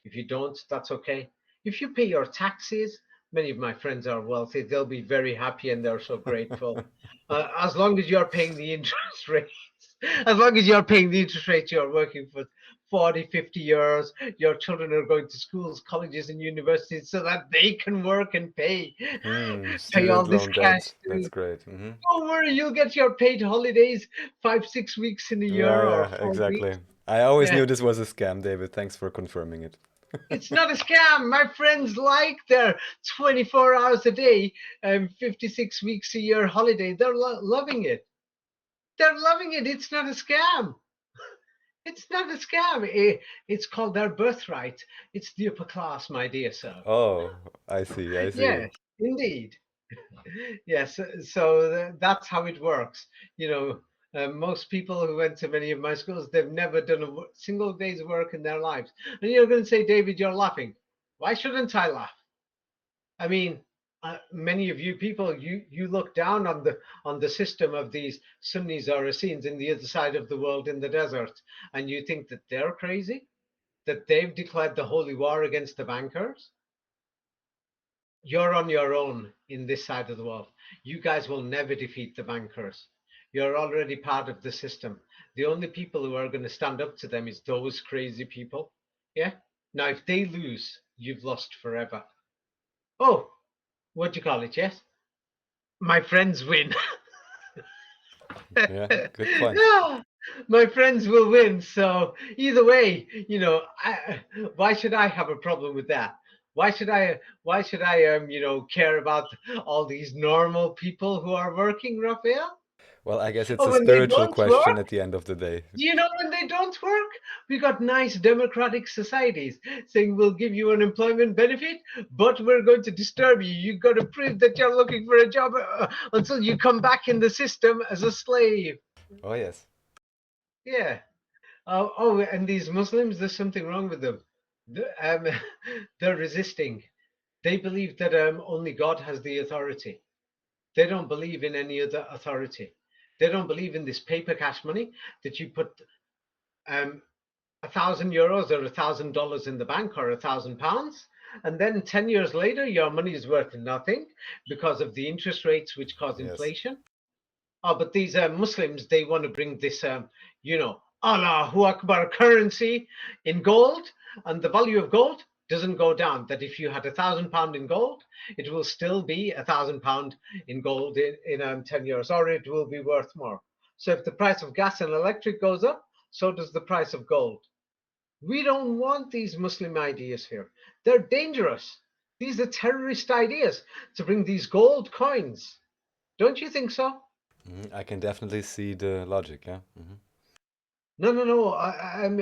If you don't, that's okay. If you pay your taxes, many of my friends are wealthy. They'll be very happy and they're so grateful. As long as you're paying the interest rates, as long as you're paying the interest rates, you're working for 40, 50 years. Your children are going to schools, colleges, and universities so that they can work and pay all
Student
this
loan
cash.
debt. That's great.
Don't worry, you'll get your paid holidays 5, 6 weeks in a
Yeah,
year or
yeah,
4 weeks.
exactly. I always
Yeah.
knew this was a scam, David. Thanks for confirming it.
It's not a scam. My friends like their 24 hours a day and 56 weeks a year holiday. They're loving it. They're loving it. It's not a scam. It's not a scam. It's called their birthright. It's the upper class, my dear sir.
Oh, I see, I see.
Yes, indeed. Yes, so that's how it works. You know, most people who went to many of my schools, they've never done a single day's work in their lives. And you're going to say, David, you're laughing. Why shouldn't I laugh? I mean, many of you people, you look down on the system of these Sunnis or Essenes in the other side of the world in the desert, and you think that they're crazy, that they've declared the holy war against the bankers. You're on your own in this side of the world. You guys will never defeat the bankers. You're already part of the system. The only people who are going to stand up to them is those crazy people. Yeah. Now, if they lose, you've lost forever. Oh, what do you call it? Yes. My friends win.
Yeah, good point.
My friends will win. So either way, you know, why should I have a problem with that? Why should I? Why should I? Care about all these normal people who are working, Raphael?
Well, I guess it's
Oh,
a
when they
spiritual
don't
question
work.
at the end of the day.
Do you know when they don't work? We got nice democratic societies saying we'll give you an employment benefit, but we're going to disturb you. You've got to prove that you're looking for a job until you come back in the system as a slave.
Oh, yes.
Yeah. And these Muslims, there's something wrong with them. They're resisting. They believe that only God has the authority. They don't believe in any other authority. They don't believe in this paper cash money that you put 1,000 euros or $1,000 in the bank or £1,000, and then 10 years later your money is worth nothing because of the interest rates which cause
Yes.
inflation. Oh, but these Muslims, they want to bring this, Allahu Akbar currency in gold, and the value of gold doesn't go down. That if you had £1,000 in gold, it will still be £1,000 in gold in 10 years, or it will be worth more. So if the price of gas and electric goes up, so does the price of gold. We don't want these Muslim ideas here. They're dangerous. These are terrorist ideas to bring these gold coins. Don't you think so?
I can definitely see the logic, yeah.
No. I'm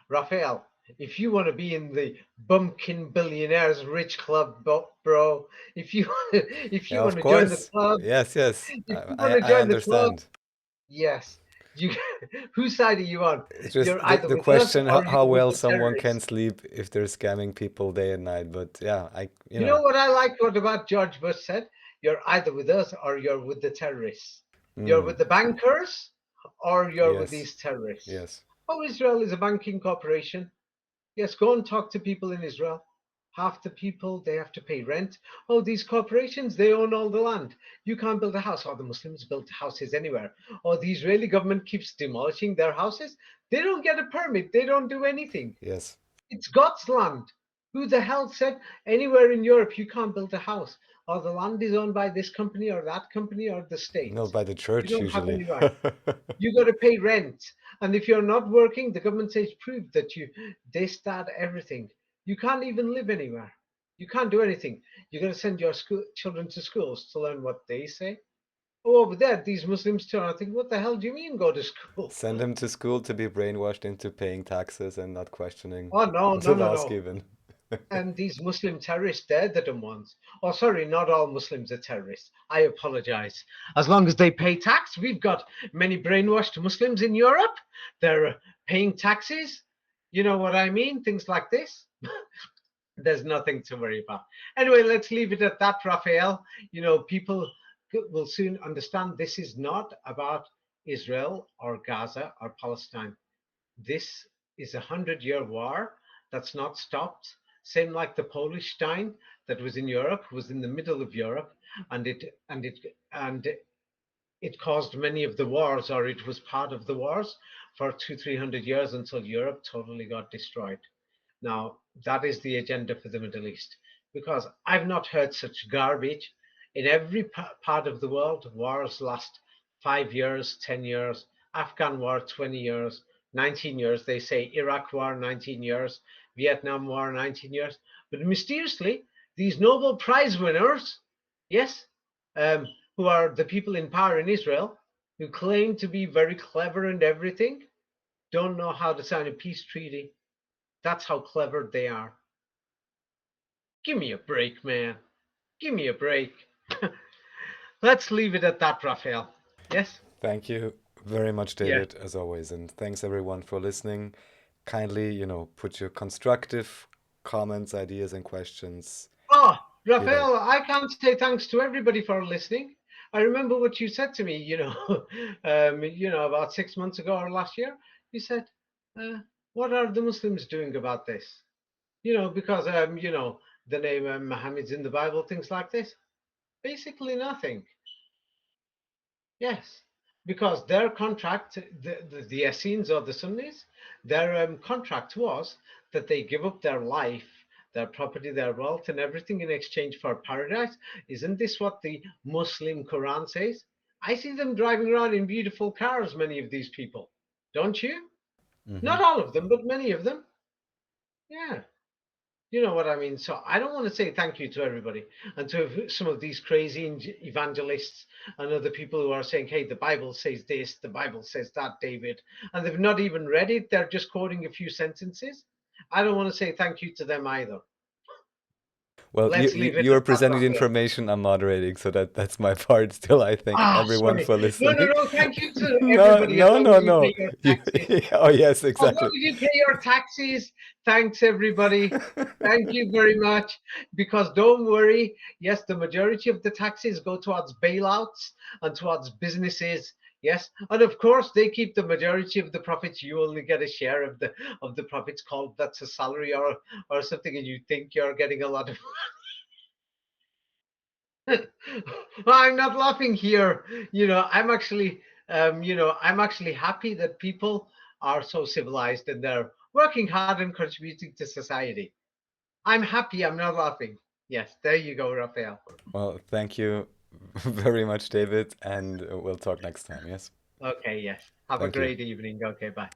Raphael. If you want to be in the bumpkin billionaires rich club, bro, if you if
Yeah,
you want
of
to join the
course.
club,
Yes, yes.
if
I,
you want
I
to
I
join the club,
understand.
yes, you. Whose side are you on?
It's just
You're either
the
with us
question
or
how
you're with
well
the
someone can
terrorists.
sleep if they're scamming people day and night. But yeah, you
You know
know.
what I like what about George Bush said? You're either with us or you're with the terrorists. You're
Mm,
with the bankers or you're with
yes,
these terrorists.
yes,
Oh, Israel is a banking corporation. Yes, go and talk to people in Israel. Half the people, they have to pay rent. Oh, these corporations, they own all the land. You can't build a house. Oh, the Muslims build houses anywhere. Oh, the Israeli government keeps demolishing their houses. They don't get a permit. They don't do anything.
yes.
It's God's land. Who the hell said anywhere in Europe you can't build a house? Or the land is owned by this company or that company or the state.
No, by the
You
church
don't have
usually.
any right. You got to pay rent. And if you're not working, the government says prove that they start everything. You can't even live anywhere. You can't do anything. You got to send your children to schools to learn what they say. Oh, over there, these Muslims turn and think, what the hell do you mean go to school?
Send them to school to be brainwashed into paying taxes and not questioning
Oh, no,
the
no, no,
laws
no.
given.
And these Muslim terrorists, they're the dumb ones. Oh, sorry, not all Muslims are terrorists. I apologize. As long as they pay tax, we've got many brainwashed Muslims in Europe. They're paying taxes. You know what I mean? Things like this. There's nothing to worry about. Anyway, let's leave it at that, Raphael. You know, people will soon understand this is not about Israel or Gaza or Palestine. This is 100-year war that's not stopped. Same like the Polish Stein that was in Europe, was in the middle of Europe, and it caused many of the wars, or it was part of the wars for 200-300 years until Europe totally got destroyed. Now, that is the agenda for the Middle East, because I've not heard such garbage. In every part of the world, wars last 5 years, 10 years, Afghan war, 20 years, 19 years. They say Iraq war, 19 years, Vietnam war, 19 years. But mysteriously, these Nobel Prize winners, yes, who are the people in power in Israel, who claim to be very clever and everything, don't know how to sign a peace treaty. That's how clever they are. Give me a break, man. Give me a break. Let's leave it at that, Raphael. Yes?
Thank you very much,
Yeah.
David, as always. And thanks everyone for listening. Kindly, put your constructive comments, ideas, and questions.
Oh, Raphael, I can't say thanks to everybody for listening. I remember what you said to me, about 6 months ago or last year. You said, what are the Muslims doing about this? Because, the name Muhammad's in the Bible, things like this. Basically nothing. Yes, because their contract, the Essenes or the Sunnis, their contract was that they give up their life, their property, their wealth, and everything in exchange for paradise. Isn't this what the Muslim Quran says? I see them driving around in beautiful cars, many of these people. Don't you? Not all of them, but many of them. Yeah. You know what I mean? So I don't want to say thank you to everybody and to some of these crazy evangelists and other people who are saying, hey, the Bible says this, the Bible says that, David, and they've not even read it. They're just quoting a few sentences. I don't want to say thank you to them either.
Well,
Let's leave it
you are
at that,
presenting the
Raphael.
information. I'm moderating, so that's my part. Still, I thank everyone
Sorry.
for
No,
listening.
thank you to
No,
everybody as
no,
long
no,
as you
no.
pay your taxes.
Oh, yes,
As long
exactly.
as you pay your taxes, thanks everybody. Thank you very much. Because don't worry, yes, the majority of the taxes go towards bailouts and towards businesses. Yes, and of course they keep the majority of the profits. You only get a share of the profits. Called that's a salary or something, and you think you're getting a lot of. I'm not laughing here. I'm actually happy that people are so civilized and they're working hard and contributing to society. I'm happy. I'm not laughing. Yes, there you go, Raphael.
Well, thank you very much, David, and we'll talk next time. Yes.
Okay, yes. Have a
Thank you.
great evening. Okay, bye.